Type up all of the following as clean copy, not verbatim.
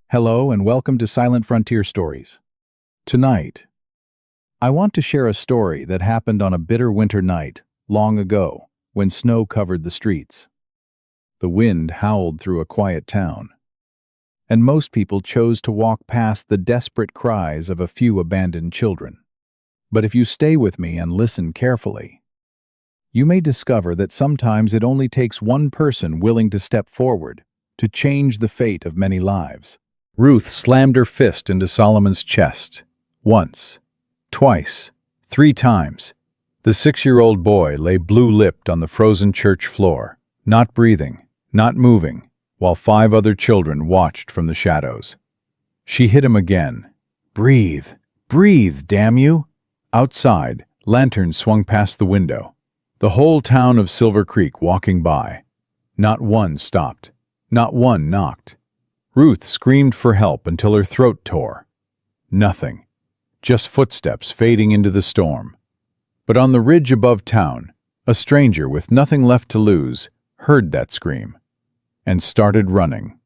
Hello and welcome to Silent Frontier Stories. Tonight, I want to share a story that happened on a bitter winter night long ago when snow covered the streets. The wind howled through a quiet town, and most people chose to walk past the desperate cries of a few abandoned children. But if you stay with me and listen carefully, you may discover that sometimes it only takes one person willing to step forward to change the fate of many lives. Ruth slammed her fist into Solomon's chest. Once, twice, 3 times. The 6-year-old boy lay blue-lipped on the frozen church floor, not breathing, not moving, while 5 other children watched from the shadows. She hit him again. "Breathe! Breathe, damn you!" Outside, lanterns swung past the window. The whole town of Silver Creek walking by. Not one stopped. Not one knocked. Ruth screamed for help until her throat tore. Nothing. Just footsteps fading into the storm. But on the ridge above town, a stranger with nothing left to lose heard that scream and started running.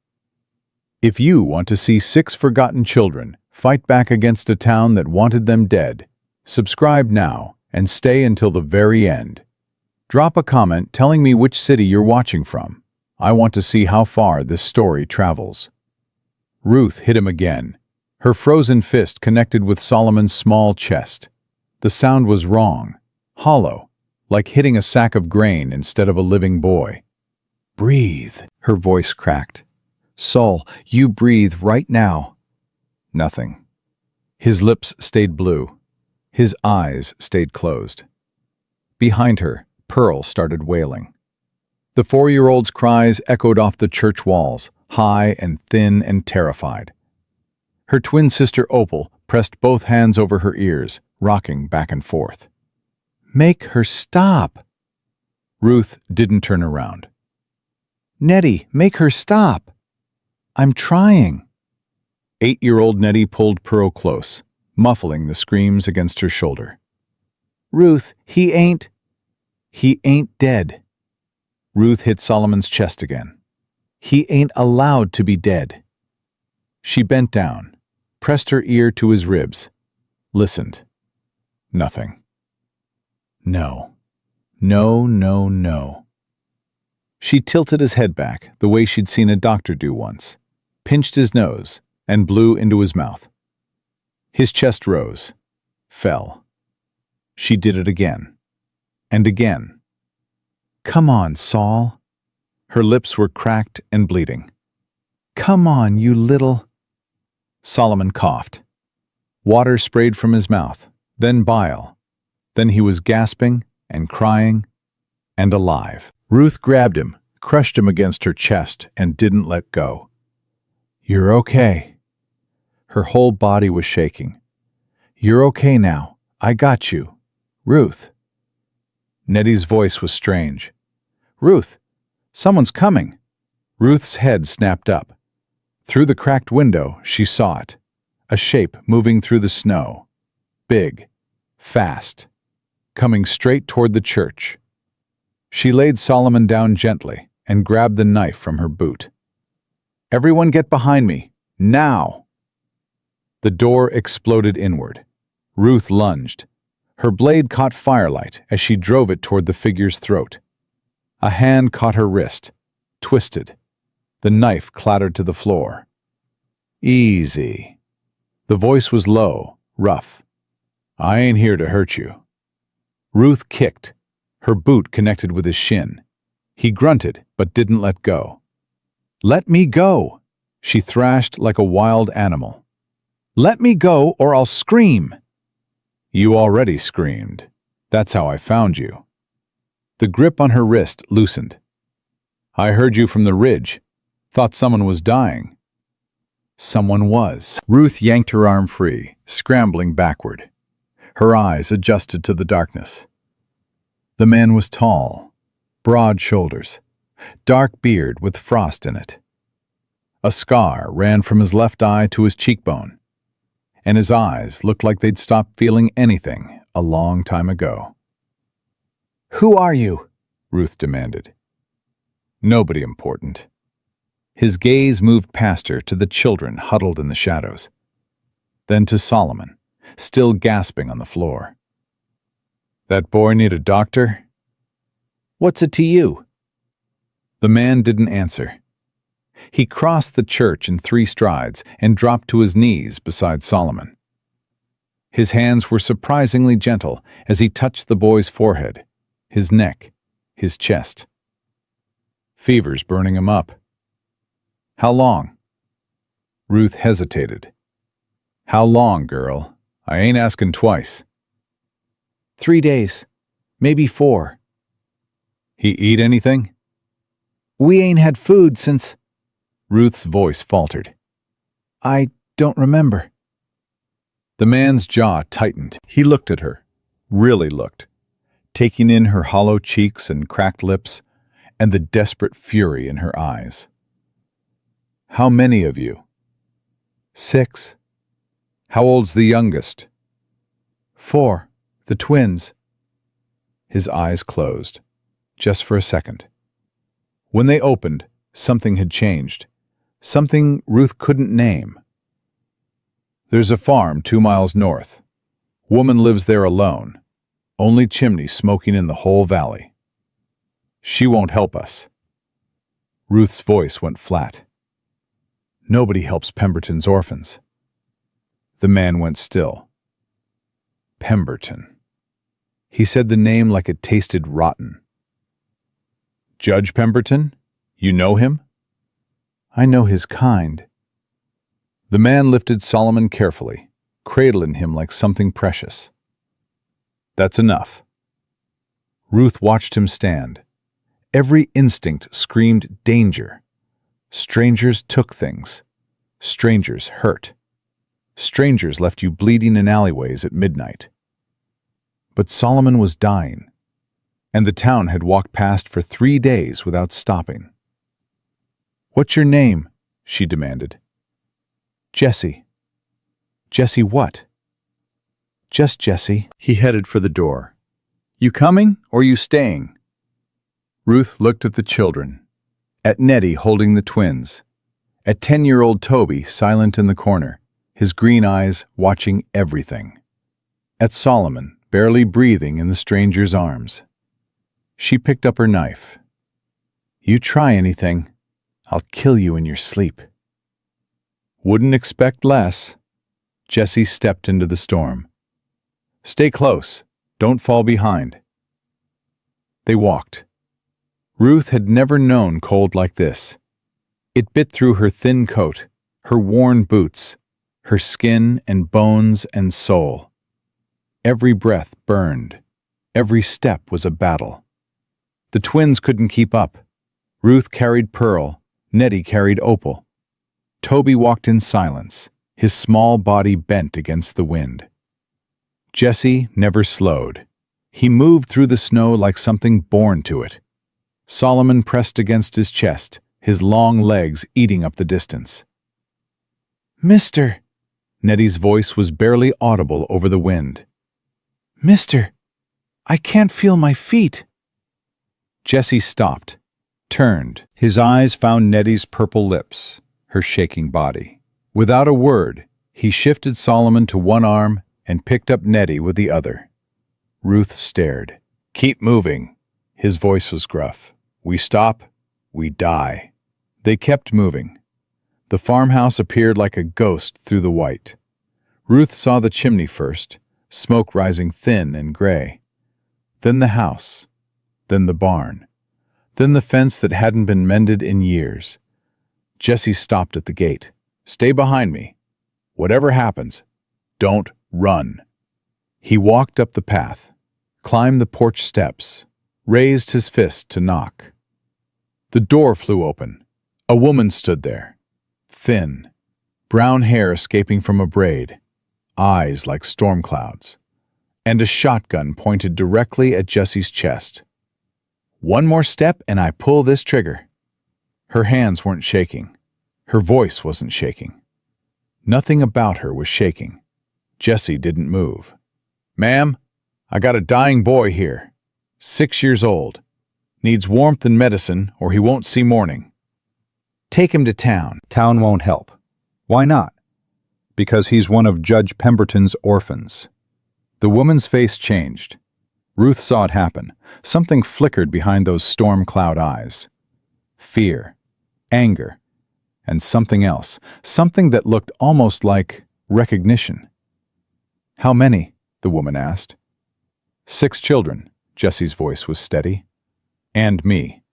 If you want to see 6 forgotten children fight back against a town that wanted them dead, subscribe now and stay until the very end. Drop a comment telling me which city you're watching from. I want to see how far this story travels. Ruth hit him again. Her frozen fist connected with Solomon's small chest. The sound was wrong, hollow, like hitting a sack of grain instead of a living boy. "Breathe," her voice cracked. "Sol, you breathe right now." Nothing. His lips stayed blue. His eyes stayed closed. Behind her, Pearl started wailing. The 4-year-old's cries echoed off the church walls, high and thin and terrified. Her twin sister Opal pressed both hands over her ears, rocking back and forth. "Make her stop!" Ruth didn't turn around. "Nettie, make her stop!" "I'm trying." 8-year-old Nettie pulled Pearl close, muffling the screams against her shoulder. "Ruth, he ain't dead." Ruth hit Solomon's chest again. "He ain't allowed to be dead." She bent down, pressed her ear to his ribs, listened. Nothing. No. No, no, no. She tilted his head back the way she'd seen a doctor do once, pinched his nose, and blew into his mouth. His chest rose, fell. She did it again, and again. "Come on, Sol." Her lips were cracked and bleeding. "Come on, you little—" Solomon coughed. Water sprayed from his mouth, then bile. Then he was gasping and crying and alive. Ruth grabbed him, crushed him against her chest, and didn't let go. "You're okay." Her whole body was shaking. "You're okay now. I got you. Ruth." Nettie's voice was strange. "Ruth, someone's coming." Ruth's head snapped up. Through the cracked window, she saw it. A shape moving through the snow. Big. Fast. Coming straight toward the church. She laid Solomon down gently and grabbed the knife from her boot. "Everyone get behind me. Now!" The door exploded inward. Ruth lunged. Her blade caught firelight as she drove it toward the figure's throat. A hand caught her wrist, twisted. The knife clattered to the floor. "Easy." The voice was low, rough. "I ain't here to hurt you." Ruth kicked. Her boot connected with his shin. He grunted, but didn't let go. "Let me go!" She thrashed like a wild animal. "Let me go or I'll scream!" "You already screamed. That's how I found you." The grip on her wrist loosened. "I heard you from the ridge. Thought someone was dying." Someone was. Ruth yanked her arm free, scrambling backward. Her eyes adjusted to the darkness. The man was tall, broad shoulders, dark beard with frost in it. A scar ran from his left eye to his cheekbone, and his eyes looked like they'd stopped feeling anything a long time ago. "Who are you?" Ruth demanded. "Nobody important." His gaze moved past her to the children huddled in the shadows, then to Solomon, still gasping on the floor. "That boy need a doctor?" "What's it to you?" The man didn't answer. He crossed the church in 3 strides and dropped to his knees beside Solomon. His hands were surprisingly gentle as he touched the boy's forehead, his neck, his chest. "Fever's burning him up." "How long?" Ruth hesitated. "How long, girl? I ain't asking twice." 3 days, maybe 4. "He eat anything?" We ain't had food since... Ruth's voice faltered. I don't remember." The man's jaw tightened. He looked at her, really looked, taking in her hollow cheeks and cracked lips, and the desperate fury in her eyes. "How many of you?" 6. "How old's the youngest?" 4. The twins. His eyes closed, just for a second. When they opened, something had changed, something Ruth couldn't name. "There's a farm 2 miles north. Woman lives there alone, only chimney smoking in the whole valley. She won't help us." Ruth's voice went flat. "Nobody helps Pemberton's orphans." The man went still. Pemberton. He said the name like it tasted rotten. "Judge Pemberton? You know him?" I know his kind. The man lifted Solomon carefully, cradling him like something precious. "That's enough." Ruth watched him stand. Every instinct screamed danger. Strangers took things. Strangers hurt. Strangers left you bleeding in alleyways at midnight. But Solomon was dying, and the town had walked past for 3 days without stopping. "What's your name?" she demanded. Jesse. "Jesse what?" Just Jesse." He headed for the door. "You coming or you staying?" Ruth looked at the children, at Nettie holding the twins, at 10-year-old Toby silent in the corner, his green eyes watching everything, at Solomon barely breathing in the stranger's arms. She picked up her knife. "You try anything, I'll kill you in your sleep." "Wouldn't expect less." Jesse stepped into the storm. "Stay close. Don't fall behind." They walked. Ruth had never known cold like this. It bit through her thin coat, her worn boots, her skin and bones and soul. Every breath burned. Every step was a battle. The twins couldn't keep up. Ruth carried Pearl. Nettie carried Opal. Toby walked in silence, his small body bent against the wind. Jesse never slowed. He moved through the snow like something born to it. Solomon pressed against his chest, his long legs eating up the distance. "Mister!" Nettie's voice was barely audible over the wind. "Mister! I can't feel my feet." Jesse stopped, turned. His eyes found Nettie's purple lips, her shaking body. Without a word, he shifted Solomon to one arm and picked up Nettie with the other. Ruth stared. "Keep moving." His voice was gruff. "We stop, we die." They kept moving. The farmhouse appeared like a ghost through the white. Ruth saw the chimney first, smoke rising thin and gray. Then the house. Then the barn. Then the fence that hadn't been mended in years. Jesse stopped at the gate. "Stay behind me. Whatever happens, don't run." He walked up the path, climbed the porch steps, raised his fist to knock. The door flew open. A woman stood there, thin, brown hair escaping from a braid, eyes like storm clouds, and a shotgun pointed directly at Jesse's chest. "One more step and I pull this trigger." Her hands weren't shaking. Her voice wasn't shaking. Nothing about her was shaking. Jesse didn't move. "Ma'am, I got a dying boy here, 6 years old. Needs warmth and medicine or he won't see morning." Take him to town. Town won't help. Why not? Because he's one of Judge Pemberton's orphans. The woman's face changed. Ruth saw it happen. Something flickered behind those storm cloud eyes. Fear, anger, and something else. Something that looked almost like recognition. How many? The woman asked. 6 children, Jesse's voice was steady. And me.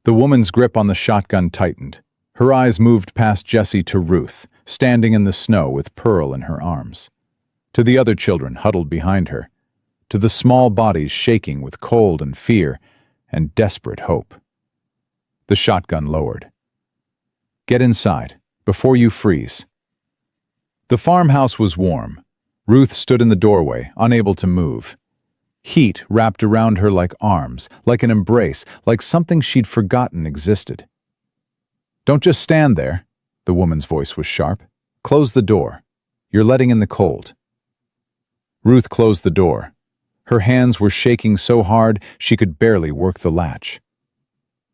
The woman's grip on the shotgun tightened. Her eyes moved past Jesse to Ruth, standing in the snow with Pearl in her arms. To the other children huddled behind her. To the small bodies shaking with cold and fear and desperate hope. The shotgun lowered. Get inside, before you freeze. The farmhouse was warm. Ruth stood in the doorway, unable to move. Heat wrapped around her like arms, like an embrace, like something she'd forgotten existed. Don't just stand there, the woman's voice was sharp. Close the door. You're letting in the cold. Ruth closed the door. Her hands were shaking so hard she could barely work the latch.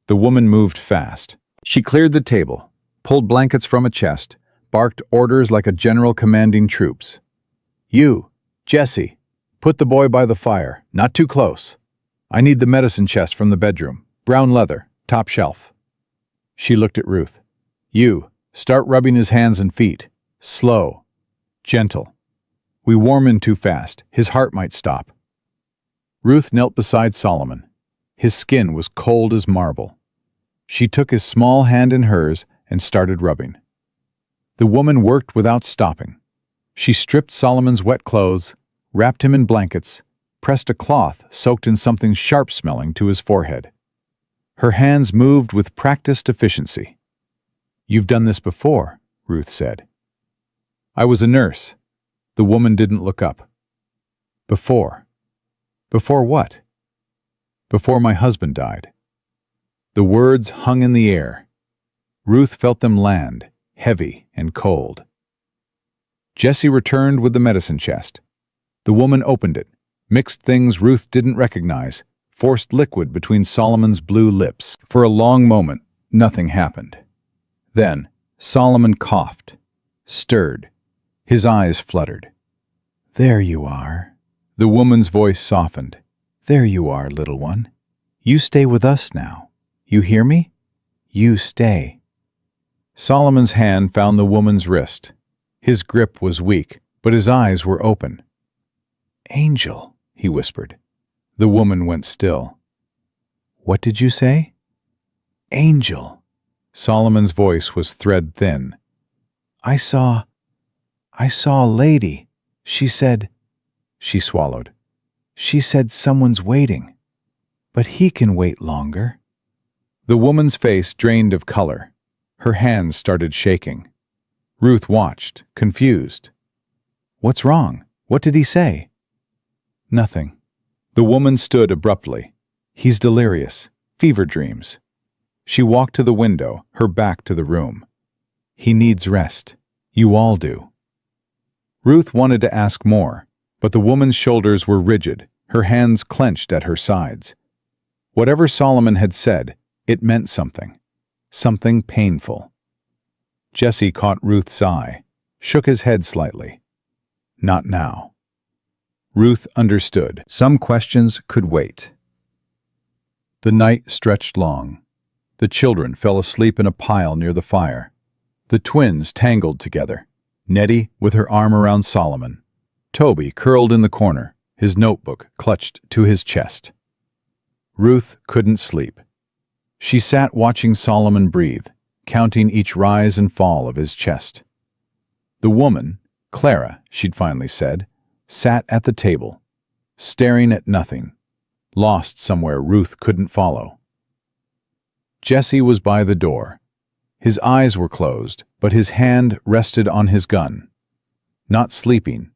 The woman moved fast. She cleared the table, pulled blankets from a chest, barked orders like a general commanding troops. You, Jesse, put the boy by the fire, not too close. I need the medicine chest from the bedroom, brown leather, top shelf. She looked at Ruth. You, start rubbing his hands and feet. Slow, gentle. We warm him too fast, his heart might stop. Ruth knelt beside Solomon. His skin was cold as marble. She took his small hand in hers and started rubbing. The woman worked without stopping. She stripped Solomon's wet clothes, wrapped him in blankets, pressed a cloth soaked in something sharp-smelling to his forehead. Her hands moved with practiced efficiency. You've done this before, Ruth said. I was a nurse. The woman didn't look up. Before. Before what? Before my husband died. The words hung in the air. Ruth felt them land, heavy and cold. Jesse returned with the medicine chest. The woman opened it, mixed things Ruth didn't recognize, forced liquid between Solomon's blue lips. For a long moment, nothing happened. Then, Solomon coughed, stirred. His eyes fluttered. There you are. The woman's voice softened. There you are, little one. You stay with us now. You hear me? You stay. Solomon's hand found the woman's wrist. His grip was weak, but his eyes were open. Angel, he whispered. The woman went still. What did you say? Angel. Solomon's voice was thread thin. I saw a lady. She said, she swallowed. She said someone's waiting. But he can wait longer. The woman's face drained of color. Her hands started shaking. Ruth watched, confused. What's wrong? What did he say? Nothing. The woman stood abruptly. He's delirious. Fever dreams. She walked to the window, her back to the room. He needs rest. You all do. Ruth wanted to ask more, but the woman's shoulders were rigid, her hands clenched at her sides. Whatever Solomon had said, it meant something. Something painful. Jesse caught Ruth's eye, shook his head slightly. Not now. Ruth understood. Some questions could wait. The night stretched long. The children fell asleep in a pile near the fire. The twins tangled together, Nettie with her arm around Solomon, Toby curled in the corner, his notebook clutched to his chest. Ruth couldn't sleep. She sat watching Solomon breathe, counting each rise and fall of his chest. The woman, Clara, she'd finally said, sat at the table, staring at nothing, lost somewhere Ruth couldn't follow. Jesse was by the door. His eyes were closed, but his hand rested on his gun. Not sleeping,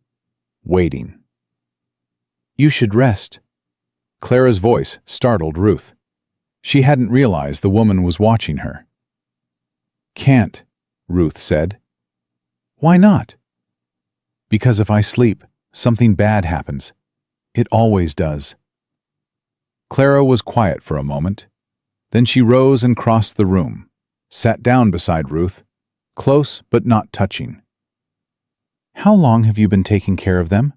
waiting. You should rest. Clara's voice startled Ruth. She hadn't realized the woman was watching her. Can't, Ruth said. Why not? Because if I sleep, something bad happens. It always does. Clara was quiet for a moment. Then she rose and crossed the room. sat down beside Ruth, close but not touching. How long have you been taking care of them?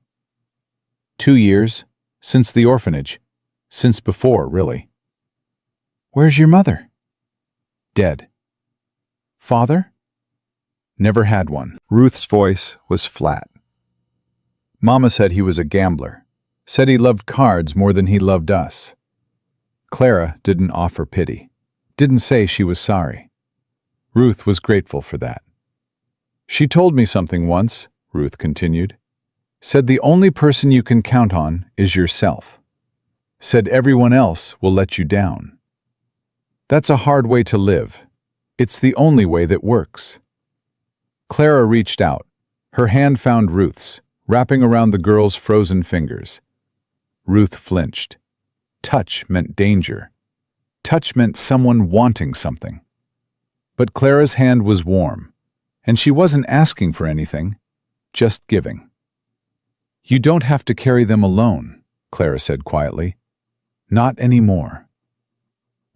2 years, since the orphanage, since before, really. Where's your mother? Dead. Father? Never had one. Ruth's voice was flat. Mama said he was a gambler, said he loved cards more than he loved us. Clara didn't offer pity, didn't say she was sorry. Ruth was grateful for that. She told me something once, Ruth continued. Said the only person you can count on is yourself. Said everyone else will let you down. That's a hard way to live. It's the only way that works. Clara reached out. Her hand found Ruth's, wrapping around the girl's frozen fingers. Ruth flinched. Touch meant danger. Touch meant someone wanting something. But Clara's hand was warm, and she wasn't asking for anything, just giving. You don't have to carry them alone, Clara said quietly. Not anymore.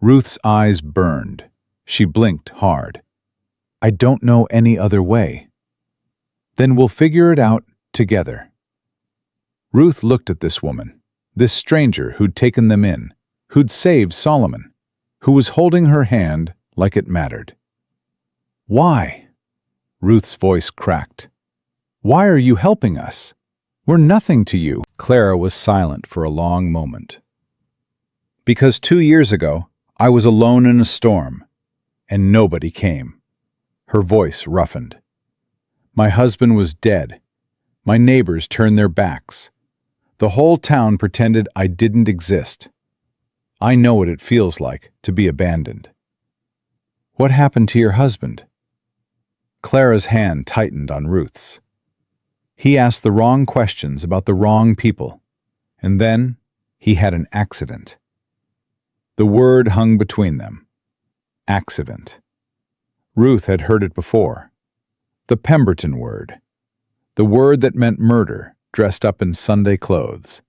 Ruth's eyes burned. She blinked hard. I don't know any other way. Then we'll figure it out together. Ruth looked at this woman, this stranger who'd taken them in, who'd saved Solomon, who was holding her hand like it mattered. Why? Ruth's voice cracked. Why are you helping us? We're nothing to you. Clara was silent for a long moment. Because 2 years ago, I was alone in a storm, and nobody came. Her voice roughened. My husband was dead. My neighbors turned their backs. The whole town pretended I didn't exist. I know what it feels like to be abandoned. What happened to your husband? Clara's hand tightened on Ruth's. He asked the wrong questions about the wrong people, and then he had an accident. The word hung between them. Accident. Ruth had heard it before. The Pemberton word. The word that meant murder, dressed up in Sunday clothes.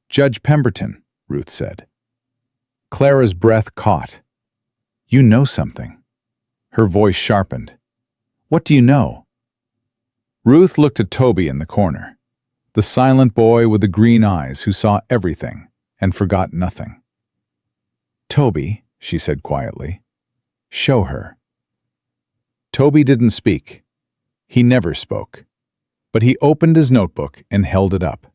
Judge Pemberton, Ruth said. Clara's breath caught. You know something. Her voice sharpened. What do you know? Ruth looked at Toby in the corner, the silent boy with the green eyes who saw everything and forgot nothing. Toby, she said quietly, show her. Toby didn't speak. He never spoke, but he opened his notebook and held it up.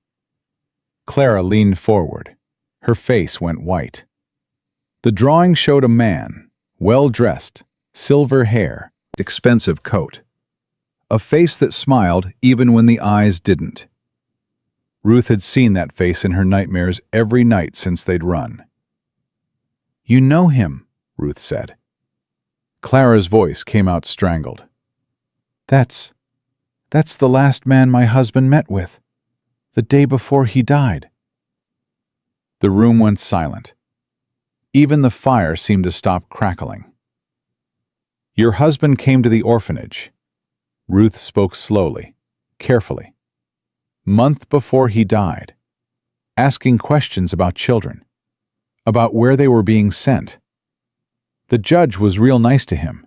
Clara leaned forward. Her face went white. The drawing showed a man, well-dressed, silver hair, expensive coat. A face that smiled even when the eyes didn't. Ruth had seen that face in her nightmares every night since they'd run. You know him, Ruth said. Clara's voice came out strangled. That's the last man my husband met with, the day before he died. The room went silent. Even the fire seemed to stop crackling. Your husband came to the orphanage. Ruth spoke slowly, carefully. Month before he died, asking questions about children, about where they were being sent. The judge was real nice to him,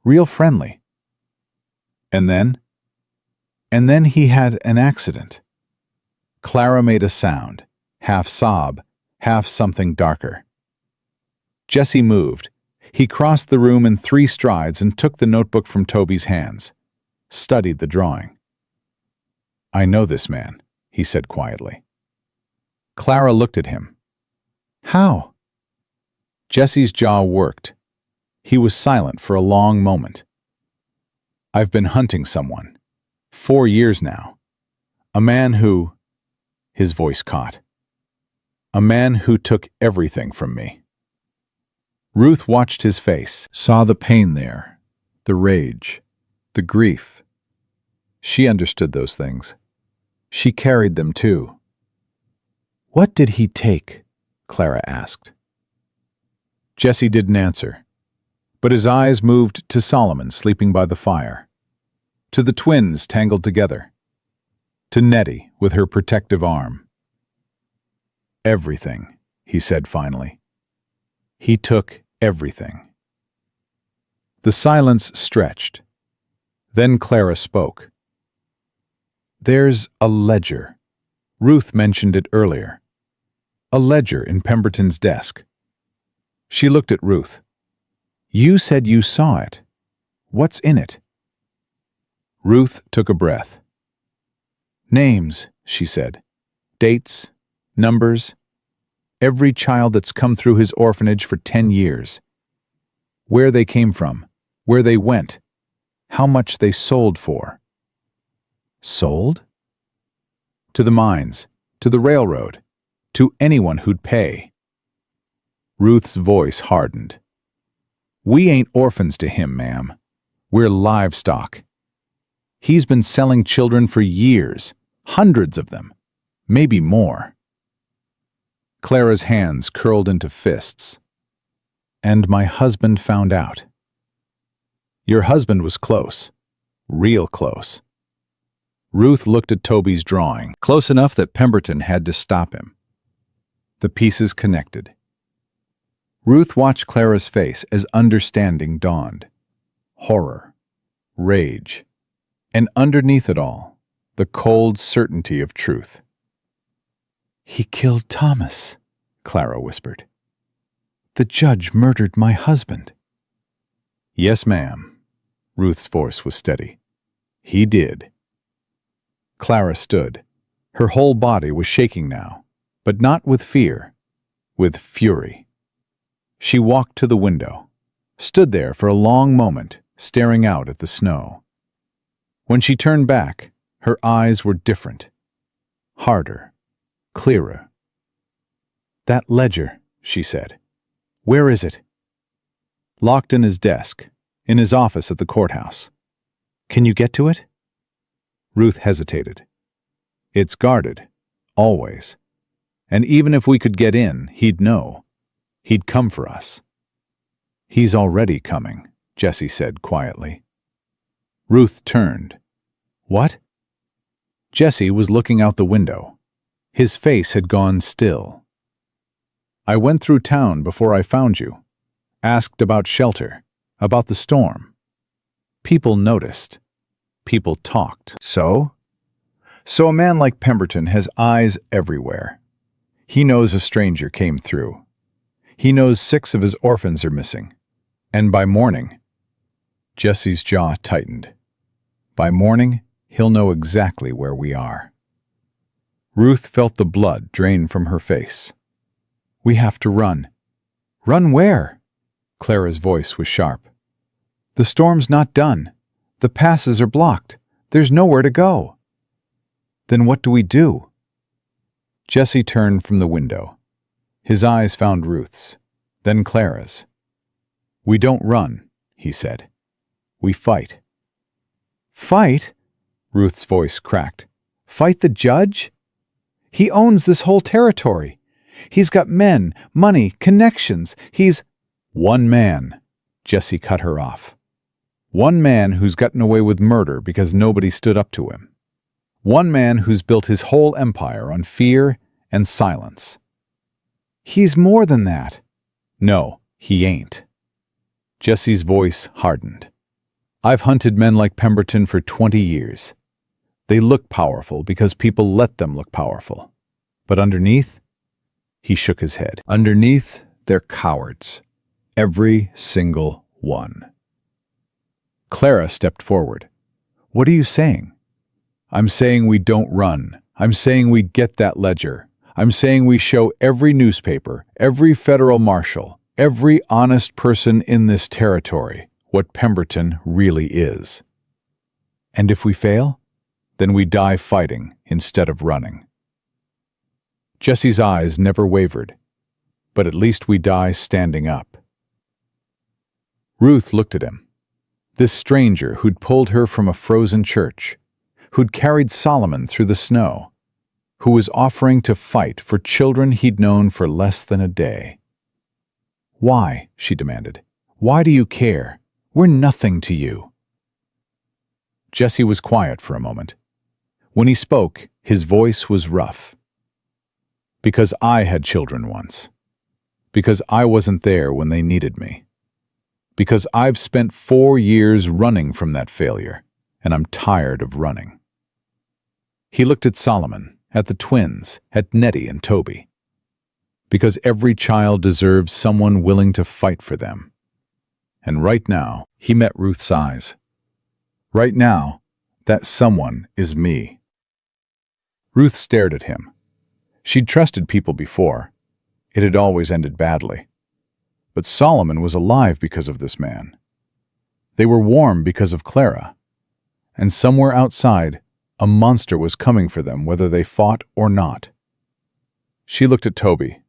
real friendly. And then he had an accident. Clara made a sound, half sob, half something darker. Jesse moved. He crossed the room in 3 strides and took the notebook from Toby's hands, studied the drawing. I know this man, he said quietly. Clara looked at him. How? Jesse's jaw worked. He was silent for a long moment. I've been hunting someone. 4 years now. A man who... His voice caught. A man who took everything from me. Ruth watched his face, saw the pain there, the rage, the grief. She understood those things. She carried them too. What did he take? Clara asked. Jesse didn't answer, but his eyes moved to Solomon sleeping by the fire, to the twins tangled together, to Nettie with her protective arm. Everything, he said finally. He took everything. The silence stretched. Then Clara spoke. "There's a ledger. Ruth mentioned it earlier. A ledger in Pemberton's desk." She looked at Ruth. "You said you saw it. What's in it?" Ruth took a breath. "Names," she said. "Dates, numbers. Every child that's come through his orphanage for 10 years. Where they came from, where they went, how much they sold for." Sold? To the mines, to the railroad, to anyone who'd pay. Ruth's voice hardened. "We ain't orphans to him, ma'am. We're livestock. He's been selling children for years, hundreds of them, maybe more." Clara's hands curled into fists. "And my husband found out." "Your husband was close, real close." Ruth looked at Toby's drawing, close enough that Pemberton had to stop him. The pieces connected. Ruth watched Clara's face as understanding dawned. Horror, rage, and underneath it all, the cold certainty of truth. "He killed Thomas," Clara whispered. "The judge murdered my husband." "Yes, ma'am." Ruth's voice was steady. "He did." Clara stood. Her whole body was shaking now, but not with fear, with fury. She walked to the window, stood there for a long moment, staring out at the snow. When she turned back, her eyes were different, harder, clearer. "That ledger," she said. "Where is it?" "Locked in his desk, in his office at the courthouse." "Can you get to it?" Ruth hesitated. "It's guarded, always. And even if we could get in, he'd know. He'd come for us." "He's already coming," Jessie said quietly. Ruth turned. "What?" Jessie was looking out the window. His face had gone still. "I went through town before I found you. Asked about shelter, about the storm. People noticed. People talked." So a man like Pemberton has eyes everywhere. He knows a stranger came through. He knows 6 of his orphans are missing. And by morning, Jessie's jaw tightened. By morning, he'll know exactly where we are. Ruth felt the blood drain from her face. "We have to run." "Run where?" Clara's voice was sharp. "The storm's not done. The passes are blocked. There's nowhere to go." "Then what do we do?" Jessie turned from the window. His eyes found Ruth's, then Clara's. "We don't run," he said. "We fight." "Fight?" Ruth's voice cracked. "Fight the judge? He owns this whole territory. He's got men, money, connections. He's—" "One man," Jessie cut her off. "One man who's gotten away with murder because nobody stood up to him. One man who's built his whole empire on fear and silence." "He's more than that." "No, he ain't." Jessie's voice hardened. "I've hunted men like Pemberton for 20 years. They look powerful because people let them look powerful. But underneath," he shook his head, "underneath, they're cowards. Every single one." Clara stepped forward. "What are you saying?" "I'm saying we don't run. I'm saying we get that ledger. I'm saying we show every newspaper, every federal marshal, every honest person in this territory what Pemberton really is. And if we fail, then we die fighting instead of running." Jessie's eyes never wavered, but at least we die standing up. Ruth looked at him. This stranger who'd pulled her from a frozen church, who'd carried Solomon through the snow, who was offering to fight for children he'd known for less than a day. "Why?" she demanded. "Why do you care? We're nothing to you." Jessie was quiet for a moment. When he spoke, his voice was rough. "Because I had children once. Because I wasn't there when they needed me. Because I've spent 4 years running from that failure, and I'm tired of running. He looked at Solomon, at the twins, at Nettie and Toby. Because every child deserves someone willing to fight for them. And right now, he met Ruth's eyes. Right now, that someone is me. Ruth stared at him. She'd trusted people before. It had always ended badly. But Solomon was alive because of this man. They were warm because of Clara. And somewhere outside, a monster was coming for them whether they fought or not. She looked at Toby.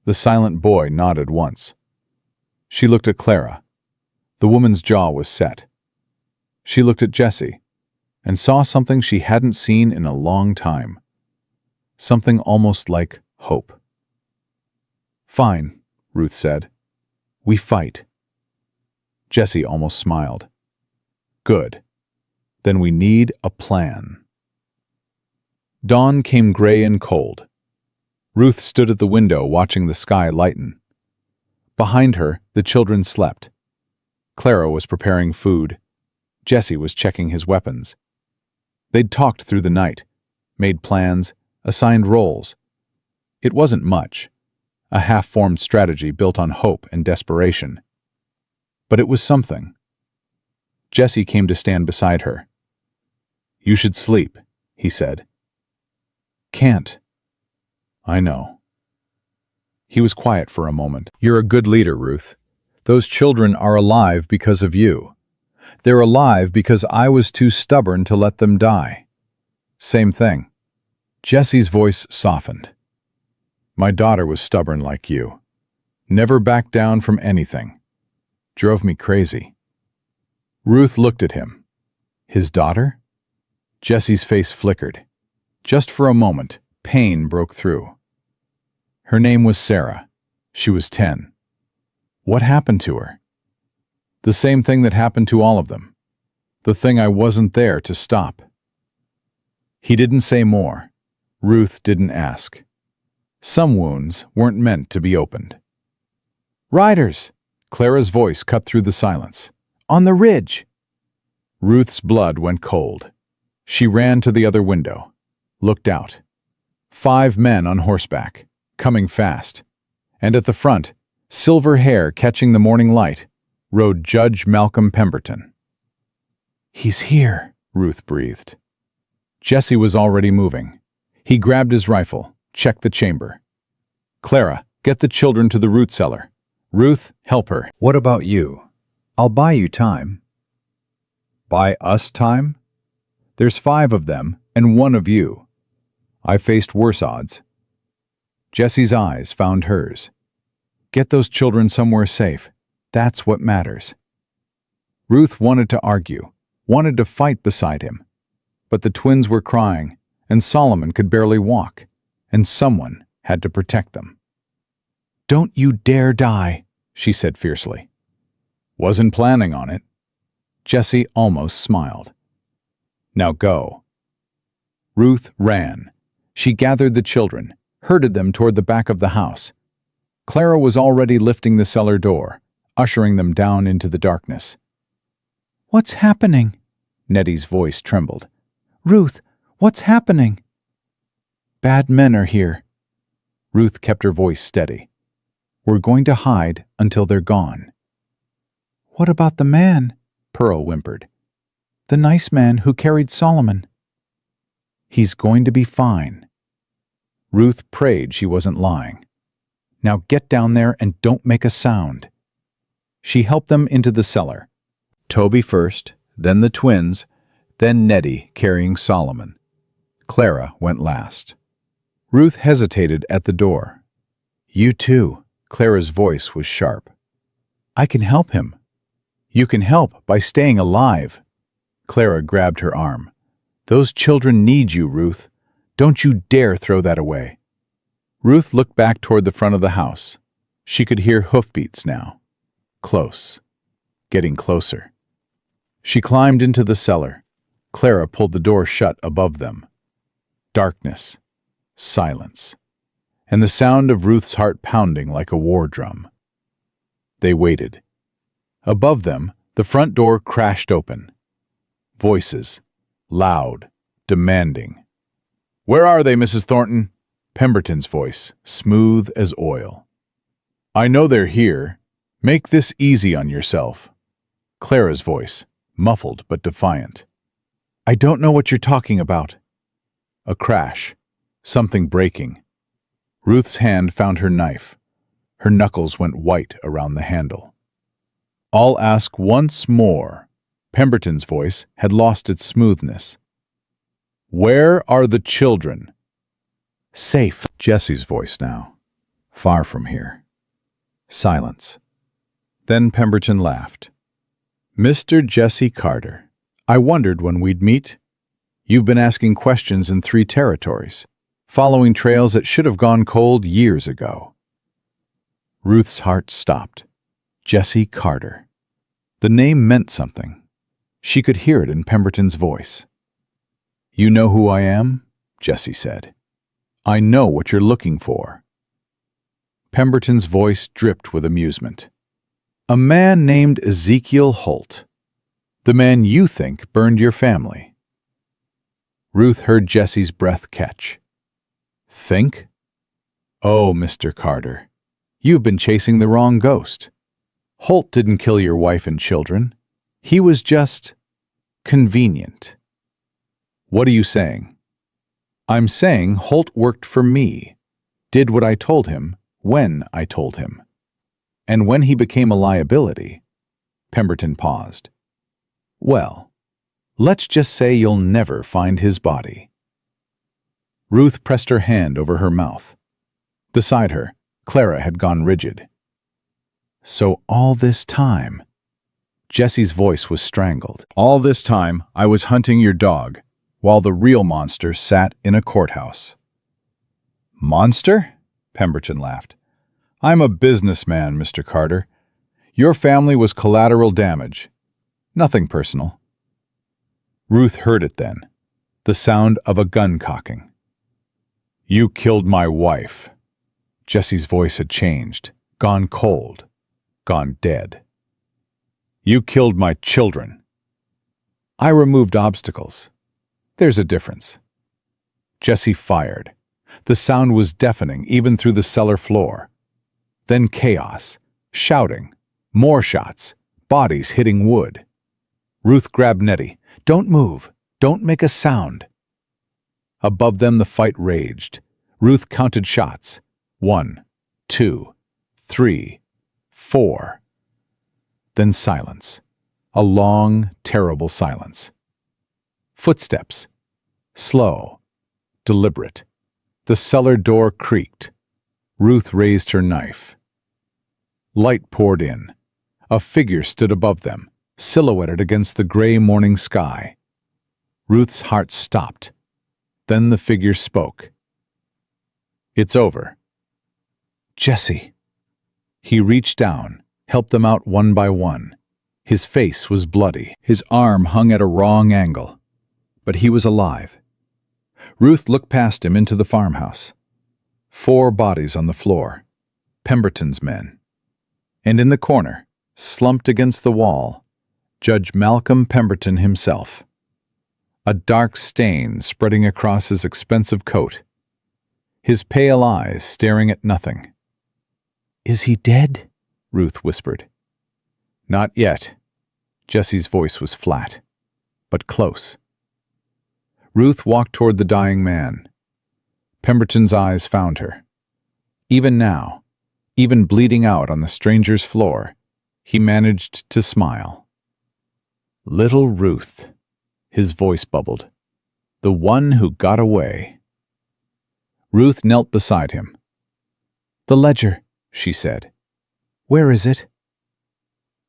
The silent boy nodded once. She looked at Clara. The woman's jaw was set. She looked at Jessie and saw something she hadn't seen in a long time. Something almost like hope. "Fine," Ruth said. "We fight." Jessie almost smiled. "Good. Then we need a plan." Dawn came gray and cold. Ruth stood at the window watching the sky lighten. Behind her, the children slept. Clara was preparing food. Jessie was checking his weapons. They'd talked through the night, made plans, assigned roles. It wasn't much, a half-formed strategy built on hope and desperation. But it was something. Jessie came to stand beside her. "You should sleep," he said. "Can't." "I know." He was quiet for a moment. "You're a good leader, Ruth. Those children are alive because of you. They're alive because I was too stubborn to let them die." "Same thing." Jessie's voice softened. "My daughter was stubborn like you. Never backed down from anything. Drove me crazy." Ruth looked at him. His daughter? Jessie's face flickered. Just for a moment, pain broke through. Her name was Sarah. She was 10. What happened to her? The same thing that happened to all of them. The thing I wasn't there to stop. He didn't say more. Ruth didn't ask. Some wounds weren't meant to be opened. "Riders!" Clara's voice cut through the silence. "On the ridge!" Ruth's blood went cold. She ran to the other window, looked out. 5 men on horseback, coming fast. And at the front, silver hair catching the morning light, rode Judge Malcolm Pemberton. "He's here," Ruth breathed. Jessie was already moving. He grabbed his rifle, checked the chamber. "Clara, get the children to the root cellar. Ruth, help her." "What about you? I'll buy you time." "Buy us time? There's 5 of them and 1 of you. I faced worse odds." Jessie's eyes found hers. "Get those children somewhere safe. That's what matters." Ruth wanted to argue, wanted to fight beside him. But the twins were crying, and Solomon could barely walk, and someone had to protect them. "Don't you dare die," she said fiercely. "Wasn't planning on it." Jessie almost smiled. "Now go." Ruth ran. She gathered the children, herded them toward the back of the house. Clara was already lifting the cellar door, ushering them down into the darkness. "What's happening?" Nettie's voice trembled. "Ruth, what's happening?" "Bad men are here." Ruth kept her voice steady. "We're going to hide until they're gone." "What about the man?" Pearl whimpered. "The nice man who carried Solomon." "He's going to be fine." Ruth prayed she wasn't lying. "Now get down there and don't make a sound." She helped them into the cellar. Toby first, then the twins, then Nettie carrying Solomon. Clara went last. Ruth hesitated at the door. "You too." Clara's voice was sharp. "I can help him." "You can help by staying alive." Clara grabbed her arm. "Those children need you, Ruth. Don't you dare throw that away." Ruth looked back toward the front of the house. She could hear hoofbeats now. Close. Getting closer. She climbed into the cellar. Clara pulled the door shut above them. Darkness. Silence. And the sound of Ruth's heart pounding like a war drum. They waited. Above them, the front door crashed open. Voices, loud, demanding. "Where are they, Mrs. Thornton?" Pemberton's voice, smooth as oil. "I know they're here. Make this easy on yourself." Clara's voice, muffled but defiant. "I don't know what you're talking about." A crash, something breaking. Ruth's hand found her knife. Her knuckles went white around the handle. "I'll ask once more." Pemberton's voice had lost its smoothness. "Where are the children?" Safe. Jesse's voice now. Far from here. Silence. Then Pemberton laughed. "Mr. Jesse Carter, I wondered when we'd meet. You've been asking questions in 3 territories, following trails that should have gone cold years ago." Ruth's heart stopped. Jesse Carter. The name meant something. She could hear it in Pemberton's voice. "You know who I am?" Jesse said. "I know what you're looking for." Pemberton's voice dripped with amusement. "A man named Ezekiel Holt. The man you think burned your family." Ruth heard Jesse's breath catch. "Think? Oh, Mr. Carter, you've been chasing the wrong ghost. Holt didn't kill your wife and children. He was just convenient." "What are you saying?" "I'm saying Holt worked for me, did what I told him when I told him. And when he became a liability..." Pemberton paused. "Well, let's just say you'll never find his body." Ruth pressed her hand over her mouth. Beside her, Clara had gone rigid. "So all this time..." Jesse's voice was strangled. "All this time I was hunting your dog, while the real monster sat in a courthouse." "Monster?" Pemberton laughed. "I'm a businessman, Mr. Carter. Your family was collateral damage. Nothing personal." Ruth heard it then, the sound of a gun cocking. "You killed my wife." Jesse's voice had changed, gone cold, gone dead. "You killed my children." "I removed obstacles. There's a difference." Jesse fired. The sound was deafening even through the cellar floor. Then chaos, shouting, more shots, bodies hitting wood. Ruth grabbed Nettie. "Don't move. Don't make a sound." Above them the fight raged. Ruth counted shots. 1, 2, 3, 4. Then silence. A long, terrible silence. Footsteps. Slow. Deliberate. The cellar door creaked. Ruth raised her knife. Light poured in. A figure stood above them, silhouetted against the gray morning sky. Ruth's heart stopped. Then the figure spoke. "It's over." "Jesse." He reached down, helped them out one by one. His face was bloody. His arm hung at a wrong angle. But he was alive. Ruth looked past him into the farmhouse. 4 bodies on the floor. Pemberton's men. And in the corner, slumped against the wall, Judge Malcolm Pemberton himself. A dark stain spreading across his expensive coat. His pale eyes staring at nothing. "Is he dead?" Ruth whispered. "Not yet." Jesse's voice was flat, but close. Ruth walked toward the dying man. Pemberton's eyes found her. Even now, even bleeding out on the stranger's floor, he managed to smile. "Little Ruth," his voice bubbled. "The one who got away." Ruth knelt beside him. "The ledger," she said. "Where is it?"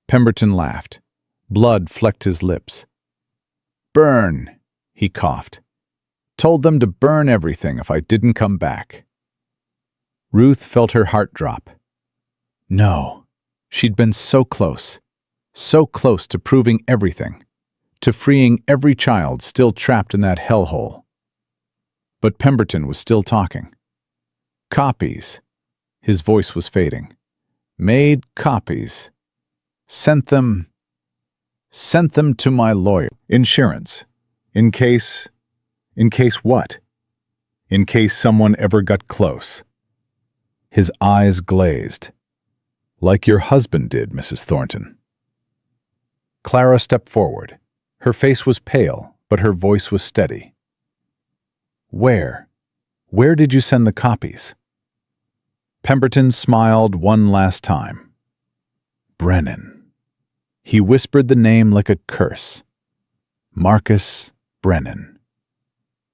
Pemberton laughed. Blood flecked his lips. "Burn," he coughed. "Told them to burn everything if I didn't come back." Ruth felt her heart drop. No, she'd been so close to proving everything, to freeing every child still trapped in that hellhole. But Pemberton was still talking. "Copies." His voice was fading. "Made copies. Sent them to my lawyer. Insurance. In case what? In case someone ever got close. His eyes glazed. Like your husband did, Mrs. Thornton. Clara stepped forward. Her face was pale, but her voice was steady. Where did you send the copies? Pemberton smiled one last time. Brennan. He whispered the name like a curse. Marcus Brennan.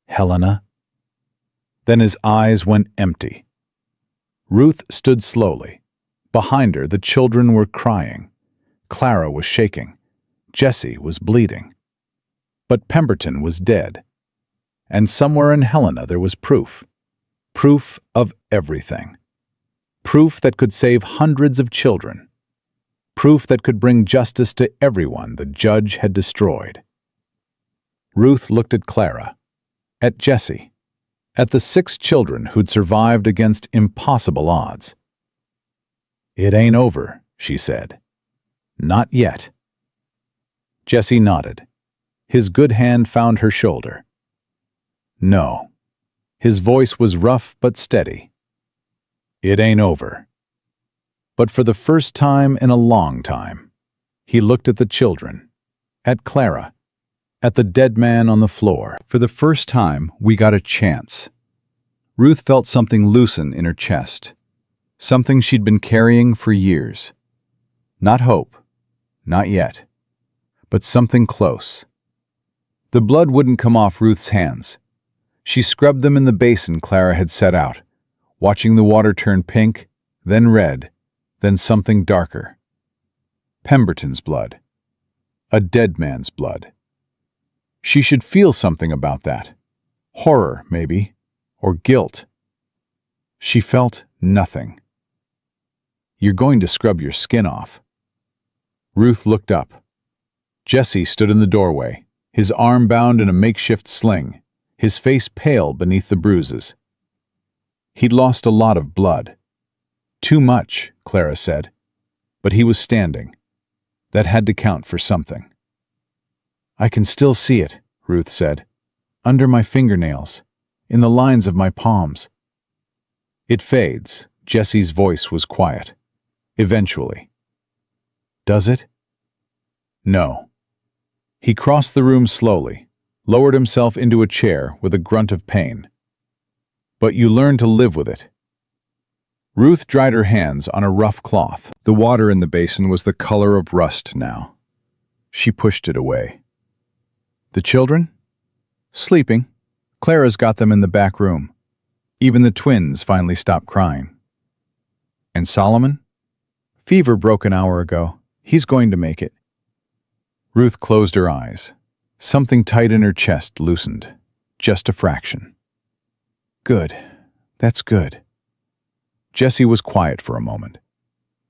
Helena. Then his eyes went empty. Ruth stood slowly. Behind her, the children were crying. Clara was shaking. Jessie was bleeding. But Pemberton was dead. And somewhere in Helena there was proof. Proof of everything. Proof that could save hundreds of children. Proof that could bring justice to everyone the judge had destroyed. Ruth looked at Clara, at Jessie, at the 6 children who'd survived against impossible odds. It ain't over, she said. Not yet. Jessie nodded. His good hand found her shoulder. No. His voice was rough but steady. It ain't over. But for the first time in a long time, he looked at the children, at Clara, at the dead man on the floor. For the first time, we got a chance. Ruth felt something loosen in her chest, something she'd been carrying for years. Not hope, not yet, but something close. The blood wouldn't come off Ruth's hands. She scrubbed them in the basin Clara had set out, watching the water turn pink, then red, then something darker. Pemberton's blood. A dead man's blood. She should feel something about that. Horror, maybe, or guilt. She felt nothing. You're going to scrub your skin off. Ruth looked up. Jessie stood in the doorway, his arm bound in a makeshift sling, his face pale beneath the bruises. He'd lost a lot of blood. Too much, Clara said, but he was standing. That had to count for something. I can still see it, Ruth said, under my fingernails, in the lines of my palms. It fades. Jessie's voice was quiet. Eventually. Does it? No. He crossed the room slowly, lowered himself into a chair with a grunt of pain. But you learn to live with it. Ruth dried her hands on a rough cloth. The water in the basin was the color of rust now. She pushed it away. The children? Sleeping. Clara's got them in the back room. Even the twins finally stopped crying. And Solomon? Fever broke an hour ago. He's going to make it. Ruth closed her eyes. Something tight in her chest loosened. Just a fraction. Good. That's good. Jessie was quiet for a moment.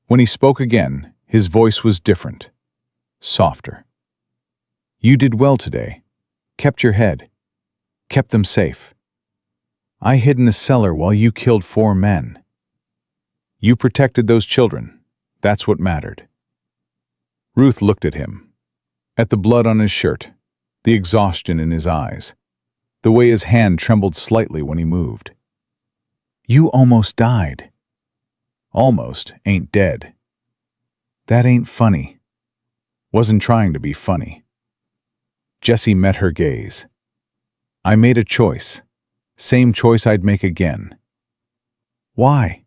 When he spoke again, his voice was different. Softer. You did well today. Kept your head. Kept them safe. I hid in a cellar while you killed 4 men. You protected those children. That's what mattered. Ruth looked at him. At the blood on his shirt, the exhaustion in his eyes, the way his hand trembled slightly when he moved. You almost died. Almost ain't dead. That ain't funny. Wasn't trying to be funny. Jessie met her gaze. I made a choice. Same choice I'd make again. Why?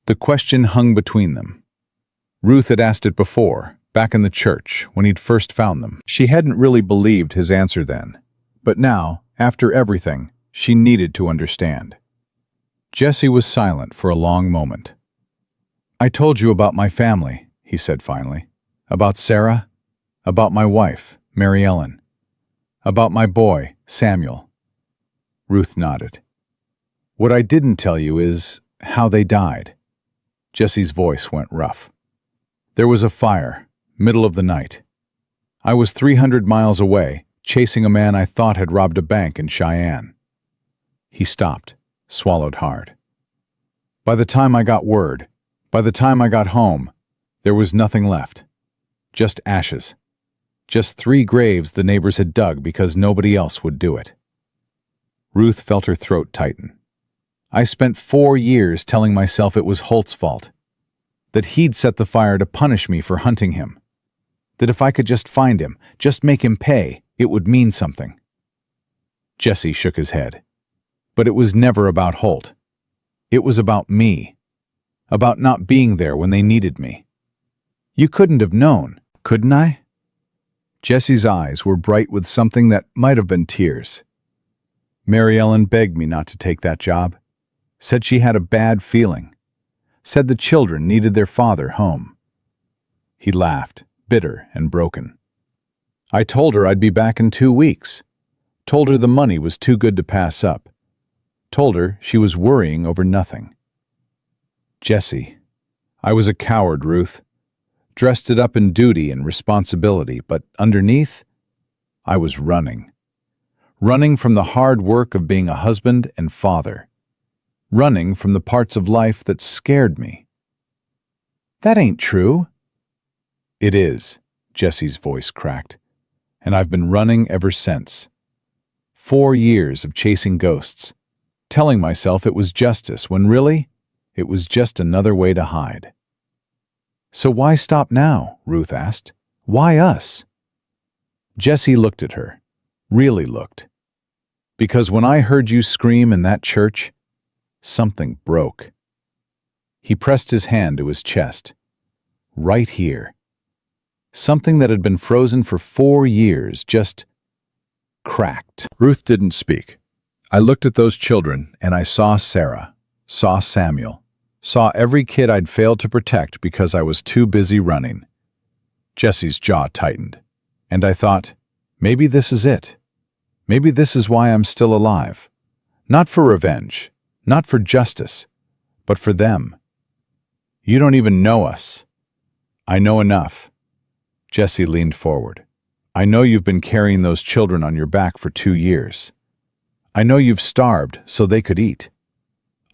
The question hung between them. Ruth had asked it before, back in the church, when he'd first found them. She hadn't really believed his answer then. But now, after everything, she needed to understand. Jessie was silent for a long moment. I told you about my family, he said finally. About Sarah. About my wife, Mary Ellen. About my boy, Samuel. Ruth nodded. What I didn't tell you is how they died. Jessie's voice went rough. There was a fire, middle of the night. I was 300 miles away, chasing a man I thought had robbed a bank in Cheyenne. He stopped, swallowed hard. By the time I got word, by the time I got home, there was nothing left. Just ashes. Just 3 graves the neighbors had dug because nobody else would do it. Ruth felt her throat tighten. I spent 4 years telling myself it was Holt's fault, that he'd set the fire to punish me for hunting him, that if I could just find him, just make him pay, it would mean something. Jesse shook his head. But it was never about Holt. It was about me, about not being there when they needed me. You couldn't have known, couldn't I? Jesse's eyes were bright with something that might have been tears. Mary Ellen begged me not to take that job, said she had a bad feeling, said the children needed their father home. He laughed, bitter and broken. I told her I'd be back in 2 weeks, told her the money was too good to pass up, told her she was worrying over nothing. Jesse, I was a coward, Ruth. Dressed it up in duty and responsibility, but underneath, I was running. Running from the hard work of being a husband and father. Running from the parts of life that scared me. That ain't true. It is, Jesse's voice cracked, and I've been running ever since. 4 years of chasing ghosts, telling myself it was justice when really, it was just another way to hide. So why stop now? Ruth asked. Why us? Jesse looked at her, really looked. Because when I heard you scream in that church, something broke. He pressed his hand to his chest. Right here. Something that had been frozen for 4 years just cracked. Ruth didn't speak. I looked at those children and I saw Sarah, saw Samuel, saw every kid I'd failed to protect because I was too busy running. Jesse's jaw tightened, and I thought, maybe this is it. Maybe this is why I'm still alive. Not for revenge, not for justice, but for them. You don't even know us. I know enough. Jesse leaned forward. I know you've been carrying those children on your back for 2 years. I know you've starved so they could eat.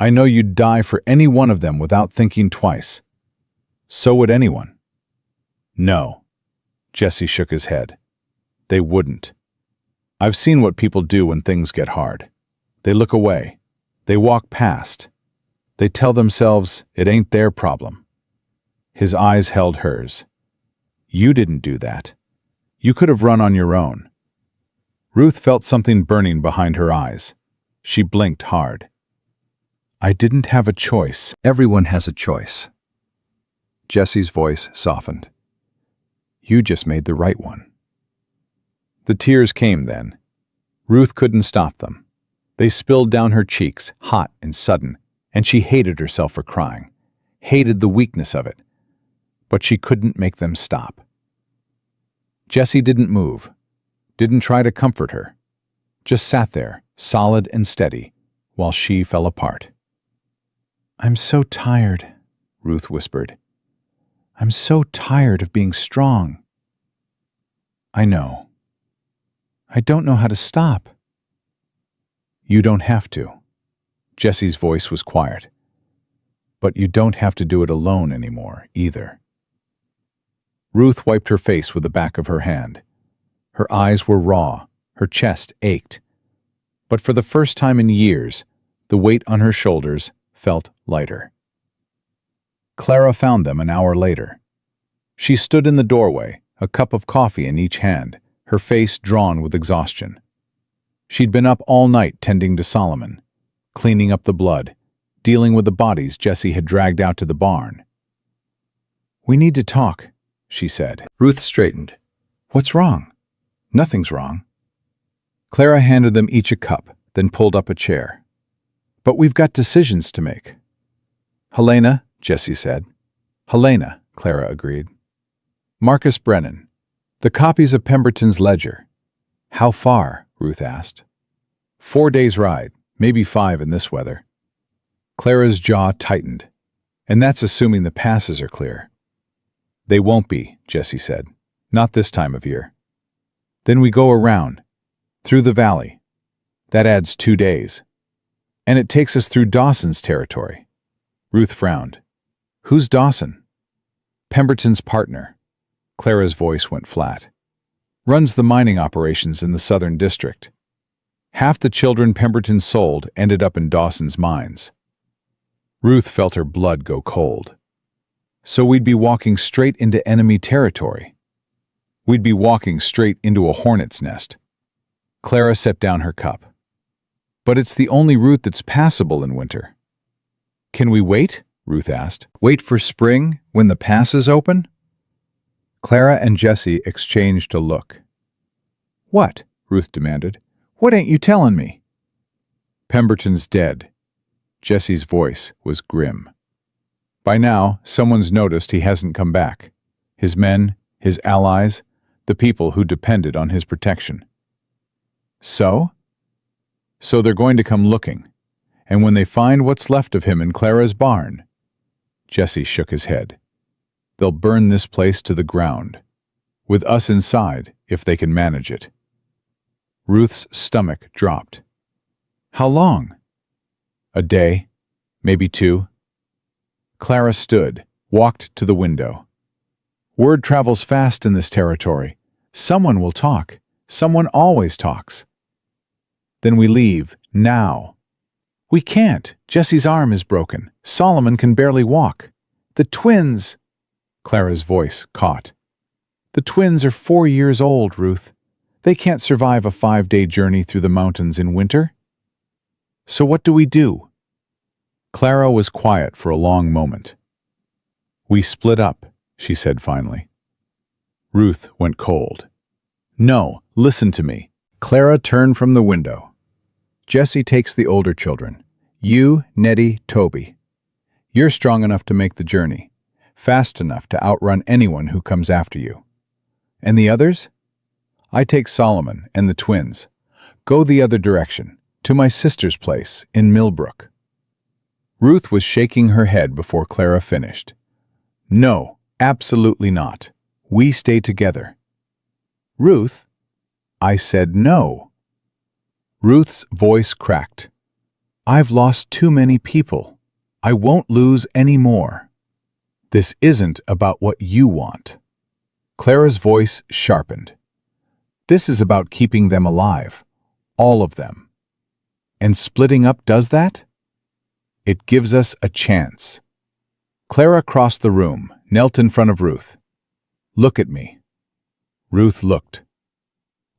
I know you'd die for any one of them without thinking twice. So would anyone. No. Jesse shook his head. They wouldn't. I've seen what people do when things get hard. They look away. They walk past. They tell themselves it ain't their problem. His eyes held hers. You didn't do that. You could have run on your own. Ruth felt something burning behind her eyes. She blinked hard. I didn't have a choice. Everyone has a choice. Jesse's voice softened. You just made the right one. The tears came then. Ruth couldn't stop them. They spilled down her cheeks, hot and sudden, and she hated herself for crying, hated the weakness of it. But she couldn't make them stop. Jesse didn't move, didn't try to comfort her, just sat there, solid and steady, while she fell apart. I'm so tired, Ruth whispered. I'm so tired of being strong. I know. I don't know how to stop. You don't have to. Jesse's voice was quiet. But you don't have to do it alone anymore, either. Ruth wiped her face with the back of her hand. Her eyes were raw, her chest ached. But for the first time in years, the weight on her shoulders felt lighter. Clara found them an hour later. She stood in the doorway, a cup of coffee in each hand, her face drawn with exhaustion. She'd been up all night tending to Solomon, cleaning up the blood, dealing with the bodies Jesse had dragged out to the barn. We need to talk, she said. Ruth straightened. What's wrong? Nothing's wrong. Clara handed them each a cup, then pulled up a chair. But we've got decisions to make. Helena, Jesse said. Helena, Clara agreed. Marcus Brennan. The copies of Pemberton's ledger. How far? Ruth asked. 4 days' ride, maybe 5 in this weather. Clara's jaw tightened. And that's assuming the passes are clear. They won't be, Jesse said. Not this time of year. Then we go around, through the valley. That adds 2 days. And it takes us through Dawson's territory. Ruth frowned. Who's Dawson? Pemberton's partner. Clara's voice went flat. Runs the mining operations in the Southern District. Half the children Pemberton sold ended up in Dawson's mines. Ruth felt her blood go cold. So we'd be walking straight into enemy territory. We'd be walking straight into a hornet's nest. Clara set down her cup. But it's the only route that's passable in winter. Can we wait? Ruth asked. Wait for spring, when the passes open? Clara and Jessie exchanged a look. What? Ruth demanded. What ain't you telling me? Pemberton's dead. Jessie's voice was grim. By now, someone's noticed he hasn't come back. His men, his allies, the people who depended on his protection. So? So they're going to come looking, and when they find what's left of him in Clara's barn, Jessie shook his head. They'll burn this place to the ground, with us inside if they can manage it. Ruth's stomach dropped. How long? A day, maybe 2. Clara stood, walked to the window. Word travels fast in this territory. Someone will talk. Someone always talks. Then we leave, now. We can't. Jessie's arm is broken. Solomon can barely walk. The twins... Clara's voice caught. The twins are 4 years old, Ruth. They can't survive a 5-day journey through the mountains in winter. So what do we do? Clara was quiet for a long moment. We split up, she said finally. Ruth went cold. No, listen to me. Clara turned from the window. Jessie takes the older children. You, Nettie, Toby. You're strong enough to make the journey. Fast enough to outrun anyone who comes after you. And the others? I take Solomon and the twins. Go the other direction, to my sister's place in Millbrook. Ruth was shaking her head before Clara finished. No, absolutely not. We stay together. Ruth? I said no. Ruth's voice cracked. I've lost too many people. I won't lose any more. This isn't about what you want. Clara's voice sharpened. This is about keeping them alive. All of them. And splitting up does that? It gives us a chance. Clara crossed the room, knelt in front of Ruth. Look at me. Ruth looked.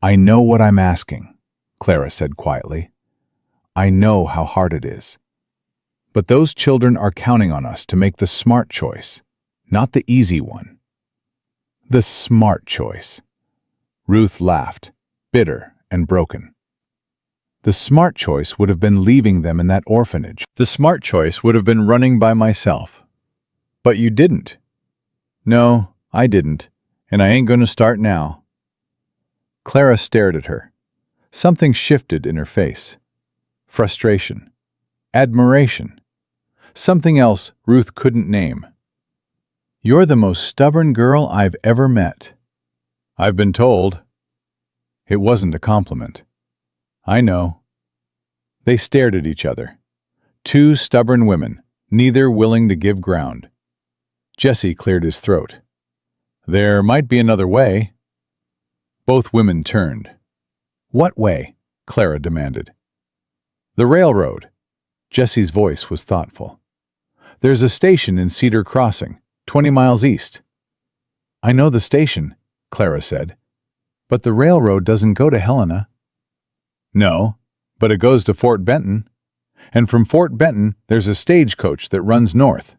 I know what I'm asking, Clara said quietly. I know how hard it is. But those children are counting on us to make the smart choice, not the easy one. The smart choice. Ruth laughed, bitter and broken. The smart choice would have been leaving them in that orphanage. The smart choice would have been running by myself. But you didn't. No, I didn't, and I ain't going to start now. Clara stared at her. Something shifted in her face. Frustration. Admiration. Something else Ruth couldn't name. You're the most stubborn girl I've ever met. I've been told. It wasn't a compliment. I know. They stared at each other. 2 stubborn women, neither willing to give ground. Jessie cleared his throat. There might be another way. Both women turned. What way? Clara demanded. The railroad. Jessie's voice was thoughtful. There's a station in Cedar Crossing, 20 miles east. I know the station, Clara said. But the railroad doesn't go to Helena. No, but it goes to Fort Benton. And from Fort Benton, there's a stagecoach that runs north.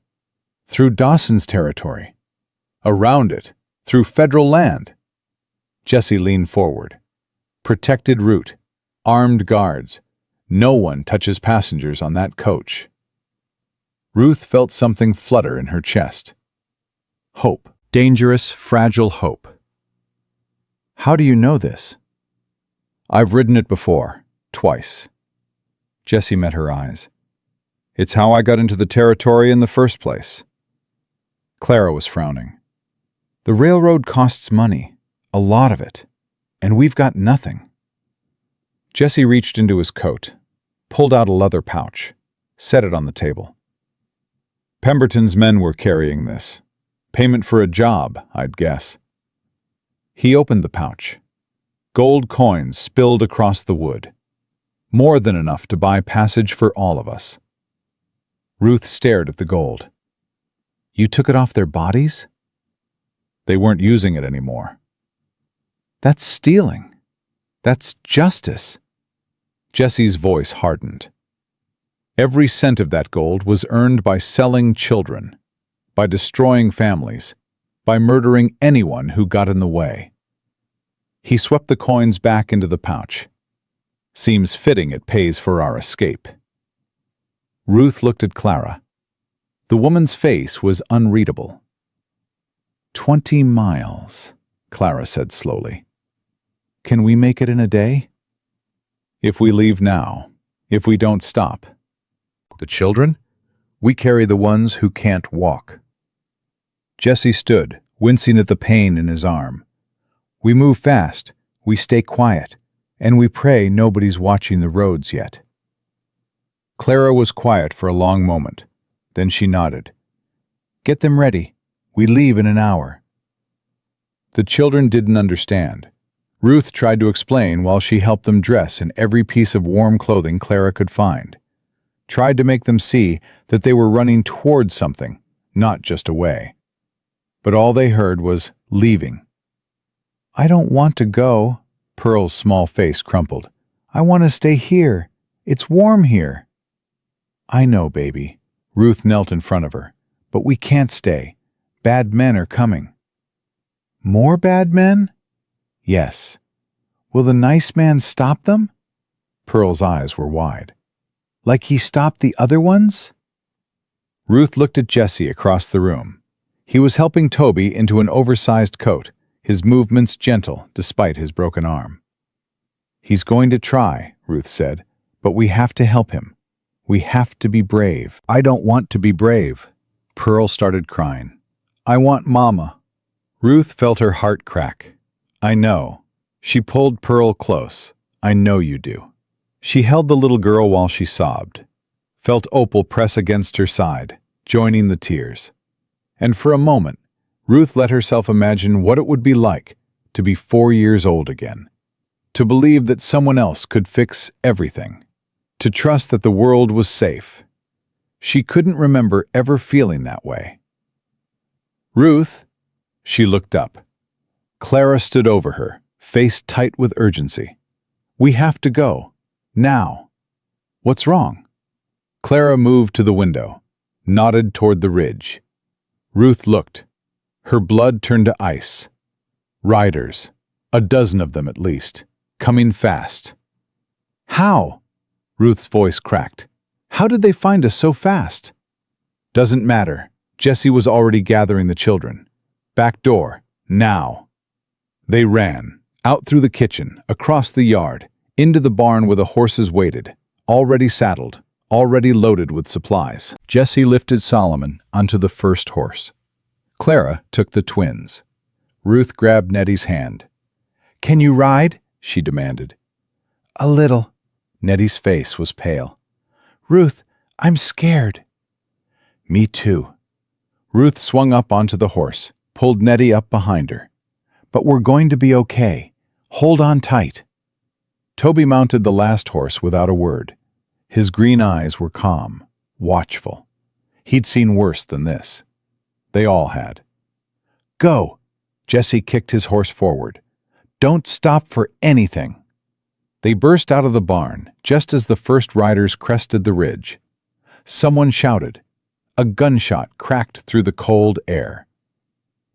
Through Dawson's territory. Around it, through federal land. Jessie leaned forward. Protected route. Armed guards. No one touches passengers on that coach. Ruth felt something flutter in her chest. Hope. Dangerous, fragile hope. How do you know this? I've ridden it before, twice. Jessie met her eyes. It's how I got into the territory in the first place. Clara was frowning. The railroad costs money, a lot of it, and we've got nothing. Jessie reached into his coat, pulled out a leather pouch, set it on the table. Pemberton's men were carrying this. Payment for a job, I'd guess. He opened the pouch. Gold coins spilled across the wood. More than enough to buy passage for all of us. Ruth stared at the gold. You took it off their bodies? They weren't using it anymore. That's stealing. That's justice. Jesse's voice hardened. Every cent of that gold was earned by selling children, by destroying families, by murdering anyone who got in the way. He swept the coins back into the pouch. Seems fitting it pays for our escape. Ruth looked at Clara. The woman's face was unreadable. 20 miles, Clara said slowly. Can we make it in a day? If we leave now, if we don't stop. The children? We carry the ones who can't walk. Jesse stood, wincing at the pain in his arm. We move fast, we stay quiet, and we pray nobody's watching the roads yet. Clara was quiet for a long moment. Then she nodded. Get them ready. We leave in an hour. The children didn't understand. Ruth tried to explain while she helped them dress in every piece of warm clothing Clara could find. Tried to make them see that they were running towards something, not just away. But all they heard was leaving. I don't want to go, Pearl's small face crumpled. I want to stay here. It's warm here. I know, baby. Ruth knelt in front of her. But we can't stay. Bad men are coming. More bad men? Yes. Will the nice man stop them? Pearl's eyes were wide. Like he stopped the other ones? Ruth looked at Jesse across the room. He was helping Toby into an oversized coat, his movements gentle despite his broken arm. He's going to try, Ruth said, but we have to help him. We have to be brave. I don't want to be brave. Pearl started crying. I want Mama. Ruth felt her heart crack. I know. She pulled Pearl close. I know you do. She held the little girl while she sobbed, felt Opal press against her side, joining the tears. And for a moment, Ruth let herself imagine what it would be like to be 4 years old again, to believe that someone else could fix everything, to trust that the world was safe. She couldn't remember ever feeling that way. Ruth, she looked up. Clara stood over her, face tight with urgency. We have to go. Now. What's wrong? Clara moved to the window, nodded toward the ridge. Ruth looked. Her blood turned to ice. Riders, a dozen of them at least, coming fast. How? Ruth's voice cracked. How did they find us so fast? Doesn't matter. Jesse was already gathering the children. Back door, now. They ran, out through the kitchen, across the yard, into the barn where the horses waited, already saddled, already loaded with supplies. Jesse lifted Solomon onto the first horse. Clara took the twins. Ruth grabbed Nettie's hand. Can you ride? She demanded. A little. Nettie's face was pale. Ruth, I'm scared. Me too. Ruth swung up onto the horse, pulled Nettie up behind her. But we're going to be okay. Hold on tight. Toby mounted the last horse without a word. His green eyes were calm, watchful. He'd seen worse than this. They all had. Go! Jesse kicked his horse forward. Don't stop for anything. They burst out of the barn just as the first riders crested the ridge. Someone shouted. A gunshot cracked through the cold air.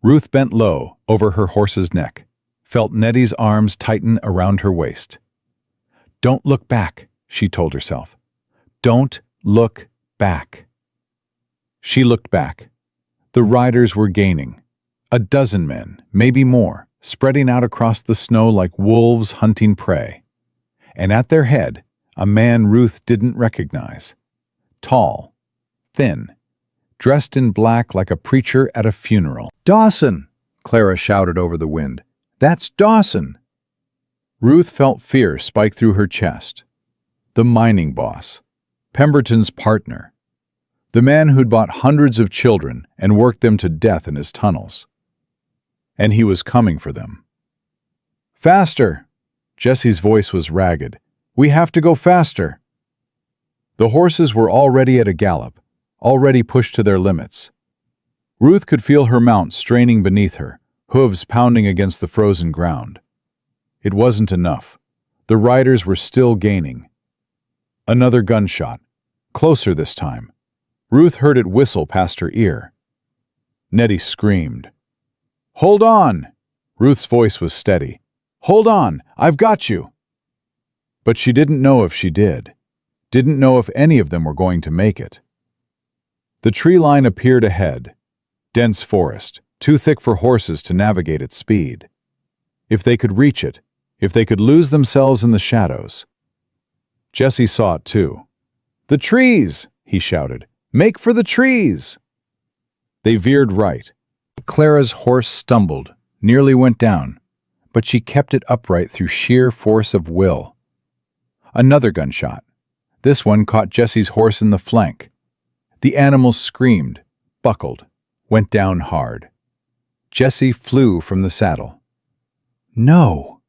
Ruth bent low over her horse's neck, felt Nettie's arms tighten around her waist. Don't look back, she told herself. Don't look back. She looked back. The riders were gaining. A dozen men, maybe more, spreading out across the snow like wolves hunting prey. And at their head, a man Ruth didn't recognize. Tall, thin, dressed in black like a preacher at a funeral. Dawson! Clara shouted over the wind. That's Dawson! Ruth felt fear spike through her chest. The mining boss. Pemberton's partner. The man who'd bought hundreds of children and worked them to death in his tunnels. And he was coming for them. Faster! Jesse's voice was ragged. We have to go faster! The horses were already at a gallop, already pushed to their limits. Ruth could feel her mount straining beneath her, hooves pounding against the frozen ground. It wasn't enough. The riders were still gaining. Another gunshot, closer this time. Ruth heard it whistle past her ear. Nettie screamed. "Hold on!" Ruth's voice was steady. "Hold on! I've got you!" But she didn't know if she did. Didn't know if any of them were going to make it. The tree line appeared ahead. Dense forest, too thick for horses to navigate at speed. If they could reach it, if they could lose themselves in the shadows. Jesse saw it too. "The trees!" he shouted. "Make for the trees!" They veered right. Clara's horse stumbled, nearly went down, but she kept it upright through sheer force of will. Another gunshot. This one caught Jesse's horse in the flank. The animal screamed, buckled, went down hard. Jesse flew from the saddle. No!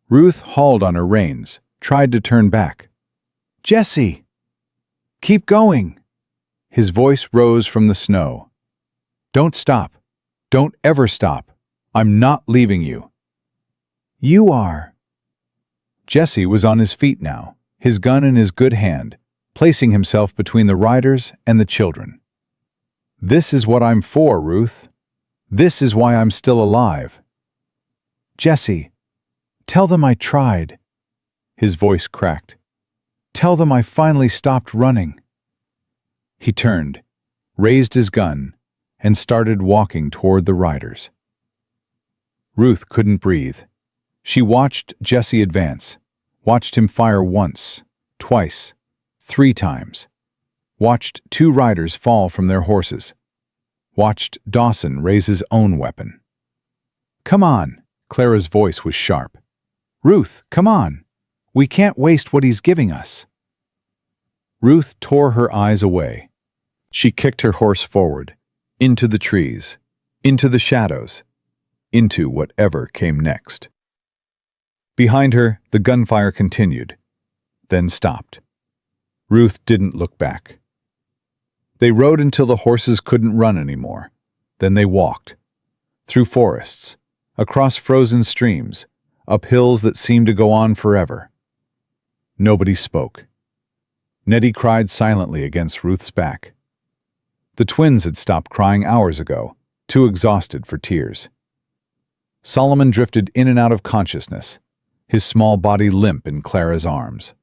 Ruth hauled on her reins, tried to turn back. "Jesse! Keep going!" His voice rose from the snow. "Don't stop. Don't ever stop. I'm not leaving you." "You are." Jesse was on his feet now, his gun in his good hand, placing himself between the riders and the children. "This is what I'm for, Ruth. This is why I'm still alive." "Jesse, tell them I tried." His voice cracked. "Tell them I finally stopped running." He turned, raised his gun, and started walking toward the riders. Ruth couldn't breathe. She watched Jesse advance, watched him fire once, twice, 3 times, watched 2 riders fall from their horses, watched Dawson raise his own weapon. "Come on," Clara's voice was sharp. "Ruth, come on. We can't waste what he's giving us." Ruth tore her eyes away. She kicked her horse forward, into the trees, into the shadows, into whatever came next. Behind her, the gunfire continued, then stopped. Ruth didn't look back. They rode until the horses couldn't run anymore. Then they walked, through forests, across frozen streams, up hills that seemed to go on forever. Nobody spoke. Nettie cried silently against Ruth's back. The twins had stopped crying hours ago, too exhausted for tears. Solomon drifted in and out of consciousness, his small body limp in Clara's arms.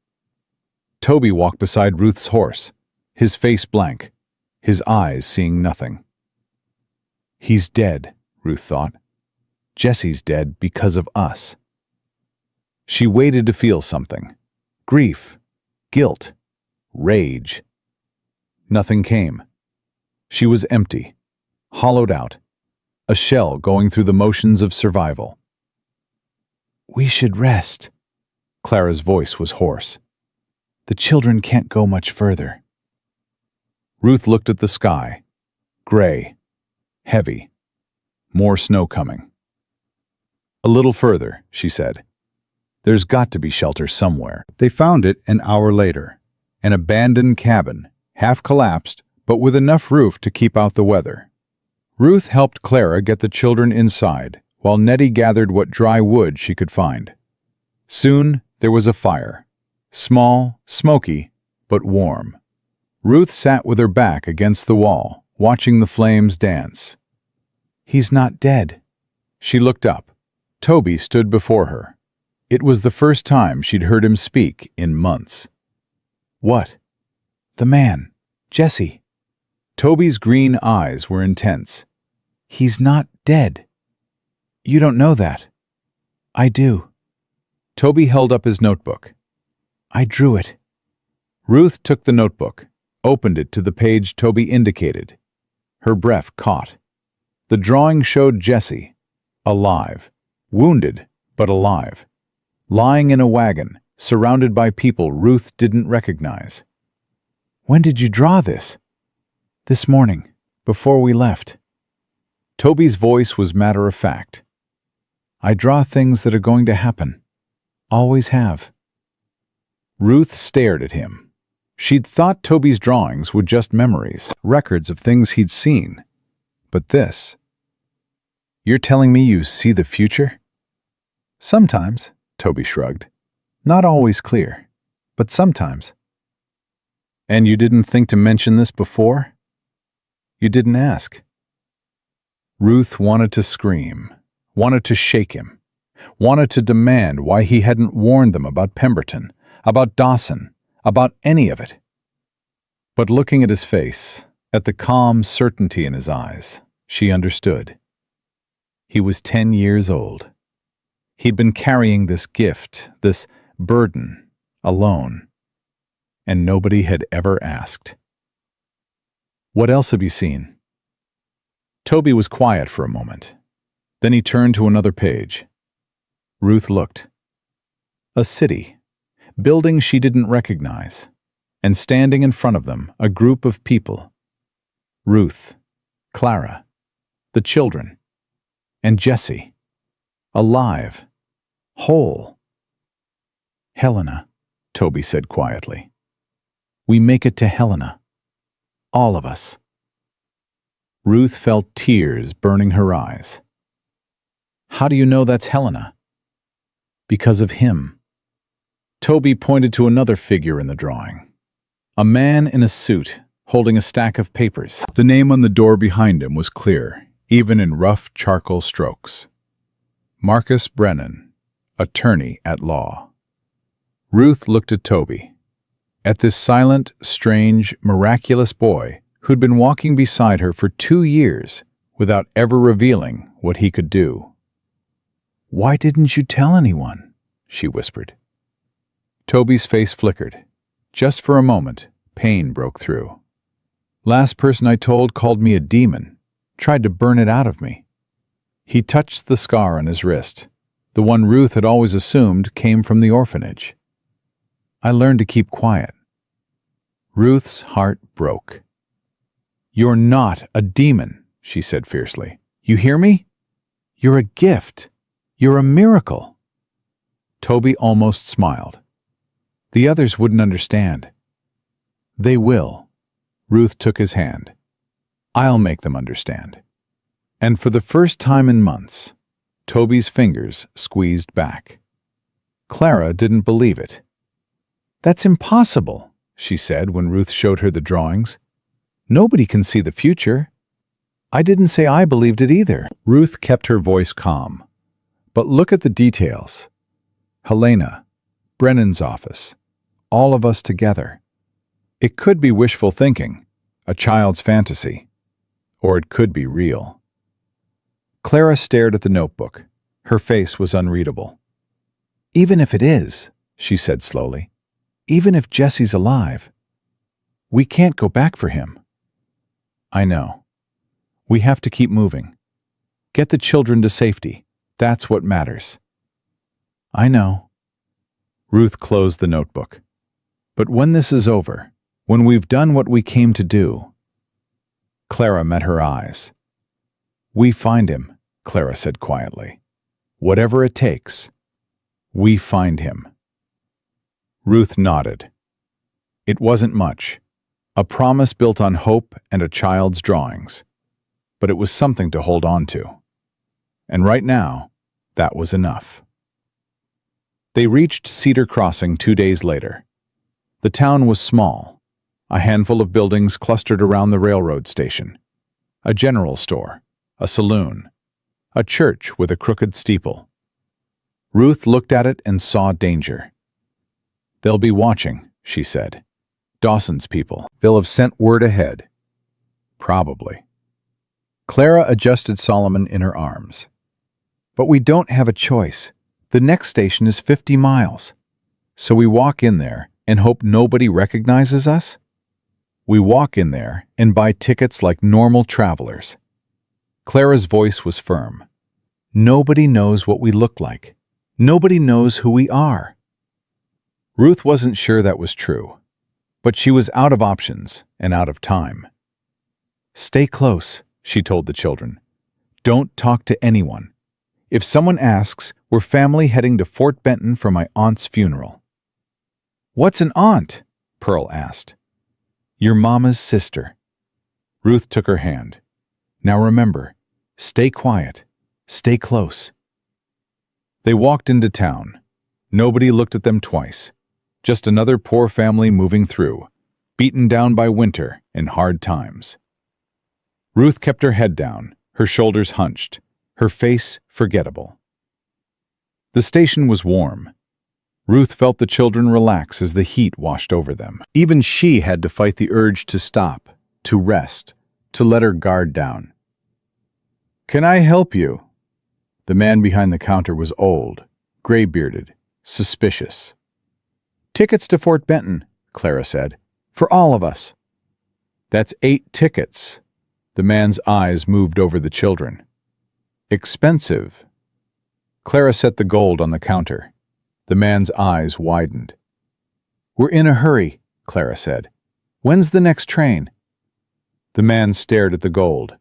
Toby walked beside Ruth's horse, his face blank, his eyes seeing nothing. He's dead, Ruth thought. Jesse's dead because of us. She waited to feel something. Grief, guilt, rage. Nothing came. She was empty, hollowed out, a shell going through the motions of survival. "We should rest." Clara's voice was hoarse. "The children can't go much further." Ruth looked at the sky. Gray, heavy, more snow coming. "A little further," she said. "There's got to be shelter somewhere." They found it an hour later, an abandoned cabin, half collapsed, but with enough roof to keep out the weather. Ruth helped Clara get the children inside, while Nettie gathered what dry wood she could find. Soon there was a fire, small, smoky, but warm. Ruth sat with her back against the wall, watching the flames dance. "He's not dead." She looked up. Toby stood before her. It was the first time she'd heard him speak in months. "What?" "The man, Jesse." Toby's green eyes were intense. "He's not dead." "You don't know that." "I do." Toby held up his notebook. "I drew it." Ruth took the notebook, opened it to the page Toby indicated. Her breath caught. The drawing showed Jesse, alive, wounded but alive, lying in a wagon, surrounded by people Ruth didn't recognize. "When did you draw this?" "This morning, before we left." Toby's voice was matter-of-fact. I draw things that are going to happen. Always have. Ruth stared at him. She'd thought Toby's drawings were just memories, records of things he'd seen. But this... You're telling me you see the future? Sometimes, Toby shrugged. Not always clear, but sometimes. And you didn't think to mention this before? You didn't ask. Ruth wanted to scream, wanted to shake him, wanted to demand why he hadn't warned them about Pemberton, about Dawson, about any of it. But looking at his face, at the calm certainty in his eyes, she understood. He was 10 years old. He'd been carrying this gift, this burden, alone. And nobody had ever asked. What else have you seen? Toby was quiet for a moment. Then he turned to another page. Ruth looked. A city, buildings she didn't recognize, and standing in front of them, a group of people. Ruth, Clara, the children, and Jessie. Alive, whole. Helena, Toby said quietly. We make it to Helena. All of us. Ruth felt tears burning her eyes. How do you know that's Helena? Because of him. Toby pointed to another figure in the drawing. A man in a suit, holding a stack of papers. The name on the door behind him was clear, even in rough charcoal strokes. Marcus Brennan, attorney at law. Ruth looked at Toby, at this silent, strange, miraculous boy who'd been walking beside her for 2 years without ever revealing what he could do. Why didn't you tell anyone? She whispered. Toby's face flickered. Just for a moment, pain broke through. Last person I told called me a demon, tried to burn it out of me. He touched the scar on his wrist, the one Ruth had always assumed came from the orphanage. I learned to keep quiet. Ruth's heart broke. You're not a demon, she said fiercely. You hear me? You're a gift. You're a miracle. Toby almost smiled. The others wouldn't understand. They will. Ruth took his hand. I'll make them understand. And for the first time in months, Toby's fingers squeezed back. Clara didn't believe it. That's impossible, she said when Ruth showed her the drawings. Nobody can see the future. I didn't say I believed it either. Ruth kept her voice calm. But look at the details. Helena, Brennan's office, all of us together. It could be wishful thinking, a child's fantasy, or it could be real. Clara stared at the notebook. Her face was unreadable. Even if it is, she said slowly, even if Jesse's alive, we can't go back for him. I know. We have to keep moving. Get the children to safety. That's what matters. I know. Ruth closed the notebook. But when this is over, when we've done what we came to do... Clara met her eyes. We find him, Clara said quietly. Whatever it takes, we find him. Ruth nodded. It wasn't much. A promise built on hope and a child's drawings. But it was something to hold on to. And right now, that was enough. They reached Cedar Crossing 2 days later. The town was small, a handful of buildings clustered around the railroad station. A general store, a saloon, a church with a crooked steeple. Ruth looked at it and saw danger. They'll be watching, she said. Dawson's people. They'll have sent word ahead. Probably. Clara adjusted Solomon in her arms. But we don't have a choice. The next station is 50 miles. So we walk in there and hope nobody recognizes us? We walk in there and buy tickets like normal travelers. Clara's voice was firm. Nobody knows what we look like. Nobody knows who we are. Ruth wasn't sure that was true, but she was out of options and out of time. Stay close, she told the children. Don't talk to anyone. If someone asks, we're family heading to Fort Benton for my aunt's funeral. What's an aunt? Pearl asked. Your mama's sister. Ruth took her hand. Now remember, stay quiet, stay close. They walked into town. Nobody looked at them twice. Just another poor family moving through, beaten down by winter and hard times. Ruth kept her head down, her shoulders hunched, her face forgettable. The station was warm. Ruth felt the children relax as the heat washed over them. Even she had to fight the urge to stop, to rest, to let her guard down. Can I help you? The man behind the counter was old, gray-bearded, suspicious. Tickets to Fort Benton, Clara said. For all of us. That's 8 tickets. The man's eyes moved over the children. Expensive. Clara set the gold on the counter. The man's eyes widened. We're in a hurry, Clara said. When's the next train? The man stared at the gold,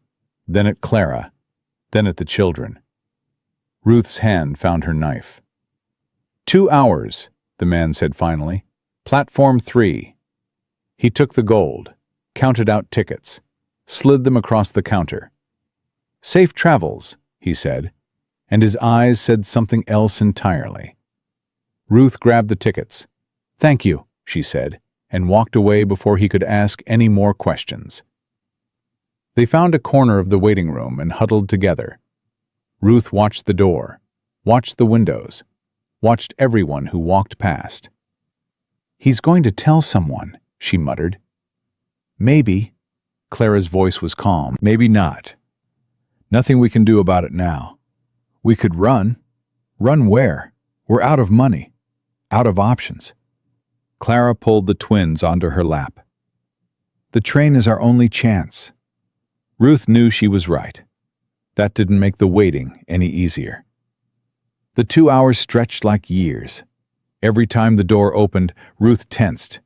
then at Clara, then at the children. Ruth's hand found her knife. 2 hours, the man said finally. Platform 3. He took the gold, counted out tickets, slid them across the counter. Safe travels, he said, and his eyes said something else entirely. Ruth grabbed the tickets. Thank you, she said, and walked away before he could ask any more questions. They found a corner of the waiting room and huddled together. Ruth watched the door, watched the windows, watched everyone who walked past. He's going to tell someone, she muttered. Maybe. Clara's voice was calm. Maybe not. Nothing we can do about it now. We could run. Run where? We're out of money. Out of options. Clara pulled the twins onto her lap. The train is our only chance. Ruth knew she was right. That didn't make the waiting any easier. The 2 hours stretched like years. Every time the door opened, Ruth tensed.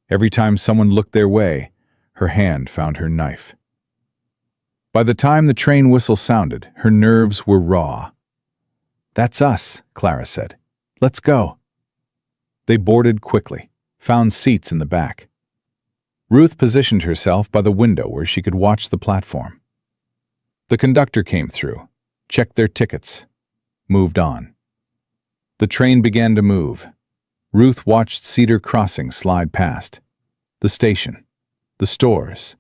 Every time someone looked their way, her hand found her knife. By the time the train whistle sounded, her nerves were raw. That's us, Clara said. Let's go. They boarded quickly, found seats in the back. Ruth positioned herself by the window where she could watch the platform. The conductor came through, checked their tickets, moved on. The train began to move. Ruth watched Cedar Crossing slide past. The station, the stores,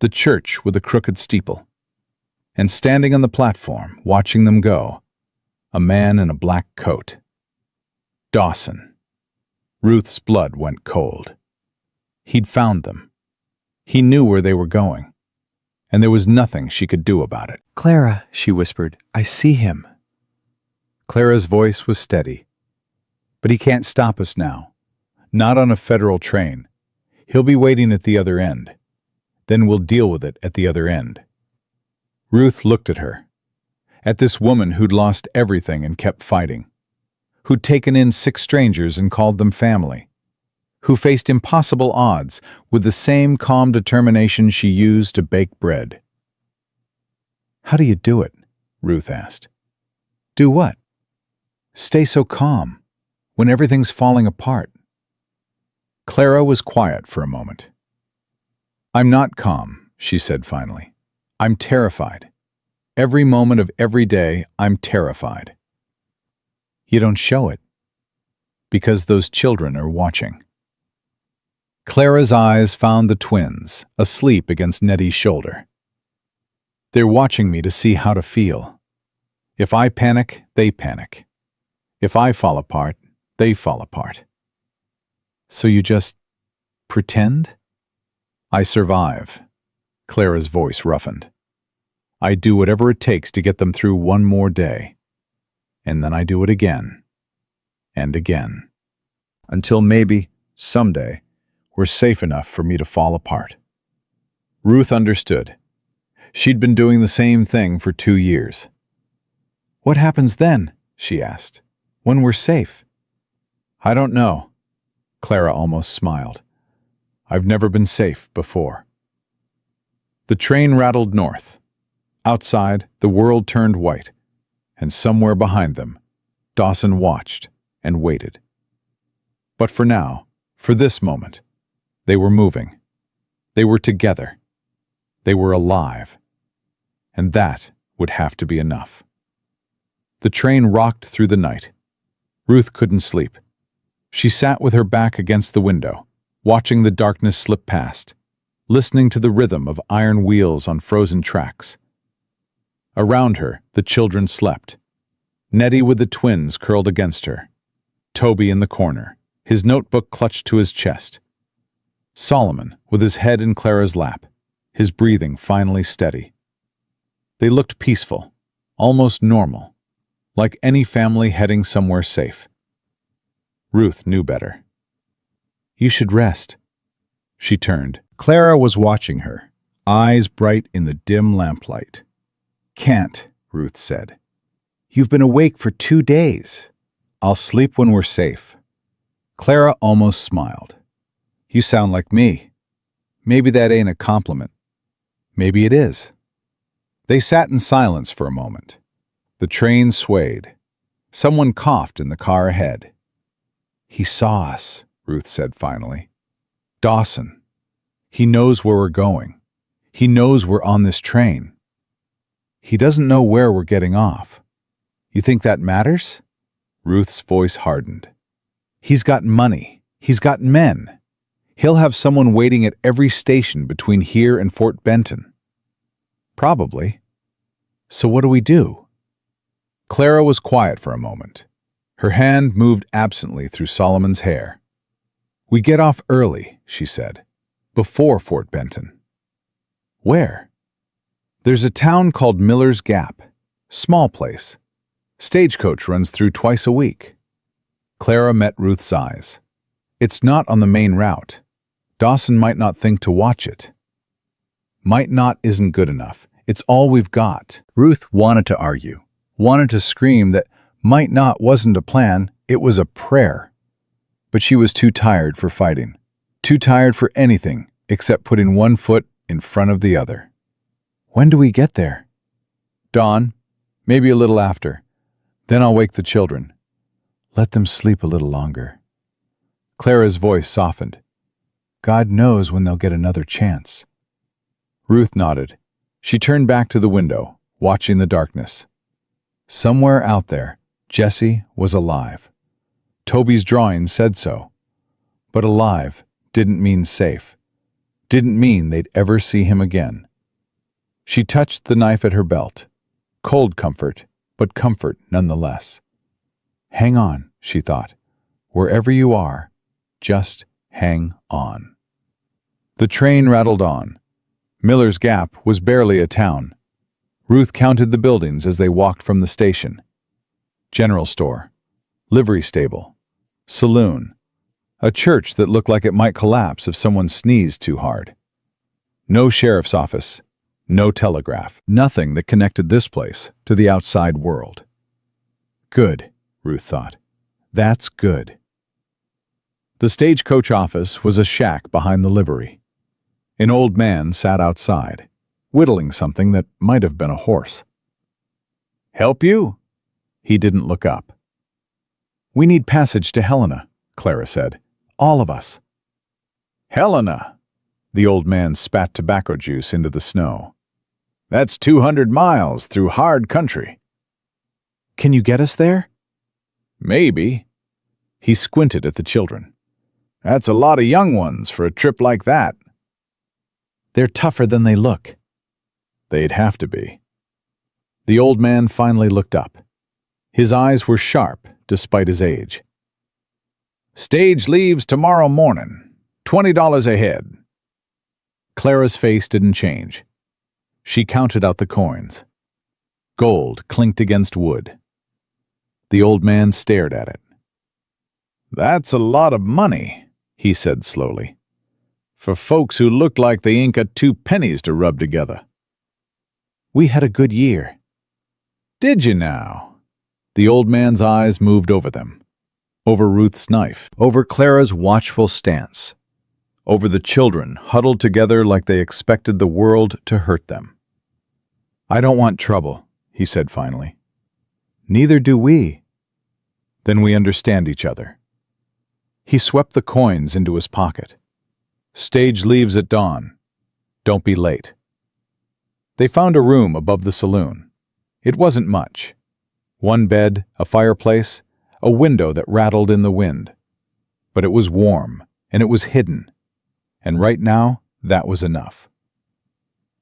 the church with a crooked steeple. And standing on the platform, watching them go, a man in a black coat. Dawson. Ruth's blood went cold. He'd found them. He knew where they were going, and there was nothing she could do about it. Clara, she whispered, I see him. Clara's voice was steady. But he can't stop us now. Not on a federal train. He'll be waiting at the other end. Then we'll deal with it at the other end. Ruth looked at her. At this woman who'd lost everything and kept fighting. Who'd taken in 6 strangers and called them family. Who faced impossible odds with the same calm determination she used to bake bread. How do you do it? Ruth asked. Do what? Stay so calm when everything's falling apart. Clara was quiet for a moment. I'm not calm, she said finally. I'm terrified. Every moment of every day, I'm terrified. You don't show it. Because those children are watching. Clara's eyes found the twins, asleep against Nettie's shoulder. They're watching me to see how to feel. If I panic, they panic. If I fall apart, they fall apart. So you just pretend? I survive. Clara's voice roughened. I do whatever it takes to get them through one more day. And then I do it again. And again. Until maybe, someday, we're safe enough for me to fall apart. Ruth understood. She'd been doing the same thing for 2 years. What happens then? She asked. When we're safe? I don't know. Clara almost smiled. I've never been safe before. The train rattled north. Outside, the world turned white, and somewhere behind them, Dawson watched and waited. But for now, for this moment, they were moving. They were together. They were alive. And that would have to be enough. The train rocked through the night. Ruth couldn't sleep. She sat with her back against the window, watching the darkness slip past, listening to the rhythm of iron wheels on frozen tracks. Around her, the children slept. Nettie with the twins curled against her. Toby in the corner, his notebook clutched to his chest. Solomon with his head in Clara's lap, his breathing finally steady. They looked peaceful, almost normal, like any family heading somewhere safe. Ruth knew better. "You should rest." She turned. Clara was watching her, eyes bright in the dim lamplight. "Can't," Ruth said. "You've been awake for 2 days. I'll sleep when we're safe." Clara almost smiled. "You sound like me. Maybe that ain't a compliment. Maybe it is." They sat in silence for a moment. The train swayed. Someone coughed in the car ahead. "He saw us," Ruth said finally. "Dawson. He knows where we're going. He knows we're on this train. He doesn't know where we're getting off. You think that matters?" Ruth's voice hardened. "He's got money. He's got men. He'll have someone waiting at every station between here and Fort Benton." "Probably. So what do we do?" Clara was quiet for a moment. Her hand moved absently through Solomon's hair. "We get off early," she said, "before Fort Benton." "Where?" "There's a town called Miller's Gap. Small place. Stagecoach runs through twice a week." Clara met Ruth's eyes. "It's not on the main route. Dawson might not think to watch it." "Might not isn't good enough. It's all we've got." Ruth wanted to argue, wanted to scream that might not wasn't a plan, it was a prayer. But she was too tired for fighting, too tired for anything except putting one foot in front of the other. "When do we get there?" "Dawn, maybe a little after. Then I'll wake the children. Let them sleep a little longer." Clara's voice softened. "God knows when they'll get another chance." Ruth nodded. She turned back to the window, watching the darkness. Somewhere out there, Jesse was alive. Toby's drawing said so. But alive didn't mean safe. Didn't mean they'd ever see him again. She touched the knife at her belt. Cold comfort, but comfort nonetheless. "Hang on," she thought. "Wherever you are, just hang on." The train rattled on. Miller's Gap was barely a town. Ruth counted the buildings as they walked from the station. General store, livery stable, saloon, a church that looked like it might collapse if someone sneezed too hard. No sheriff's office, no telegraph, nothing that connected this place to the outside world. Good, Ruth thought. That's good. The stagecoach office was a shack behind the livery. An old man sat outside, whittling something that might have been a horse. "Help you?" He didn't look up. "We need passage to Helena," Clara said. "All of us." "Helena?" The old man spat tobacco juice into the snow. "That's 200 miles through hard country." "Can you get us there?" "Maybe." He squinted at the children. "That's a lot of young ones for a trip like that." "They're tougher than they look." "They'd have to be." The old man finally looked up. His eyes were sharp, despite his age. "Stage leaves tomorrow morning. $20 a head." Clara's face didn't change. She counted out the coins. Gold clinked against wood. The old man stared at it. "That's a lot of money," he said slowly, "for folks who looked like they ain't got 2 pennies to rub together." "We had a good year." "Did you now?" The old man's eyes moved over them, over Ruth's knife, over Clara's watchful stance, over the children huddled together like they expected the world to hurt them. "I don't want trouble," he said finally. Neither do we. Then we understand each other. He swept the coins into his pocket. Stage leaves at dawn. Don't be late. They found a room above the saloon. It wasn't much. One bed, a fireplace, a window that rattled in the wind. But it was warm, and it was hidden. And right now, that was enough.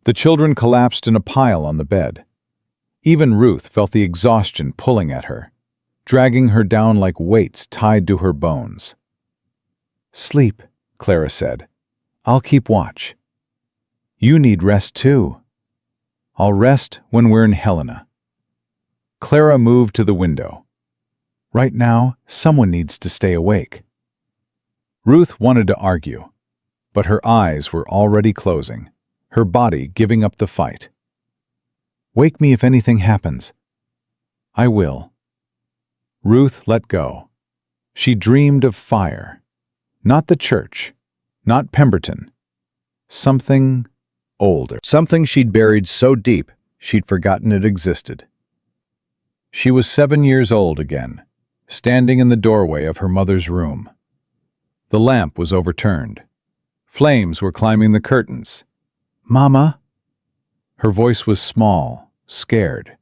The children collapsed in a pile on the bed. Even Ruth felt the exhaustion pulling at her, dragging her down like weights tied to her bones. "Sleep," Clara said. "I'll keep watch." "You need rest too." "I'll rest when we're in Helena." Clara moved to the window. Right now, someone needs to stay awake. Ruth wanted to argue, but her eyes were already closing, her body giving up the fight. "Wake me if anything happens." "I will." Ruth let go. She dreamed of fire. Not the church, not Pemberton. Something older. Something she'd buried so deep she'd forgotten it existed. She was 7 years old again, standing in the doorway of her mother's room. The lamp was overturned. Flames were climbing the curtains. "Mama?" Her voice was small, scared.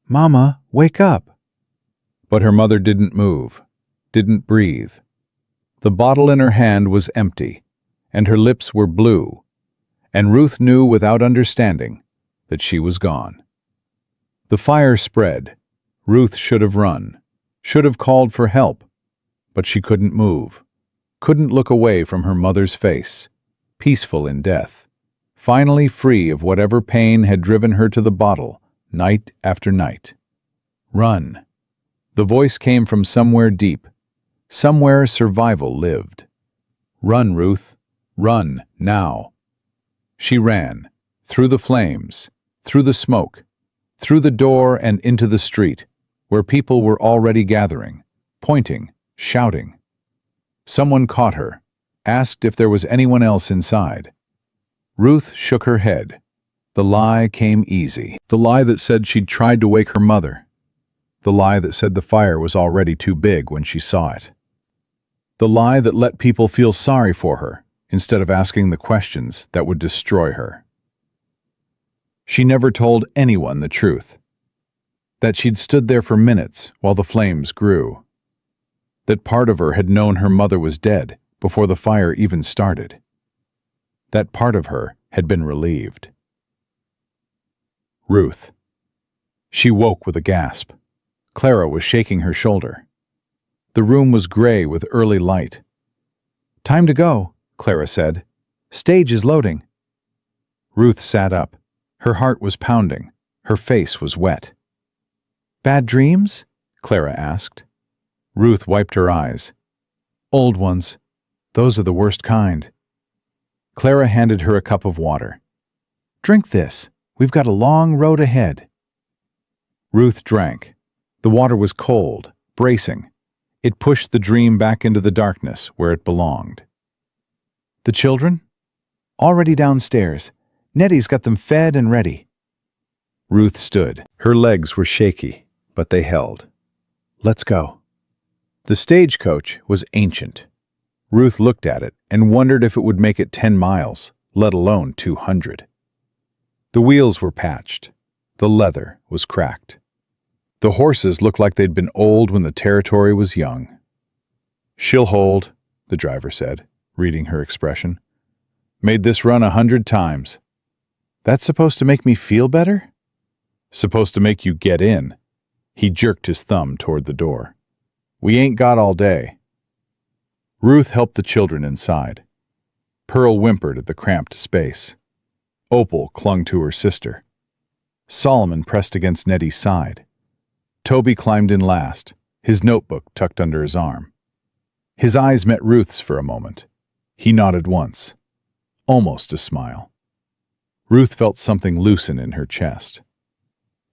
"Mama, wake up." But her mother didn't move, didn't breathe. The bottle in her hand was empty, and her lips were blue, and Ruth knew without understanding that she was gone. The fire spread. Ruth should have run, should have called for help, but she couldn't move, couldn't look away from her mother's face, peaceful in death, finally free of whatever pain had driven her to the bottle night after night. "Run." The voice came from somewhere deep, somewhere survival lived. "Run, Ruth. Run, now." She ran, through the flames, through the smoke, through the door and into the street, where people were already gathering, pointing, shouting. Someone caught her, asked if there was anyone else inside. Ruth shook her head. The lie came easy. The lie that said she'd tried to wake her mother. The lie that said the fire was already too big when she saw it. The lie that let people feel sorry for her instead of asking the questions that would destroy her. She never told anyone the truth. That she'd stood there for minutes while the flames grew. That part of her had known her mother was dead before the fire even started. That part of her had been relieved. Ruth. She woke with a gasp. Clara was shaking her shoulder. The room was gray with early light. "Time to go," Clara said. "Stage is loading." Ruth sat up. Her heart was pounding. Her face was wet. "Bad dreams?" Clara asked. Ruth wiped her eyes. "Old ones. Those are the worst kind." Clara handed her a cup of water. "Drink this. We've got a long road ahead." Ruth drank. The water was cold, bracing. It pushed the dream back into the darkness where it belonged. "The children?" "Already downstairs. Nettie's got them fed and ready." Ruth stood. Her legs were shaky, but they held. "Let's go." The stagecoach was ancient. Ruth looked at it and wondered if it would make it 10 miles, let alone 200. The wheels were patched. The leather was cracked. The horses looked like they'd been old when the territory was young. "She'll hold," the driver said, reading her expression. "Made this run 100 times. That's supposed to make me feel better?" "Supposed to make you get in." He jerked his thumb toward the door. "We ain't got all day." Ruth helped the children inside. Pearl whimpered at the cramped space. Opal clung to her sister. Solomon pressed against Nettie's side. Toby climbed in last, his notebook tucked under his arm. His eyes met Ruth's for a moment. He nodded once. Almost a smile. Ruth felt something loosen in her chest.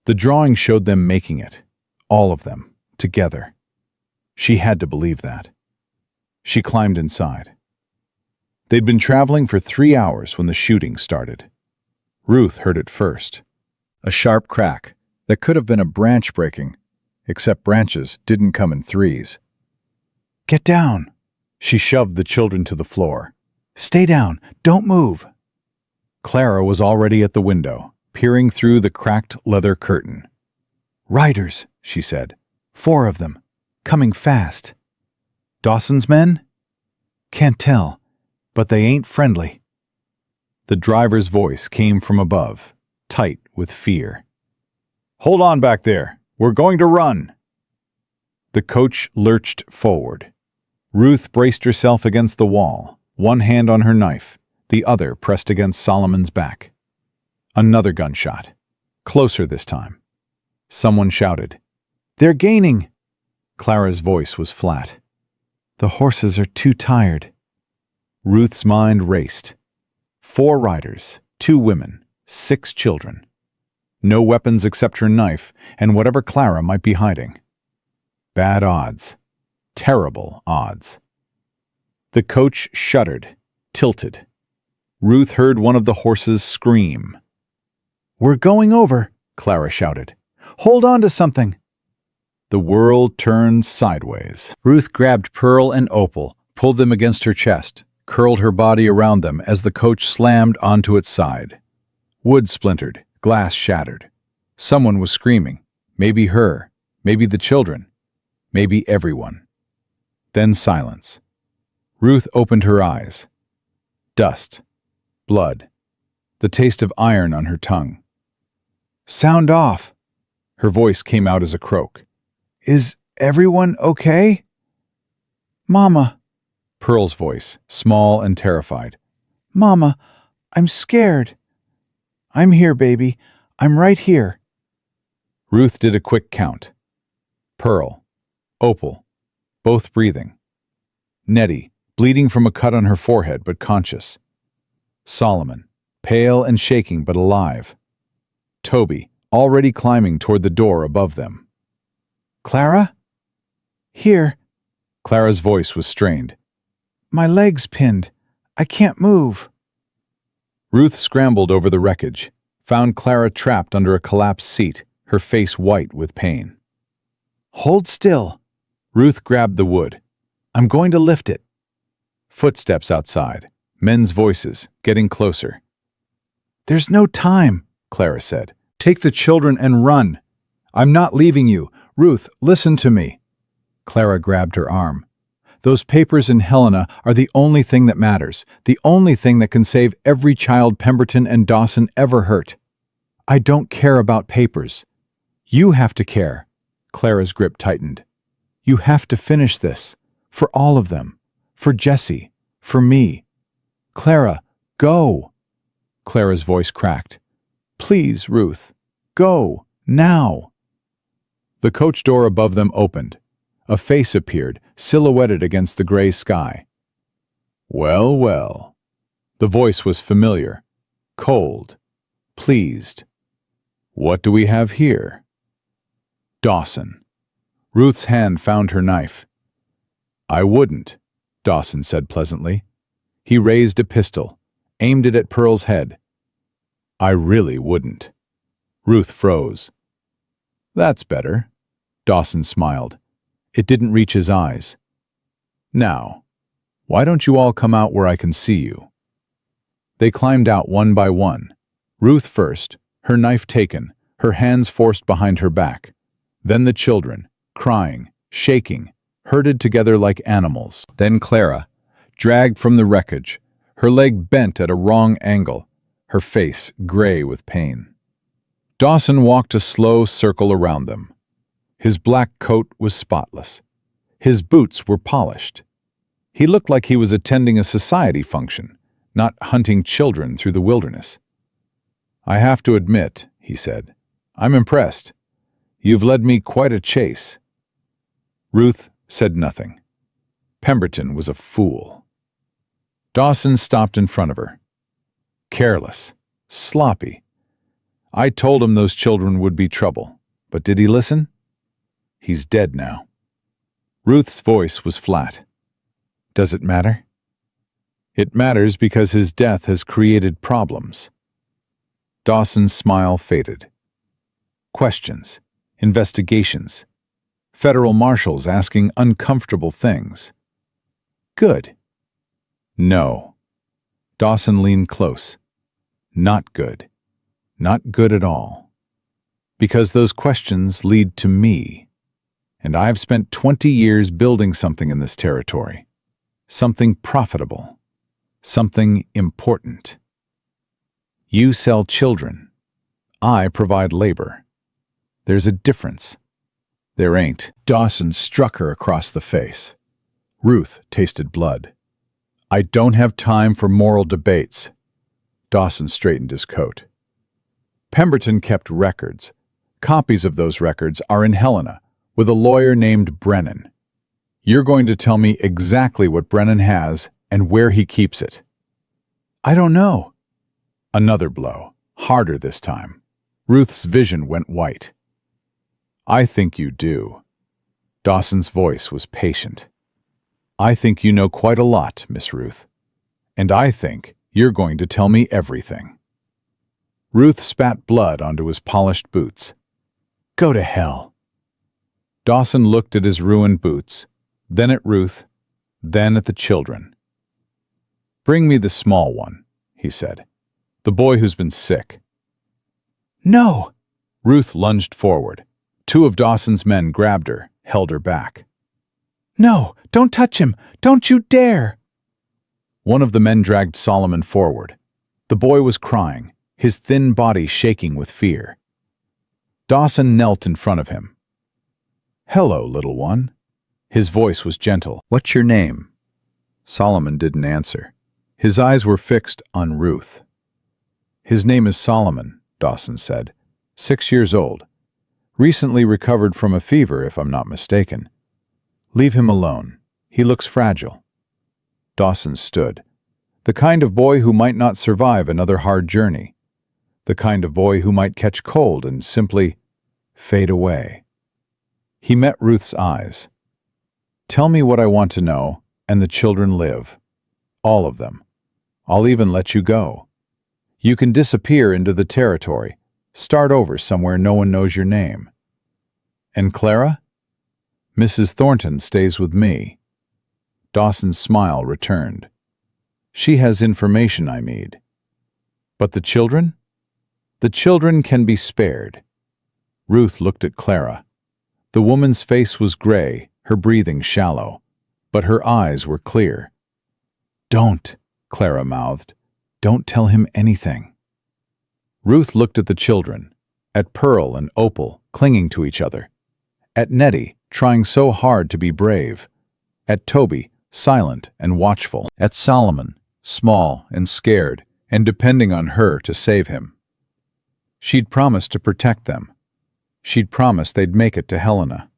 The drawing showed them making it, all of them, together. She had to believe that. She climbed inside. They'd been traveling for 3 hours when the shooting started. Ruth heard it first. A sharp crack that could have been a branch breaking. except branches didn't come in threes. Get down. She shoved the children to the floor. Stay down. Don't move. Clara was already at the window, peering through the cracked leather curtain. Riders, she said. 4 of them. Coming fast. Dawson's men? Can't tell, but they ain't friendly. The driver's voice came from above, tight with fear. Hold on back there. We're going to run. The coach lurched forward. Ruth braced herself against the wall, one hand on her knife, the other pressed against Solomon's back. Another gunshot. Closer this time. Someone shouted, "They're gaining!" Clara's voice was flat. The horses are too tired. Ruth's mind raced. 4 riders, 2 women, 6 children. No weapons except her knife and whatever Clara might be hiding. Bad odds. Terrible odds. The coach shuddered, tilted. Ruth heard one of the horses scream. "We're going over," Clara shouted. "Hold on to something." The world turned sideways. Ruth grabbed Pearl and Opal, pulled them against her chest, curled her body around them as the coach slammed onto its side. Wood splintered, glass shattered. Someone was screaming. Maybe her, maybe the children, maybe everyone. Then silence. Ruth opened her eyes. Dust. Blood. The taste of iron on her tongue. "Sound off." Her voice came out as a croak. "Is everyone okay?" "Mama." Pearl's voice, small and terrified. "Mama, I'm scared." "I'm here, baby. I'm right here." Ruth did a quick count. Pearl. Opal. Both breathing. Nettie, bleeding from a cut on her forehead but conscious. Solomon, pale and shaking but alive. Toby, already climbing toward the door above them. "Clara?" "Here." Clara's voice was strained. "My leg's pinned. I can't move." Ruth scrambled over the wreckage, found Clara trapped under a collapsed seat, her face white with pain. "Hold still." Ruth grabbed the wood. "I'm going to lift it." Footsteps outside, men's voices, getting closer. "There's no time," Clara said. "Take the children and run. I'm not leaving you. Ruth, listen to me." Clara grabbed her arm. "Those papers in Helena are the only thing that matters, the only thing that can save every child Pemberton and Dawson ever hurt. I don't care about papers. You have to care." Clara's grip tightened. "You have to finish this. For all of them. For Jessie. For me. Clara, go." Clara's voice cracked. "Please, Ruth. Go. Now." The coach door above them opened. A face appeared, silhouetted against the gray sky. "Well, well." The voice was familiar, cold, pleased. "What do we have here?" Dawson. Ruth's hand found her knife. "I wouldn't," Dawson said pleasantly. He raised a pistol, aimed it at Pearl's head. "I really wouldn't." Ruth froze. "That's better." Dawson smiled. It didn't reach his eyes. "Now, why don't you all come out where I can see you?" They climbed out one by one. Ruth first, her knife taken, her hands forced behind her back. Then the children, crying, shaking, herded together like animals. Then Clara, dragged from the wreckage, her leg bent at a wrong angle, her face gray with pain. Dawson walked a slow circle around them. His black coat was spotless. His boots were polished. He looked like he was attending a society function, not hunting children through the wilderness. "I have to admit," he said, "I'm impressed. You've led me quite a chase." Ruth said nothing. Pemberton was a fool. Dawson stopped in front of her. Careless, sloppy. I told him those children would be trouble, but did he listen? He's dead now. Ruth's voice was flat. "Does it matter?" "It matters because his death has created problems." Dawson's smile faded. "Questions, investigations. Federal marshals asking uncomfortable things. Good. No. Dawson leaned close. Not good. Not good at all. Because those questions lead to me. And I've spent 20 years building something in this territory. Something profitable. Something important. You sell children. I provide labor. There's a difference. There ain't. Dawson struck her across the face. Ruth tasted blood. I don't have time for moral debates. Dawson straightened his coat. Pemberton kept records. Copies of those records are in Helena, with a lawyer named Brennan. You're going to tell me exactly what Brennan has and where he keeps it. I don't know. Another blow, harder this time. Ruth's vision went white. I think you do. Dawson's voice was patient. I think you know quite a lot, Miss Ruth. And I think you're going to tell me everything. Ruth spat blood onto his polished boots. Go to hell. Dawson looked at his ruined boots, then at Ruth, then at the children. Bring me the small one, he said. The boy who's been sick. No! Ruth lunged forward. Two of Dawson's men grabbed her, held her back. No! Don't touch him! Don't you dare! One of the men dragged Solomon forward. The boy was crying, his thin body shaking with fear. Dawson knelt in front of him. Hello, little one. His voice was gentle. What's your name? Solomon didn't answer. His eyes were fixed on Ruth. His name is Solomon, Dawson said. 6 years old. Recently recovered from a fever, if I'm not mistaken. Leave him alone. He looks fragile. Dawson stood. The kind of boy who might not survive another hard journey. The kind of boy who might catch cold and simply fade away. He met Ruth's eyes. Tell me what I want to know, and the children live. All of them. I'll even let you go. You can disappear into the territory. Start over somewhere no one knows your name. And Clara? Mrs. Thornton stays with me. Dawson's smile returned. She has information I need. But the children? The children can be spared. Ruth looked at Clara. The woman's face was gray, her breathing shallow, but her eyes were clear. Don't, Clara mouthed. Don't tell him anything. Ruth looked at the children, at Pearl and Opal clinging to each other, at Nettie trying so hard to be brave, at Toby silent and watchful, at Solomon small and scared and depending on her to save him. She'd promised to protect them. She'd promised they'd make it to Helena.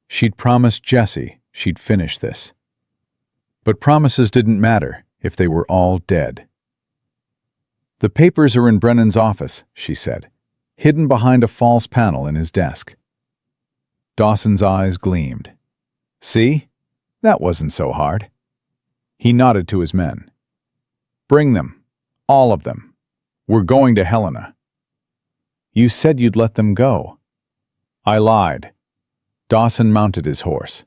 She'd promised Jesse she'd finish this. But promises didn't matter if they were all dead. The papers are in Brennan's office, she said, hidden behind a false panel in his desk. Dawson's eyes gleamed. See? That wasn't so hard. He nodded to his men. Bring them. All of them. We're going to Helena. You said you'd let them go. I lied. Dawson mounted his horse.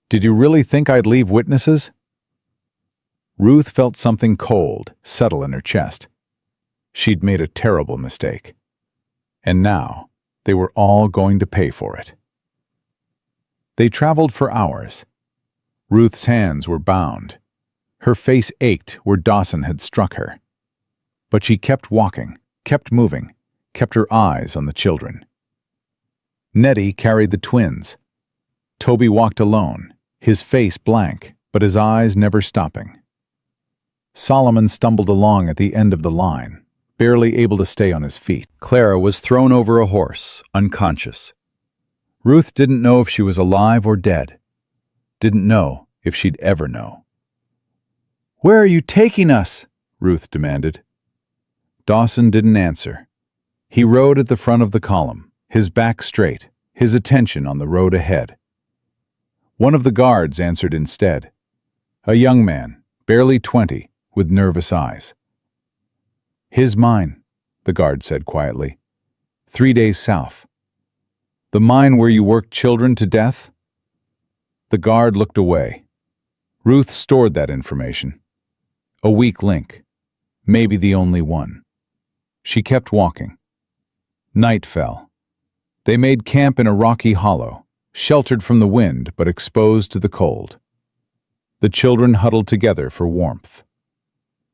Did you really think I'd leave witnesses? Ruth felt something cold settle in her chest. She'd made a terrible mistake. And now they were all going to pay for it. They traveled for hours. Ruth's hands were bound. Her face ached where Dawson had struck her. But she kept walking, kept moving, kept her eyes on the children. Nettie carried the twins. Toby walked alone, his face blank, but his eyes never stopping. Solomon stumbled along at the end of the line, barely able to stay on his feet. Clara was thrown over a horse, unconscious. Ruth didn't know if she was alive or dead. Didn't know if she'd ever know. Where are you taking us? Ruth demanded. Dawson didn't answer. He rode at the front of the column, his back straight, his attention on the road ahead. One of the guards answered instead. A young man, barely 20, with nervous eyes. His mine, the guard said quietly. 3 days south. The mine where you worked children to death? The guard looked away. Ruth stored that information. A weak link. Maybe the only one. She kept walking. Night fell. They made camp in a rocky hollow, sheltered from the wind but exposed to the cold. The children huddled together for warmth.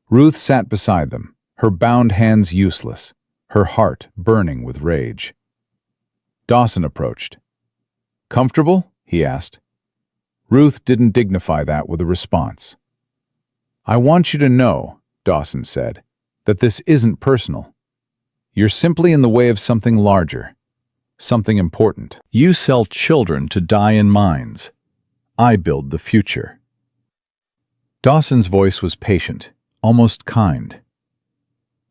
Ruth sat beside them, her bound hands useless, her heart burning with rage. Dawson approached. "Comfortable?" he asked. Ruth didn't dignify that with a response. "I want you to know," Dawson said, "that this isn't personal. You're simply in the way of something larger, something important. You sell children to die in mines. I build the future." Dawson's voice was patient, almost kind.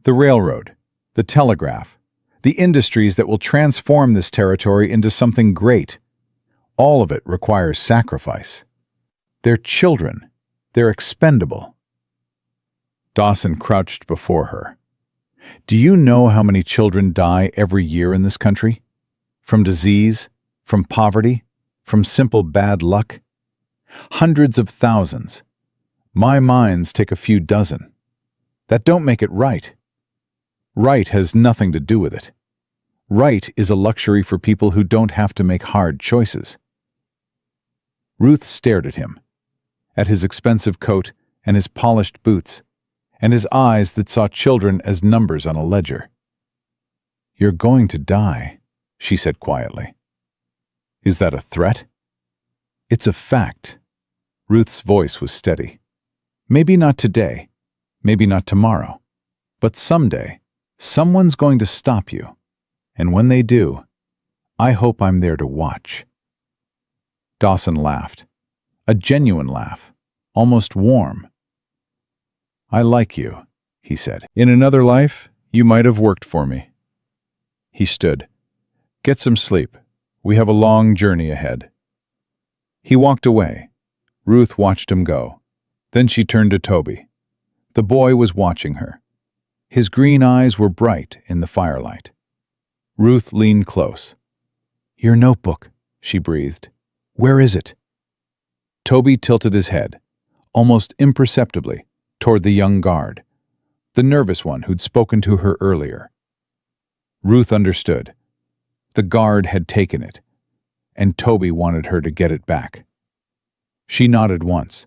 The railroad, the telegraph, the industries that will transform this territory into something great. All of it requires sacrifice. They're children. They're expendable. Dawson crouched before her. "Do you know how many children die every year in this country? From disease, from poverty, from simple bad luck? Hundreds of thousands. My mines take a few dozen. That don't make it right. Right has nothing to do with it. Right is a luxury for people who don't have to make hard choices." Ruth stared at him, at his expensive coat and his polished boots, and his eyes that saw children as numbers on a ledger. "You're going to die," she said quietly. "Is that a threat?" "It's a fact." Ruth's voice was steady. "Maybe not today, maybe not tomorrow, but someday, someone's going to stop you. And when they do, I hope I'm there to watch." Dawson laughed. A genuine laugh, almost warm. "I like you," he said. "In another life, you might have worked for me." He stood. "Get some sleep. We have a long journey ahead." He walked away. Ruth watched him go. Then she turned to Toby. The boy was watching her. His green eyes were bright in the firelight. Ruth leaned close. "Your notebook," she breathed. "Where is it?" Toby tilted his head, almost imperceptibly, toward the young guard, the nervous one who'd spoken to her earlier. Ruth understood. The guard had taken it, and Toby wanted her to get it back. She nodded once.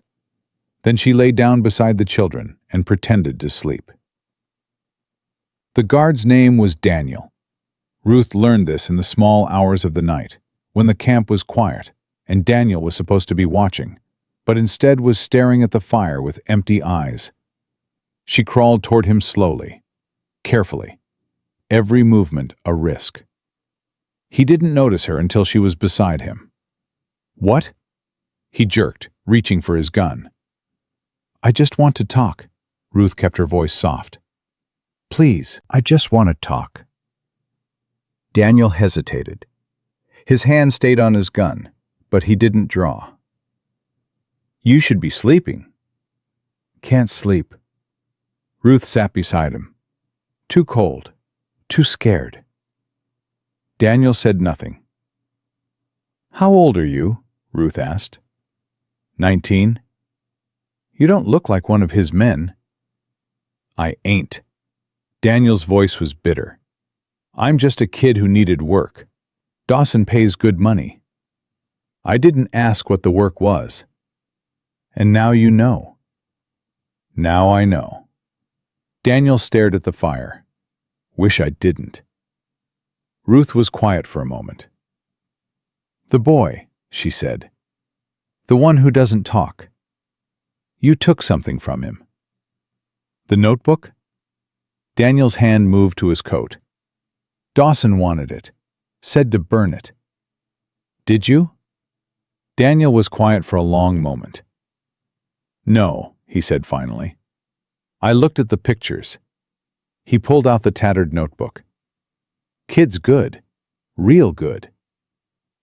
Then she lay down beside the children and pretended to sleep. The guard's name was Daniel. Ruth learned this in the small hours of the night, when the camp was quiet, and Daniel was supposed to be watching, but instead was staring at the fire with empty eyes. She crawled toward him slowly, carefully, every movement a risk. He didn't notice her until she was beside him. "What?" He jerked, reaching for his gun. "I just want to talk." Ruth kept her voice soft. "Please, I just want to talk." Daniel hesitated. His hand stayed on his gun, but he didn't draw. "You should be sleeping." "Can't sleep." Ruth sat beside him. Too cold, too scared. Daniel said nothing. "How old are you?" Ruth asked. 19. "You don't look like one of his men." "I ain't." Daniel's voice was bitter. "I'm just a kid who needed work. Dawson pays good money. I didn't ask what the work was. And now you know." "Now I know." Daniel stared at the fire. "Wish I didn't." Ruth was quiet for a moment. "The boy," she said. "The one who doesn't talk. You took something from him." "The notebook?" Daniel's hand moved to his coat. "Dawson wanted it. Said to burn it." "Did you?" Daniel was quiet for a long moment. "No," he said finally. "I looked at the pictures." He pulled out the tattered notebook. "Kid's good. Real good.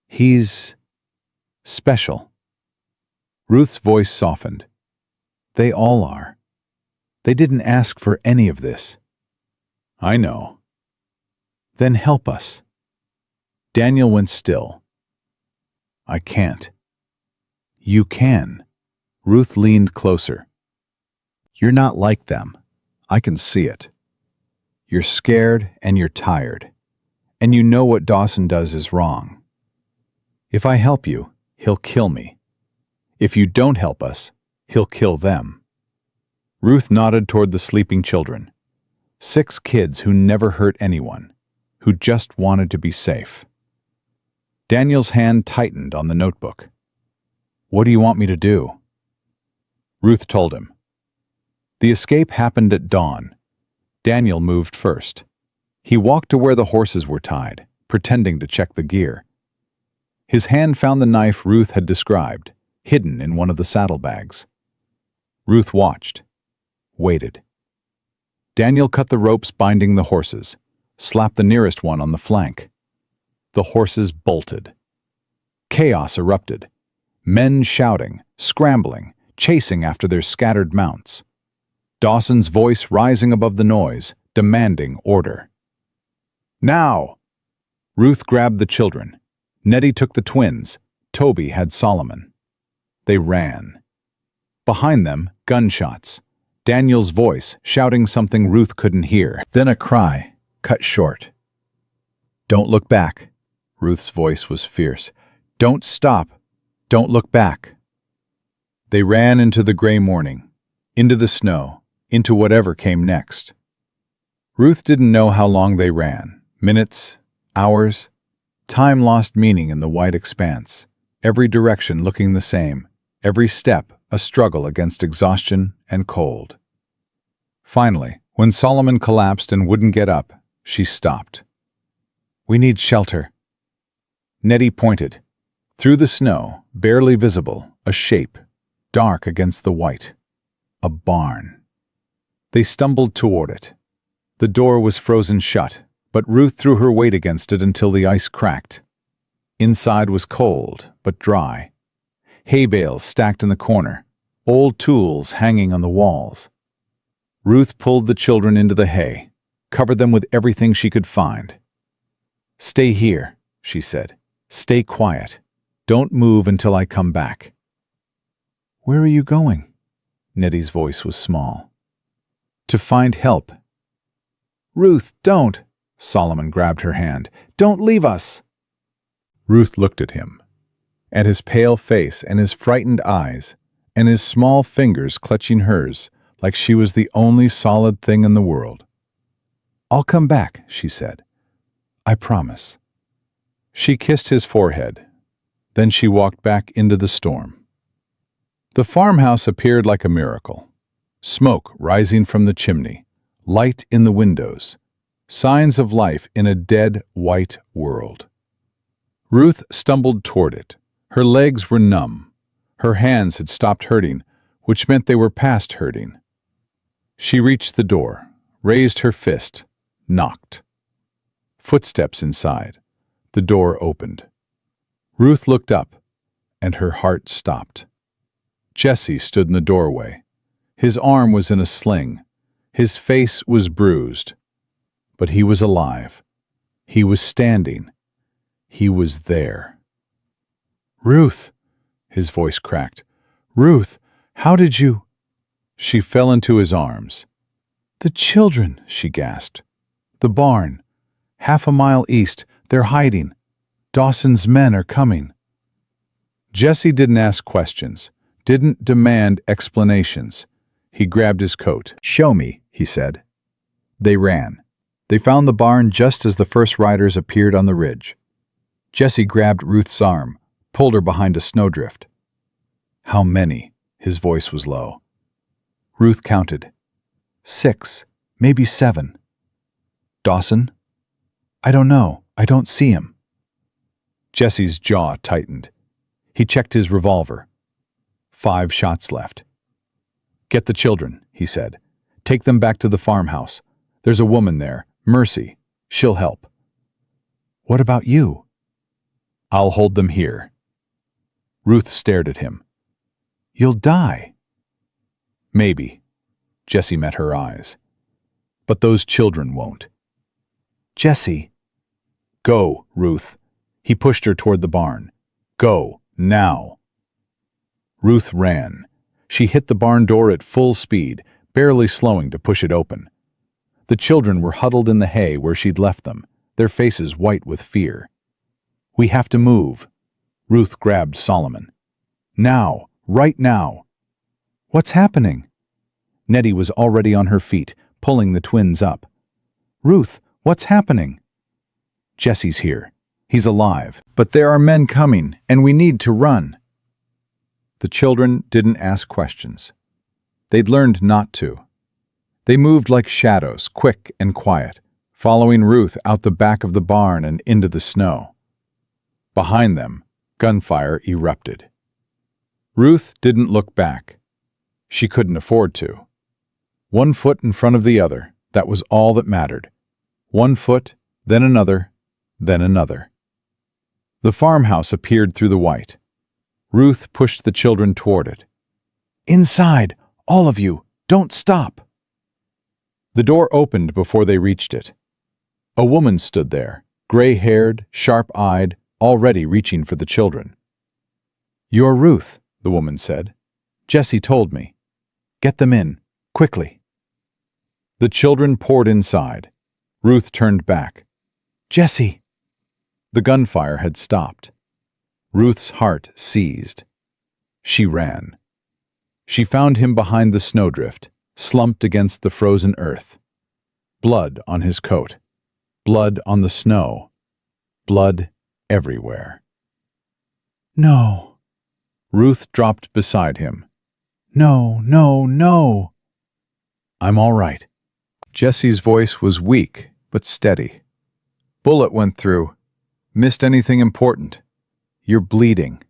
He's special." Ruth's voice softened. "They all are. They didn't ask for any of this." "I know." "Then help us." Daniel went still. I can't. You can. Ruth leaned closer. You're not like them. I can see it. You're scared and you're tired. And you know what Dawson does is wrong. If I help you, he'll kill me. If you don't help us, he'll kill them. Ruth nodded toward the sleeping children. 6 kids who never hurt anyone, who just wanted to be safe. Daniel's hand tightened on the notebook. What do you want me to do? Ruth told him. The escape happened at dawn. Daniel moved first. He walked to where the horses were tied, pretending to check the gear. His hand found the knife Ruth had described, hidden in one of the saddlebags. Ruth watched, waited. Daniel cut the ropes binding the horses, slapped the nearest one on the flank. The horses bolted. Chaos erupted. Men shouting, scrambling, chasing after their scattered mounts. Dawson's voice rising above the noise, demanding order. Now! Ruth grabbed the children. Nettie took the twins. Toby had Solomon. They ran. Behind them, gunshots. Daniel's voice shouting something Ruth couldn't hear. Then a cry, cut short. Don't look back. Ruth's voice was fierce. Don't stop. Don't look back. They ran into the gray morning, into the snow, into whatever came next. Ruth didn't know how long they ran. Minutes, hours. Time lost meaning in the white expanse, every direction looking the same, every step a struggle against exhaustion and cold. Finally, when Solomon collapsed and wouldn't get up, she stopped. We need shelter. Nettie pointed. Through the snow, barely visible, a shape, dark against the white. A barn. They stumbled toward it. The door was frozen shut, but Ruth threw her weight against it until the ice cracked. Inside was cold, but dry. Hay bales stacked in the corner, old tools hanging on the walls. Ruth pulled the children into the hay, covered them with everything she could find. Stay here, she said. Stay quiet. Don't move until I come back. Where are you going? Nettie's voice was small. To find help. Ruth, don't! Solomon grabbed her hand. Don't leave us! Ruth looked at him, at his pale face and his frightened eyes, and his small fingers clutching hers like she was the only solid thing in the world. I'll come back, she said. I promise. She kissed his forehead. Then she walked back into the storm. The farmhouse appeared like a miracle. Smoke rising from the chimney, light in the windows, signs of life in a dead, white world. Ruth stumbled toward it. Her legs were numb. Her hands had stopped hurting, which meant they were past hurting. She reached the door, raised her fist, knocked. Footsteps inside. The door opened. Ruth looked up, and her heart stopped. Jesse stood in the doorway. His arm was in a sling. His face was bruised. But he was alive. He was standing. He was there. Ruth, his voice cracked. Ruth, how did you... She fell into his arms. The children, she gasped. The barn. 1/2 mile east. They're hiding. Dawson's men are coming. Jesse didn't ask questions, didn't demand explanations. He grabbed his coat. Show me, he said. They ran. They found the barn just as the first riders appeared on the ridge. Jesse grabbed Ruth's arm, pulled her behind a snowdrift. How many? His voice was low. Ruth counted. 6, maybe 7. Dawson? I don't know. I don't see him. Jesse's jaw tightened. He checked his revolver. 5 shots left. Get the children, he said. Take them back to the farmhouse. There's a woman there, Mercy. She'll help. What about you? I'll hold them here. Ruth stared at him. You'll die. Maybe. Jesse met her eyes. But those children won't. Jesse. Go, Ruth. He pushed her toward the barn. "Go, now." Ruth ran. She hit the barn door at full speed, barely slowing to push it open. The children were huddled in the hay where she'd left them, their faces white with fear. "We have to move." Ruth grabbed Solomon. "Now, right now." "What's happening?" Nettie was already on her feet, pulling the twins up. "Ruth, what's happening?" "Jesse's here. He's alive. But there are men coming, and we need to run." The children didn't ask questions. They'd learned not to. They moved like shadows, quick and quiet, following Ruth out the back of the barn and into the snow. Behind them, gunfire erupted. Ruth didn't look back. She couldn't afford to. One foot in front of the other, that was all that mattered. One foot, then another, then another. The farmhouse appeared through the white. Ruth pushed the children toward it. "Inside, all of you, don't stop." The door opened before they reached it. A woman stood there, gray-haired, sharp-eyed, already reaching for the children. "You're Ruth," the woman said. "Jesse told me. Get them in, quickly." The children poured inside. Ruth turned back. "Jesse!" The gunfire had stopped. Ruth's heart seized. She ran. She found him behind the snowdrift, slumped against the frozen earth. Blood on his coat. Blood on the snow. Blood everywhere. "No." Ruth dropped beside him. "No, no, no." "I'm all right." Jesse's voice was weak, but steady. "Bullet went through. Missed anything important. You're bleeding.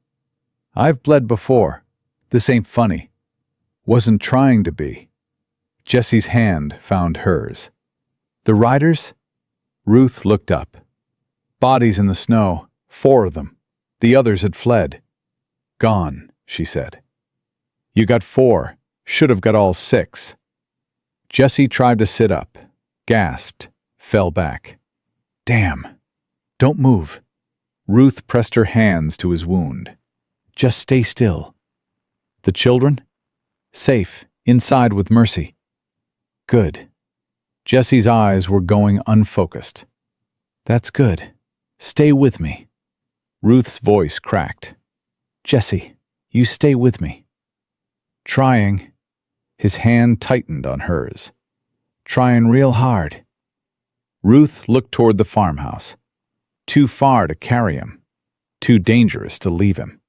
I've bled before. This ain't funny. Wasn't trying to be." Jesse's hand found hers. "The riders?" Ruth looked up. "Bodies in the snow. 4 of them. The others had fled." "Gone," she said. "You got 4. Should have got all 6. Jesse tried to sit up, gasped, fell back. "Damn. Don't move." Ruth pressed her hands to his wound. "Just stay still." "The children?" "Safe, inside with Mercy." "Good." Jesse's eyes were going unfocused. "That's good. Stay with me." Ruth's voice cracked. "Jesse, you stay with me." "Trying." His hand tightened on hers. "Trying real hard." Ruth looked toward the farmhouse. Too far to carry him. Too dangerous to leave him.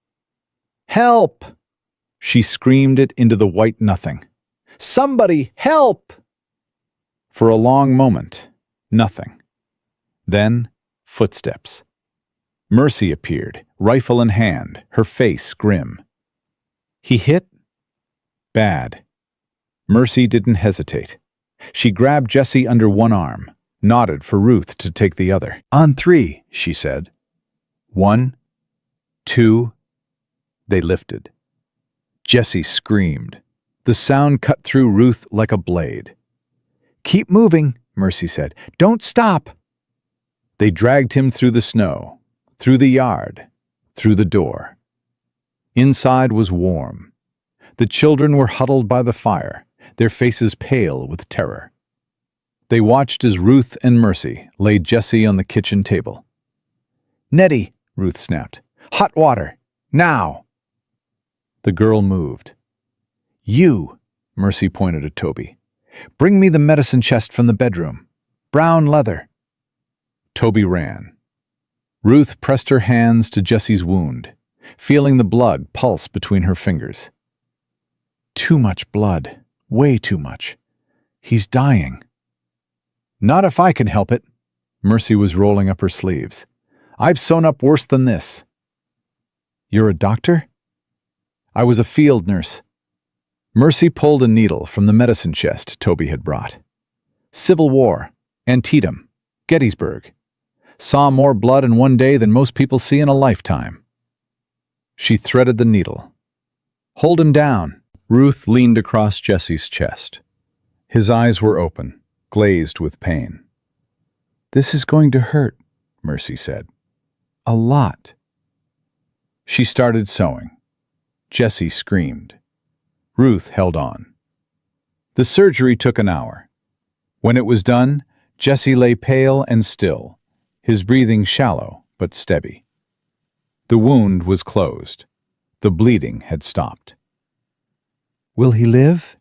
"Help!" She screamed it into the white nothing. "Somebody help!" For a long moment, nothing. Then, footsteps. Mercy appeared, rifle in hand, her face grim. "He hit?" "Bad." Mercy didn't hesitate. She grabbed Jesse under one arm, nodded for Ruth to take the other. "On 3, she said. 1, 2. They lifted. Jesse screamed. The sound cut through Ruth like a blade. "Keep moving," Mercy said. "Don't stop." They dragged him through the snow, through the yard, through the door. Inside was warm. The children were huddled by the fire, their faces pale with terror. They watched as Ruth and Mercy laid Jesse on the kitchen table. "Nettie," Ruth snapped. "Hot water! Now!" The girl moved. "You," Mercy pointed at Toby. "Bring me the medicine chest from the bedroom. Brown leather." Toby ran. Ruth pressed her hands to Jesse's wound, feeling the blood pulse between her fingers. "Too much blood. Way too much. He's dying." "Not if I can help it." Mercy was rolling up her sleeves. "I've sewn up worse than this." "You're a doctor?" "I was a field nurse." Mercy pulled a needle from the medicine chest Toby had brought. "Civil War. Antietam. Gettysburg. Saw more blood in one day than most people see in a lifetime." She threaded the needle. "Hold him down." Ruth leaned across Jesse's chest. His eyes were open, glazed with pain. "This is going to hurt," Mercy said. a lot. She started sewing. Jessie screamed. Ruth held on. The surgery took an hour. When it was done, Jessie lay pale and still, his breathing shallow but steady. The wound was closed. The bleeding had stopped. Will he live?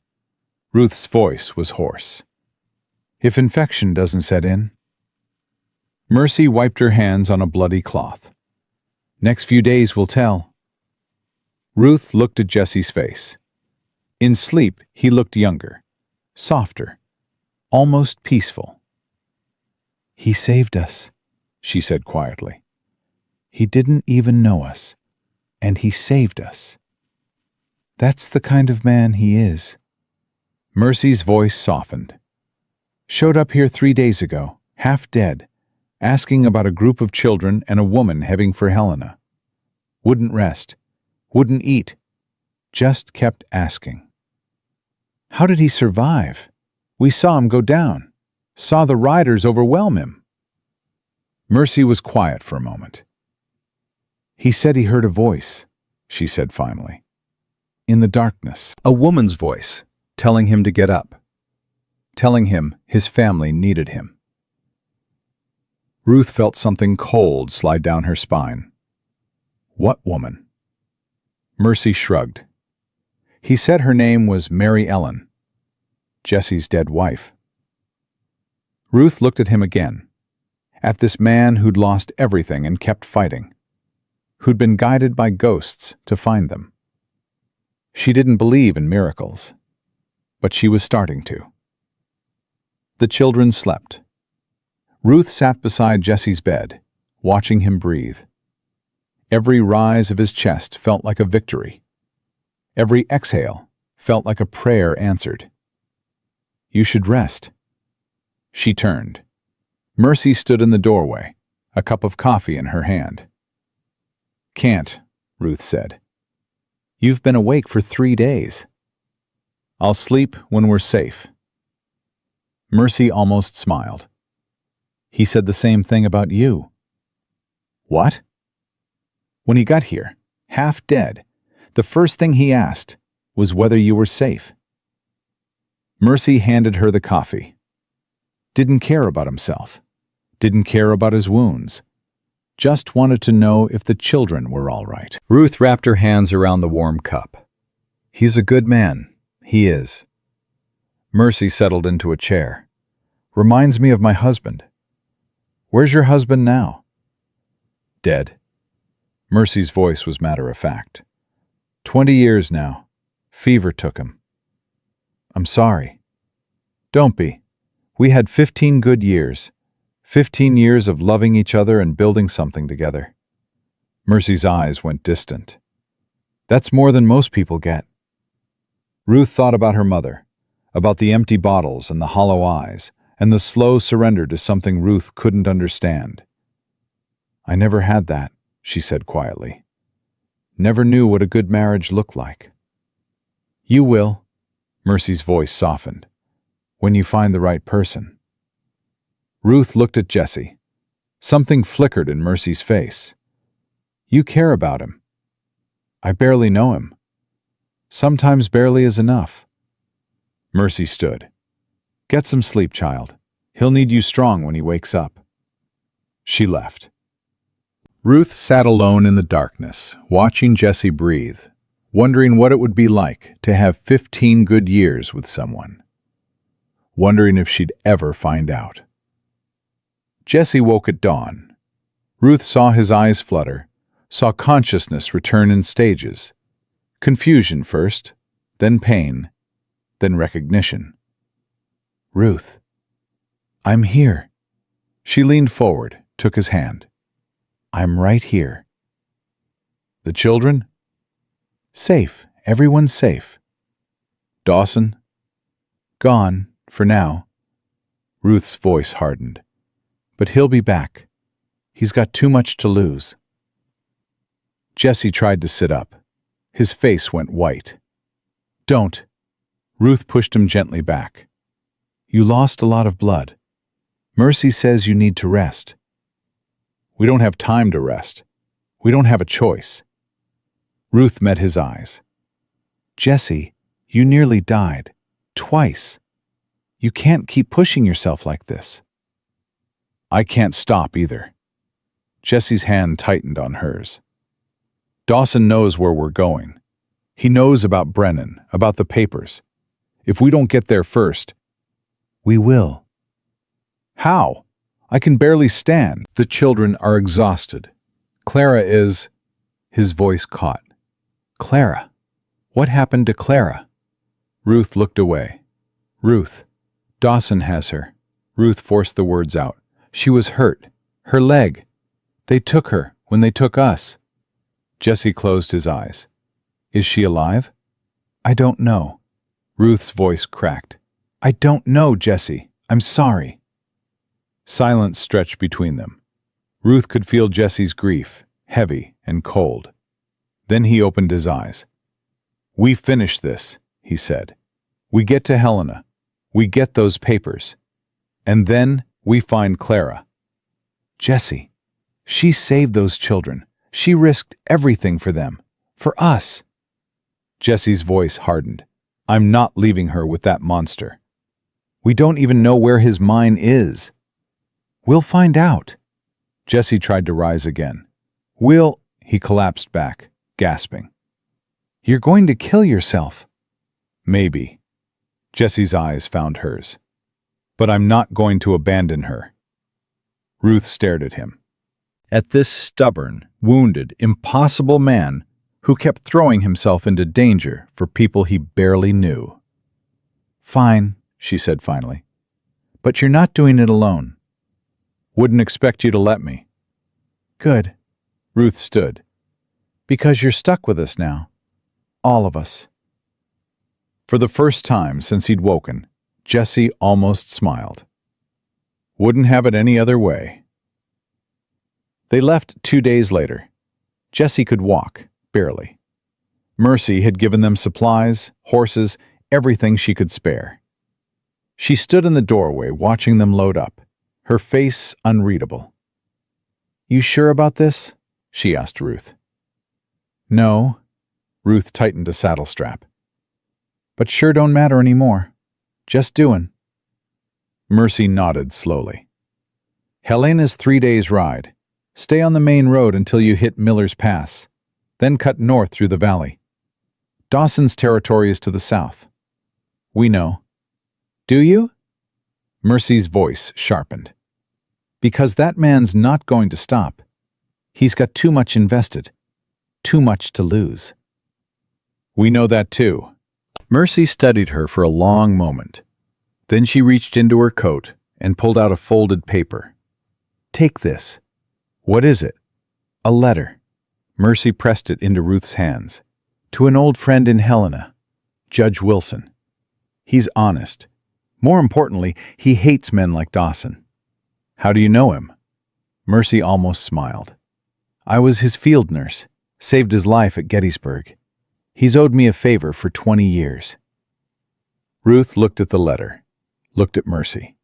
Ruth's voice was hoarse. If infection doesn't set in. Mercy wiped her hands on a bloody cloth. Next few days will tell. Ruth looked at Jessie's face. In sleep, he looked younger, softer, almost peaceful. He saved us, she said quietly. He didn't even know us, and he saved us. That's the kind of man he is. Mercy's voice softened. Showed up here 3 days ago, half dead, asking about a group of children and a woman heading for Helena. Wouldn't rest, wouldn't eat, just kept asking. How did he survive? We saw him go down, saw the riders overwhelm him. Mercy was quiet for a moment. He said he heard a voice, she said finally. In the darkness, a woman's voice, telling him to get up, telling him his family needed him. Ruth felt something cold slide down her spine. What woman? Mercy shrugged. He said her name was Mary Ellen, Jessie's dead wife. Ruth looked at him again, at this man who'd lost everything and kept fighting, who'd been guided by ghosts to find them. She didn't believe in miracles, but she was starting to. The children slept. Ruth sat beside Jessie's bed, watching him breathe. Every rise of his chest felt like a victory. Every exhale felt like a prayer answered. You should rest. She turned. Mercy stood in the doorway, a cup of coffee in her hand. Can't, Ruth said. You've been awake for 3 days. I'll sleep when we're safe. Mercy almost smiled. He said the same thing about you. What? When he got here, half dead, the first thing he asked was whether you were safe. Mercy handed her the coffee. Didn't care about himself. Didn't care about his wounds. Just wanted to know if the children were all right. Ruth wrapped her hands around the warm cup. He's a good man. He is. Mercy settled into a chair. Reminds me of my husband. Where's your husband now? Dead. Mercy's voice was matter-of-fact. 20 years now. Fever took him. I'm sorry. Don't be. We had 15 good years. 15 years of loving each other and building something together. Mercy's eyes went distant. That's more than most people get. Ruth thought about her mother, about the empty bottles and the hollow eyes, and the slow surrender to something Ruth couldn't understand. I never had that, she said quietly. Never knew what a good marriage looked like. You will, Mercy's voice softened, when you find the right person. Ruth looked at Jessie. Something flickered in Mercy's face. You care about him. I barely know him. Sometimes barely is enough. Mercy stood. Get some sleep, child. He'll need you strong when he wakes up. She left. Ruth sat alone in the darkness, watching Jessie breathe, wondering what it would be like to have 15 good years with someone. Wondering if she'd ever find out. Jessie woke at dawn. Ruth saw his eyes flutter, saw consciousness return in stages. Confusion first, then pain, then recognition. Ruth. I'm here. She leaned forward, took his hand. I'm right here. The children? Safe. Everyone's safe. Dawson? Gone, for now. Ruth's voice hardened. But he'll be back. He's got too much to lose. Jessie tried to sit up. His face went white. Don't. Ruth pushed him gently back. You lost a lot of blood. Mercy says you need to rest. We don't have time to rest. We don't have a choice. Ruth met his eyes. Jesse, you nearly died. Twice. You can't keep pushing yourself like this. I can't stop either. Jesse's hand tightened on hers. Dawson knows where we're going. He knows about Brennan, about the papers. If we don't get there first, we will. How? I can barely stand. The children are exhausted. Clara is... His voice caught. Clara. What happened to Clara? Ruth looked away. Ruth. Dawson has her. Ruth forced the words out. She was hurt. Her leg. They took her when they took us. Jesse closed his eyes. Is she alive? I don't know. Ruth's voice cracked. I don't know, Jesse. I'm sorry. Silence stretched between them. Ruth could feel Jesse's grief, heavy and cold. Then he opened his eyes. We finish this, he said. We get to Helena. We get those papers. And then we find Clara. Jesse, she saved those children. She risked everything for them. For us. Jesse's voice hardened. I'm not leaving her with that monster. We don't even know where his mine is. We'll find out. Jesse tried to rise again. He collapsed back, gasping. You're going to kill yourself. Maybe. Jesse's eyes found hers. But I'm not going to abandon her. Ruth stared at him. At this stubborn, wounded, impossible man who kept throwing himself into danger for people he barely knew. Fine, she said finally. But you're not doing it alone. Wouldn't expect you to let me. Good. Ruth stood. Because you're stuck with us now. All of us. For the first time since he'd woken, Jesse almost smiled. Wouldn't have it any other way. They left 2 days later. Jesse could walk, barely. Mercy had given them supplies, horses, everything she could spare. She stood in the doorway watching them load up, her face unreadable. You sure about this? She asked Ruth. No. Ruth tightened a saddle strap. But sure don't matter anymore. Just doing. Mercy nodded slowly. Helena's 3 days' ride. Stay on the main road until you hit Miller's Pass, then cut north through the valley. Dawson's territory is to the south. We know. Do you? Mercy's voice sharpened. Because that man's not going to stop. He's got too much invested. Too much to lose. We know that too. Mercy studied her for a long moment. Then she reached into her coat and pulled out a folded paper. Take this. What is it? A letter. Mercy pressed it into Ruth's hands. To an old friend in Helena, Judge Wilson. He's honest. More importantly, he hates men like Dawson. How do you know him? Mercy almost smiled. I was his field nurse, saved his life at Gettysburg. He's owed me a favor for 20 years. Ruth looked at the letter, looked at Mercy.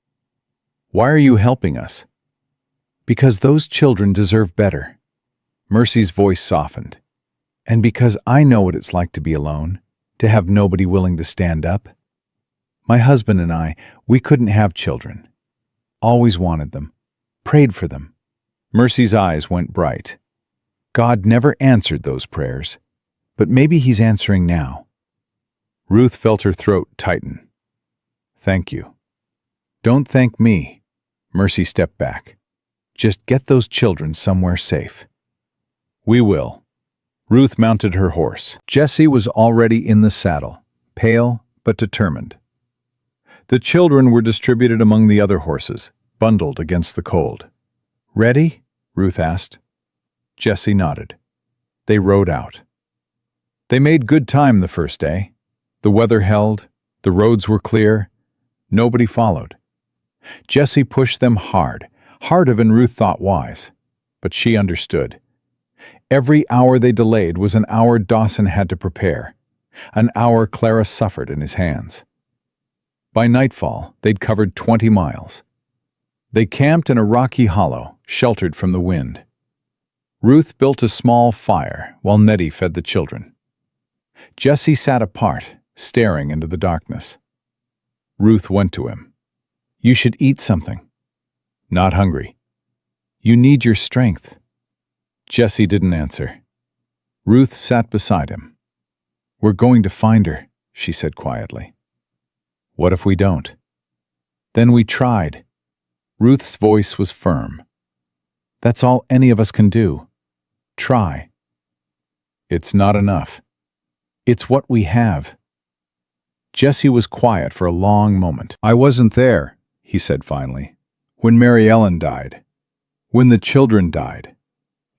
Why are you helping us? Because those children deserve better. Mercy's voice softened. And because I know what it's like to be alone, to have nobody willing to stand up. My husband and I, we couldn't have children. Always wanted them, prayed for them. Mercy's eyes went bright. God never answered those prayers, but maybe he's answering now. Ruth felt her throat tighten. Thank you. Don't thank me. Mercy stepped back. Just get those children somewhere safe. We will. Ruth mounted her horse. Jesse was already in the saddle, pale but determined. The children were distributed among the other horses, bundled against the cold. Ready? Ruth asked. Jesse nodded. They rode out. They made good time the first day. The weather held, the roads were clear, nobody followed. Jesse pushed them hard, harder than Ruth thought wise, but she understood. Every hour they delayed was an hour Dawson had to prepare, an hour Clara suffered in his hands. By nightfall, they'd covered 20 miles. They camped in a rocky hollow, sheltered from the wind. Ruth built a small fire while Nettie fed the children. Jesse sat apart, staring into the darkness. Ruth went to him. "You should eat something." "Not hungry." "You need your strength." Jesse didn't answer. Ruth sat beside him. "We're going to find her," she said quietly. "What if we don't?" "Then we tried." Ruth's voice was firm. "That's all any of us can do. Try." "It's not enough. It's what we have." Jesse was quiet for a long moment. "I wasn't there," he said finally, "when Mary Ellen died. When the children died.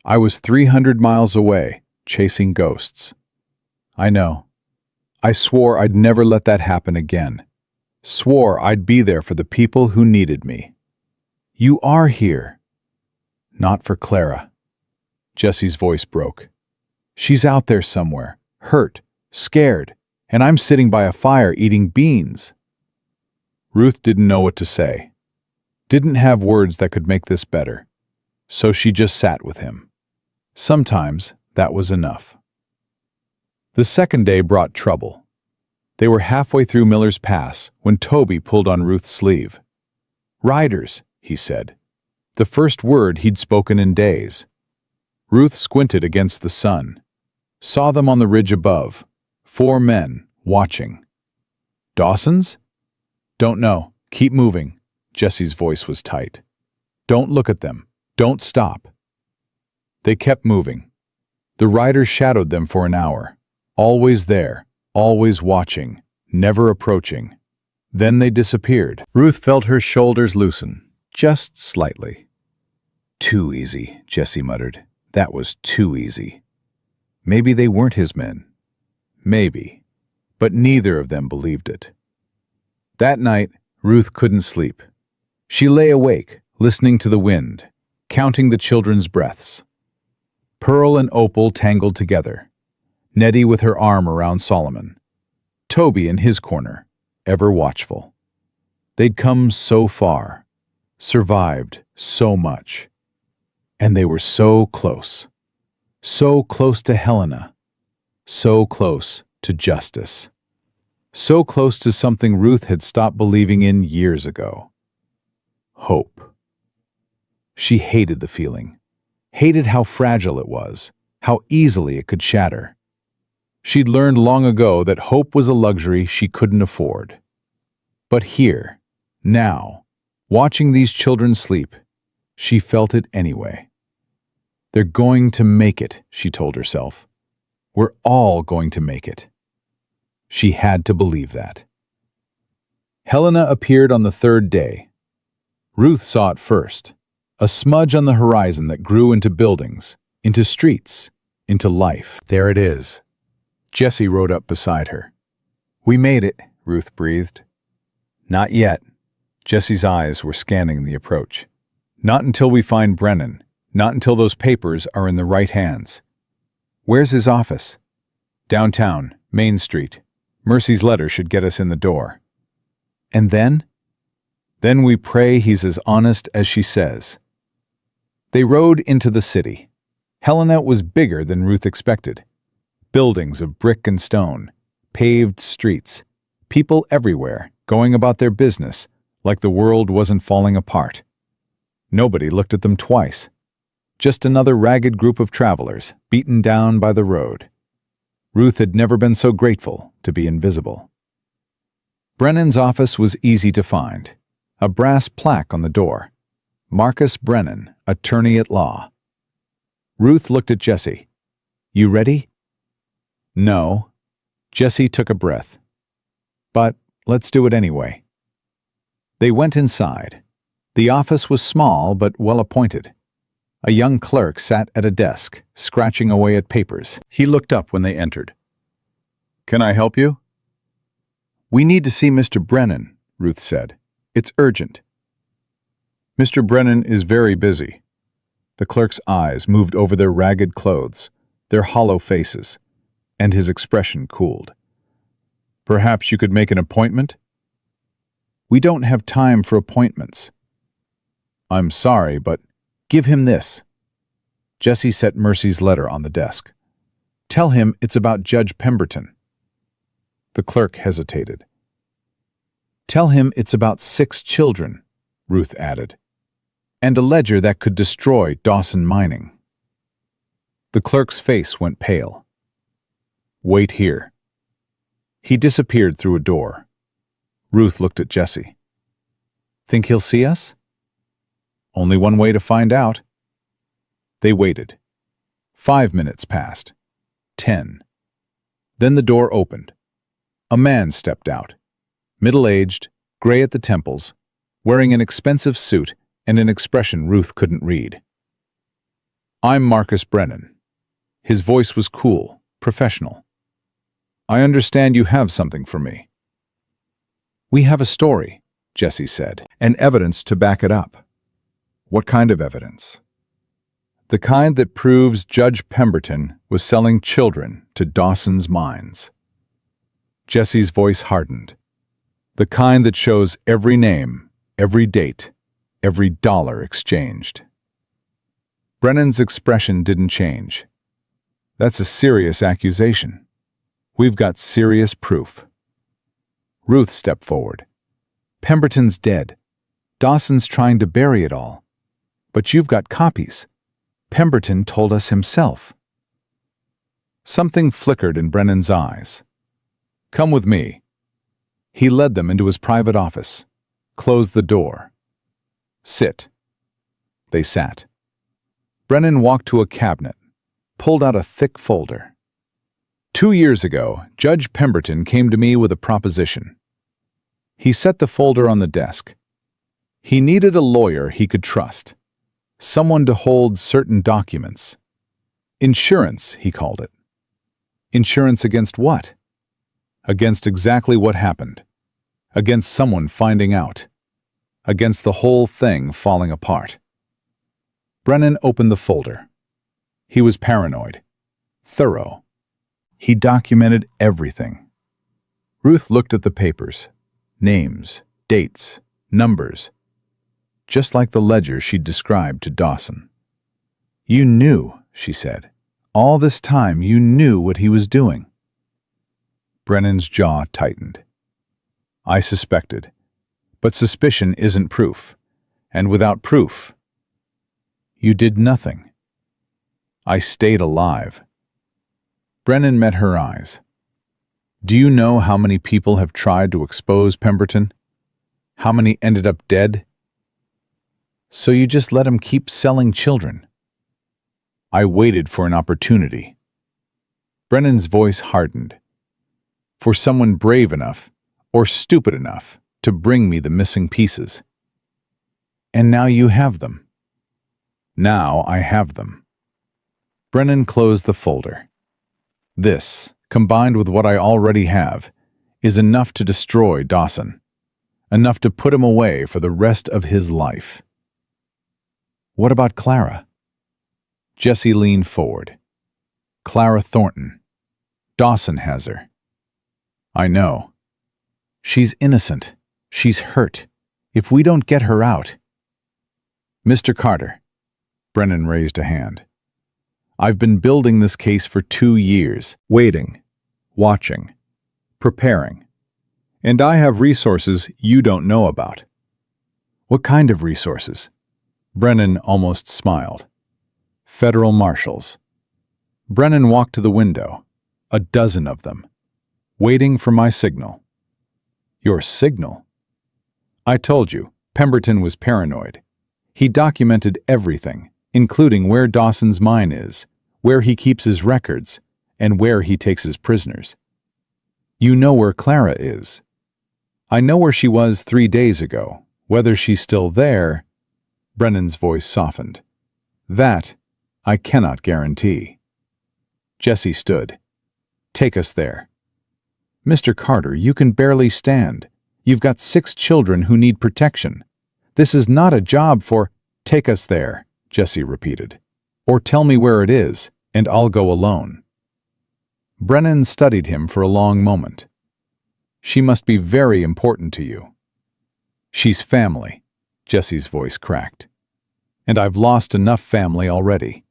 I was 300 miles away, chasing ghosts. I know. I swore I'd never let that happen again. Swore I'd be there for the people who needed me. You are here." "Not for Clara." Jesse's voice broke. "She's out there somewhere, hurt, scared, and I'm sitting by a fire eating beans." Ruth didn't know what to say. Didn't have words that could make this better. So she just sat with him. Sometimes that was enough. The second day brought trouble. They were halfway through Miller's Pass when Toby pulled on Ruth's sleeve. "Riders," he said. The first word he'd spoken in days. Ruth squinted against the sun. Saw them on the ridge above. 4 men, watching. "Dawson's?" "Don't know. Keep moving." Jesse's voice was tight. "Don't look at them. Don't stop." They kept moving. The riders shadowed them for an hour. Always there, always watching, never approaching. Then they disappeared. Ruth felt her shoulders loosen, just slightly. "Too easy," Jesse muttered. "That was too easy." Maybe they weren't his men. Maybe. But neither of them believed it. That night, Ruth couldn't sleep. She lay awake, listening to the wind, counting the children's breaths. Pearl and Opal tangled together. Nettie with her arm around Solomon. Toby in his corner, ever watchful. They'd come so far, survived so much. And they were so close. So close to Helena. So close to justice. So close to something Ruth had stopped believing in years ago. Hope. She hated the feeling. Hated how fragile it was, how easily it could shatter. She'd learned long ago that hope was a luxury she couldn't afford. But here, now, watching these children sleep, she felt it anyway. They're going to make it, she told herself. We're all going to make it. She had to believe that. Helena appeared on the third day. Ruth saw it first, a smudge on the horizon that grew into buildings, into streets, into life. There it is. Jesse rode up beside her. "We made it," Ruth breathed. "Not yet." Jesse's eyes were scanning the approach. "Not until we find Brennan. Not until those papers are in the right hands." "Where's his office?" "Downtown, Main Street. Mercy's letter should get us in the door." "And then?" "Then we pray he's as honest as she says." They rode into the city. Helena was bigger than Ruth expected. Buildings of brick and stone, paved streets, people everywhere going about their business like the world wasn't falling apart. Nobody looked at them twice. Just another ragged group of travelers, beaten down by the road. Ruth had never been so grateful to be invisible. Brennan's office was easy to find. A brass plaque on the door. Marcus Brennan, attorney at law. Ruth looked at Jesse. "You ready?" "No." Jesse took a breath. "But let's do it anyway." They went inside. The office was small but well appointed. A young clerk sat at a desk, scratching away at papers. He looked up when they entered. "Can I help you?" "We need to see Mr. Brennan," Ruth said. "It's urgent." "Mr. Brennan is very busy." The clerk's eyes moved over their ragged clothes, their hollow faces, and his expression cooled. "Perhaps you could make an appointment?" "We don't have time for appointments." "I'm sorry, but Give him this. Jesse set Mercy's letter on the desk. Tell him it's about Judge Pemberton. The clerk hesitated. Tell him it's about 6 children, Ruth added, and a ledger that could destroy Dawson Mining. The clerk's face went pale. Wait here. He disappeared through a door. Ruth looked at Jesse. Think he'll see us? Only one way to find out. They waited. 5 minutes passed. 10. Then the door opened. A man stepped out. Middle-aged, gray at the temples, wearing an expensive suit and an expression Ruth couldn't read. I'm Marcus Brennan. His voice was cool, professional. I understand you have something for me. We have a story, Jesse said, and evidence to back it up. What kind of evidence? The kind that proves Judge Pemberton was selling children to Dawson's mines. Jesse's voice hardened. The kind that shows every name, every date, every dollar exchanged. Brennan's expression didn't change. That's a serious accusation. We've got serious proof. Ruth stepped forward. Pemberton's dead. Dawson's trying to bury it all. But you've got copies. Pemberton told us himself. Something flickered in Brennan's eyes. Come with me. He led them into his private office, closed the door. Sit. They sat. Brennan walked to a cabinet, pulled out a thick folder. 2 years ago, Judge Pemberton came to me with a proposition. He set the folder on the desk. He needed a lawyer he could trust, someone to hold certain documents. Insurance, he called it. Insurance against what? Against exactly what happened. Against someone finding out. Against the whole thing falling apart. Brennan opened the folder. He was paranoid. Thorough. He documented everything. Ruth looked at the papers. Names, dates, numbers. Just like the ledger she'd described to Dawson. You knew, she said. All this time you knew what he was doing. Brennan's jaw tightened. I suspected. But suspicion isn't proof. And without proof, you did nothing. I stayed alive. Brennan met her eyes. Do you know how many people have tried to expose Pemberton? How many ended up dead? So you just let him keep selling children. I waited for an opportunity. Brennan's voice hardened. For someone brave enough, or stupid enough, to bring me the missing pieces. And now you have them. Now I have them. Brennan closed the folder. This, combined with what I already have, is enough to destroy Dawson. Enough to put him away for the rest of his life. What about Clara? Jesse leaned forward. Clara Thornton. Dawson has her. I know. She's innocent. She's hurt. If we don't get her out... Mr. Carter. Brennan raised a hand. I've been building this case for 2 years, waiting, watching, preparing. And I have resources you don't know about. What kind of resources? Brennan almost smiled. Federal marshals. Brennan walked to the window, a dozen of them, waiting for my signal. Your signal? I told you, Pemberton was paranoid. He documented everything, including where Dawson's mine is, where he keeps his records, and where he takes his prisoners. You know where Clara is. I know where she was 3 days ago. Whether she's still there... Brennan's voice softened. That I cannot guarantee. Jesse stood. Take us there. Mr. Carter, you can barely stand. You've got 6 children who need protection. This is not a job for... Take us there, Jesse repeated. Or tell me where it is, and I'll go alone. Brennan studied him for a long moment. She must be very important to you. She's family, Jesse's voice cracked. And I've lost enough family already."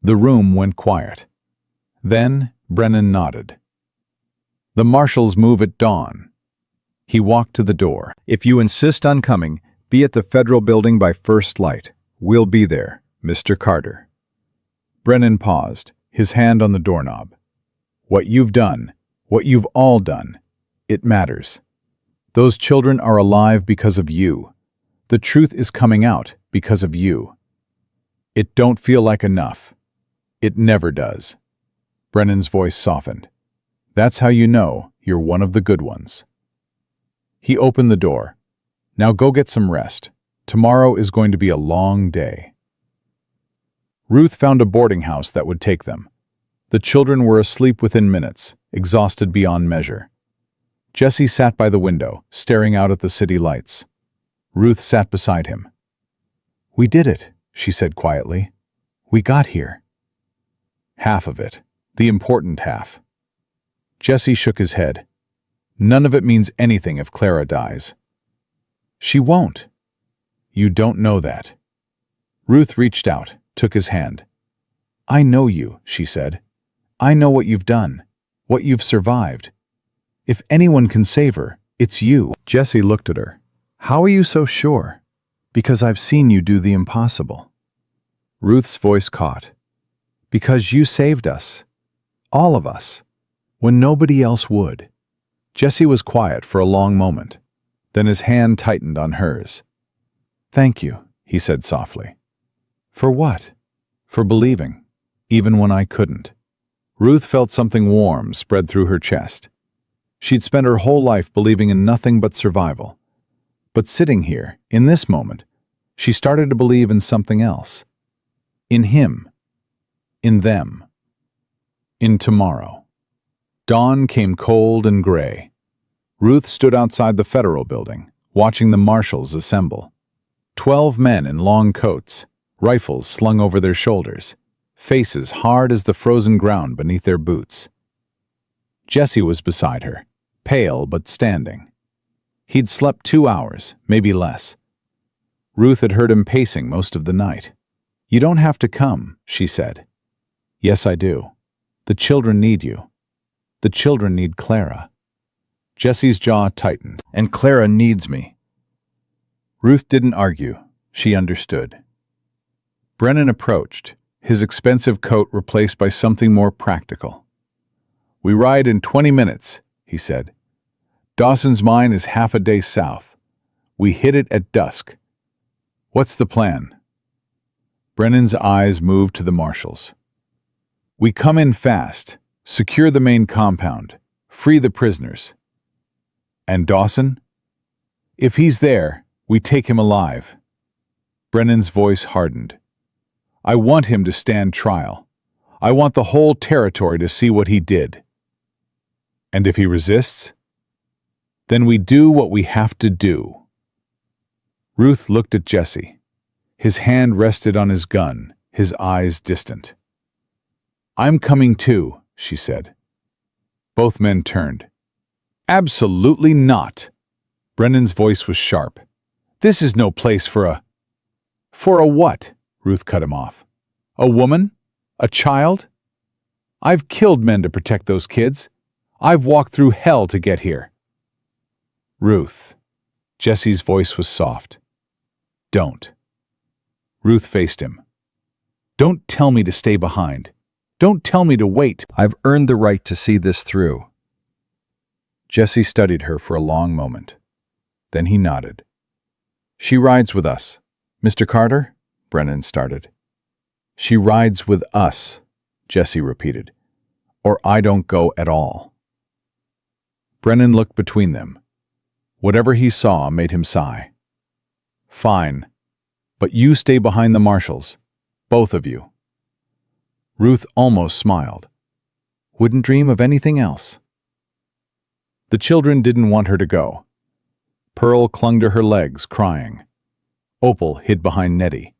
The room went quiet. Then Brennan nodded. "The marshals move at dawn." He walked to the door. "If you insist on coming, be at the Federal Building by first light. We'll be there, Mr. Carter." Brennan paused, his hand on the doorknob. "What you've done, what you've all done, it matters. Those children are alive because of you. The truth is coming out because of you. It don't feel like enough. It never does." Brennan's voice softened. "That's how you know you're one of the good ones." He opened the door. "Now go get some rest. Tomorrow is going to be a long day." Ruth found a boarding house that would take them. The children were asleep within minutes, exhausted beyond measure. Jesse sat by the window, staring out at the city lights. Ruth sat beside him. "We did it," she said quietly. "We got here." "Half of it. The important half." Jesse shook his head. "None of it means anything if Clara dies." "She won't." "You don't know that." Ruth reached out, took his hand. "I know you," she said. "I know what you've done, what you've survived. If anyone can save her, it's you." Jesse looked at her. "How are you so sure?" "Because I've seen you do the impossible." Ruth's voice caught. "Because you saved us. All of us. When nobody else would." Jesse was quiet for a long moment. Then his hand tightened on hers. "Thank you," he said softly. "For what?" "For believing, even when I couldn't." Ruth felt something warm spread through her chest. She'd spent her whole life believing in nothing but survival. But sitting here, in this moment, she started to believe in something else. In him. In them. In tomorrow. Dawn came cold and gray. Ruth stood outside the Federal Building, watching the marshals assemble. 12 men in long coats, rifles slung over their shoulders, faces hard as the frozen ground beneath their boots. Jesse was beside her, pale but standing. He'd slept 2 hours, maybe less. Ruth had heard him pacing most of the night. "You don't have to come," she said. "Yes, I do. The children need you. The children need Clara." Jesse's jaw tightened. "And Clara needs me." Ruth didn't argue. She understood. Brennan approached, his expensive coat replaced by something more practical. "We ride in 20 minutes, he said. "Dawson's mine is half a day south. We hit it at dusk. What's the plan?" Brennan's eyes moved to the marshals. "We come in fast, secure the main compound, free the prisoners." "And Dawson?" "If he's there, we take him alive." Brennan's voice hardened. "I want him to stand trial. I want the whole territory to see what he did." "And if he resists?" "Then we do what we have to do." Ruth looked at Jesse. His hand rested on his gun, his eyes distant. "I'm coming too," she said. Both men turned. "Absolutely not!" Brennan's voice was sharp. "This is no place for a—" "For a what?" Ruth cut him off. "A woman? A child? I've killed men to protect those kids. I've walked through hell to get here." "Ruth." Jesse's voice was soft. "Don't." Ruth faced him. "Don't tell me to stay behind. Don't tell me to wait. I've earned the right to see this through." Jesse studied her for a long moment. Then he nodded. "She rides with us." "Mr. Carter?" Brennan started. "She rides with us," Jesse repeated. "Or I don't go at all." Brennan looked between them. Whatever he saw made him sigh. "Fine. But you stay behind the marshals. Both of you." Ruth almost smiled. "Wouldn't dream of anything else." The children didn't want her to go. Pearl clung to her legs, crying. Opal hid behind Nettie.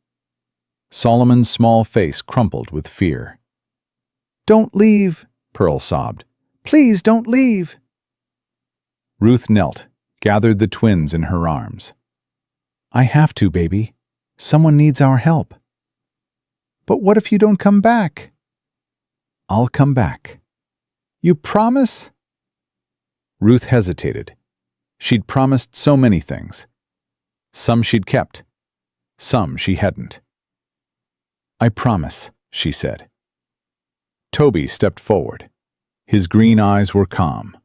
Solomon's small face crumpled with fear. "Don't leave," Pearl sobbed. "Please don't leave." Ruth knelt, gathered the twins in her arms. "I have to, baby. Someone needs our help. But what if you don't come back? I'll come back. You promise? Ruth hesitated. She'd promised so many things. Some she'd kept. Some she hadn't. I promise, she said. Toby stepped forward. His green eyes were calm.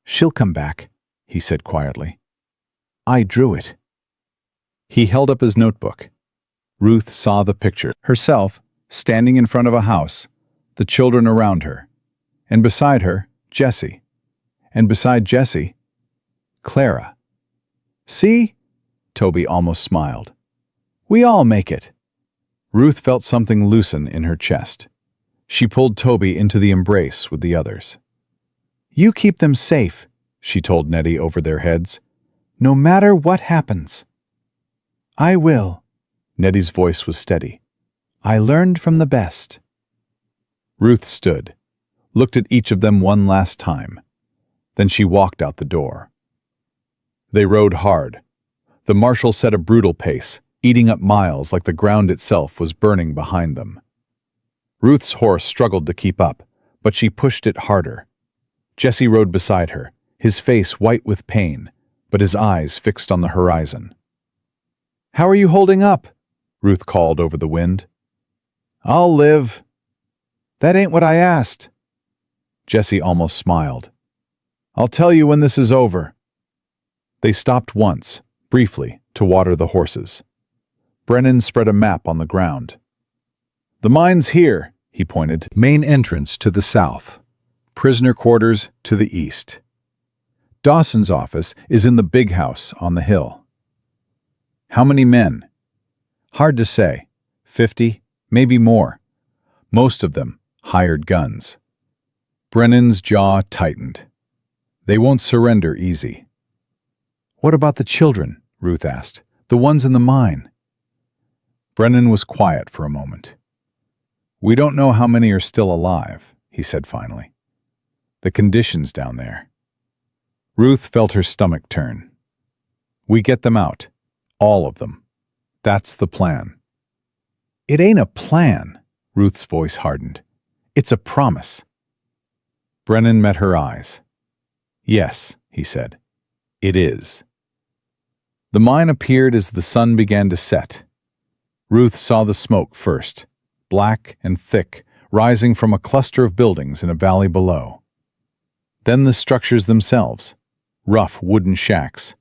She'll come back, he said quietly. I drew it. He held up his notebook. Ruth saw the picture. Herself, standing in front of a house, the children around her, and beside her, Jessie. And beside Jessie, Clara. See? Toby almost smiled. We all make it. Ruth felt something loosen in her chest. She pulled Toby into the embrace with the others. You keep them safe, she told Nettie over their heads, no matter what happens. I will. Nettie's voice was steady. I learned from the best. Ruth stood, looked at each of them one last time. Then she walked out the door. They rode hard. The marshal set a brutal pace, eating up miles like the ground itself was burning behind them. Ruth's horse struggled to keep up, but she pushed it harder. Jesse rode beside her, his face white with pain, but his eyes fixed on the horizon. How are you holding up? Ruth called over the wind. I'll live. That ain't what I asked. Jesse almost smiled. I'll tell you when this is over. They stopped once, briefly, to water the horses. Brennan spread a map on the ground. The mine's here, he pointed. Main entrance to the south. Prisoner quarters to the east. Dawson's office is in the big house on the hill. How many men? Hard to say. 50, maybe more. Most of them hired guns. Brennan's jaw tightened. They won't surrender easy. What about the children? Ruth asked. The ones in the mine. Brennan was quiet for a moment. We don't know how many are still alive, he said finally. The conditions down there. Ruth felt her stomach turn. We get them out. All of them. That's the plan. It ain't a plan, Ruth's voice hardened. It's a promise. Brennan met her eyes. Yes, he said. It is. The mine appeared as the sun began to set. Ruth saw the smoke first, black and thick, rising from a cluster of buildings in a valley below. Then the structures themselves, rough wooden shacks,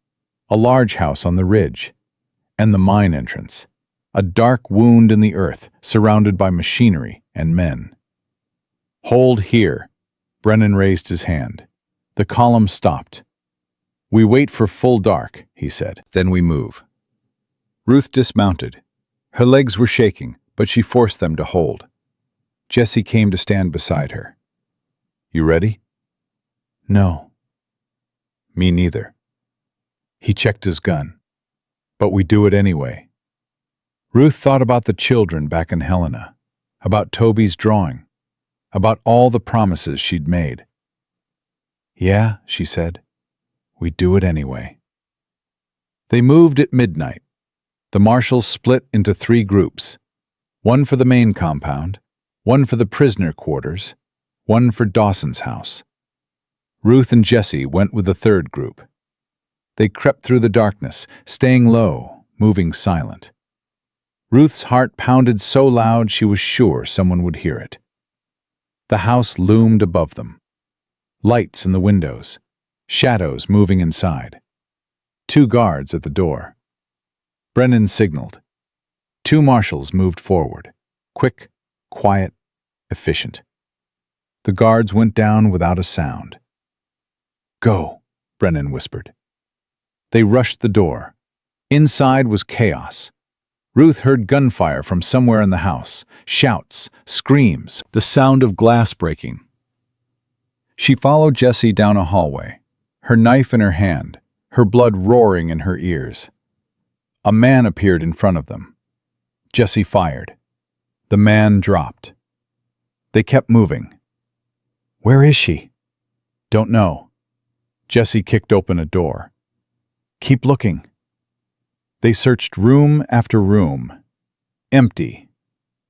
a large house on the ridge, and the mine entrance, a dark wound in the earth surrounded by machinery and men. Hold here. Brennan raised his hand. The column stopped. We wait for full dark, he said. Then we move. Ruth dismounted. Her legs were shaking, but she forced them to hold. Jesse came to stand beside her. You ready? No. Me neither. He checked his gun. But we do it anyway. Ruth thought about the children back in Helena, about Toby's drawing, about all the promises she'd made. Yeah, she said. We do it anyway. They moved at midnight. The marshals split into 3 groups. One for the main compound, one for the prisoner quarters, one for Dawson's house. Ruth and Jesse went with the 3rd group. They crept through the darkness, staying low, moving silent. Ruth's heart pounded so loud she was sure someone would hear it. The house loomed above them. Lights in the windows, shadows moving inside. 2 guards at the door. Brennan signaled. 2 marshals moved forward, quick, quiet, efficient. The guards went down without a sound. Go, Brennan whispered. They rushed the door. Inside was chaos. Ruth heard gunfire from somewhere in the house, shouts, screams, the sound of glass breaking. She followed Jesse down a hallway, her knife in her hand, her blood roaring in her ears. A man appeared in front of them. Jesse fired. The man dropped. They kept moving. Where is she? Don't know. Jesse kicked open a door. Keep looking. They searched room after room. Empty,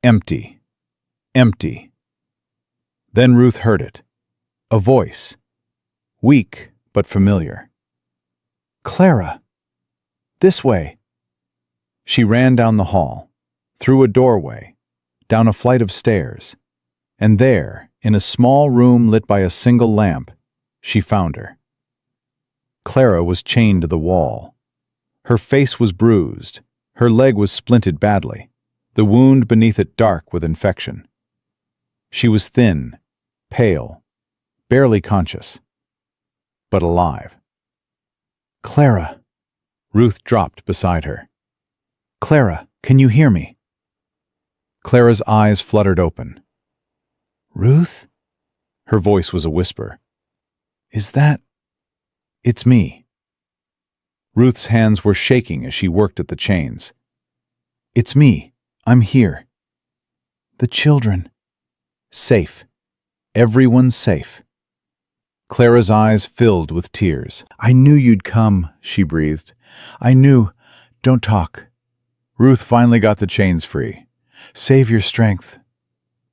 empty, empty. Then Ruth heard it. A voice. Weak but familiar. "Clara! This way!" She ran down the hall, through a doorway, down a flight of stairs, and there, in a small room lit by a single lamp, she found her. Clara was chained to the wall. Her face was bruised, her leg was splinted badly, the wound beneath it dark with infection. She was thin, pale, barely conscious, but alive. "Clara!" Ruth dropped beside her. "Clara, can you hear me?" Clara's eyes fluttered open. "Ruth?" Her voice was a whisper. "Is that—" "It's me." Ruth's hands were shaking as she worked at the chains. "It's me. I'm here." "The children?" "Safe. Everyone's safe." Clara's eyes filled with tears. "I knew you'd come," she breathed. "I knew. Don't talk." Ruth finally got the chains free. "Save your strength."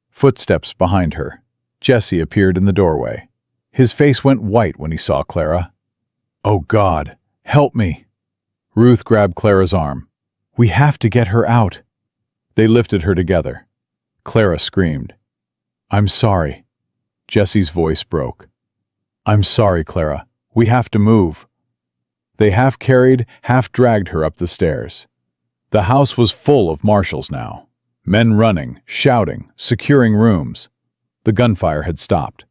Footsteps behind her. Jesse appeared in the doorway. His face went white when he saw Clara. "Oh God, help me!" Ruth grabbed Clara's arm. "We have to get her out." They lifted her together. Clara screamed. "I'm sorry." Jesse's voice broke. "I'm sorry, Clara. We have to move." They half carried, half dragged her up the stairs. The house was full of marshals now. Men running, shouting, securing rooms. The gunfire had stopped.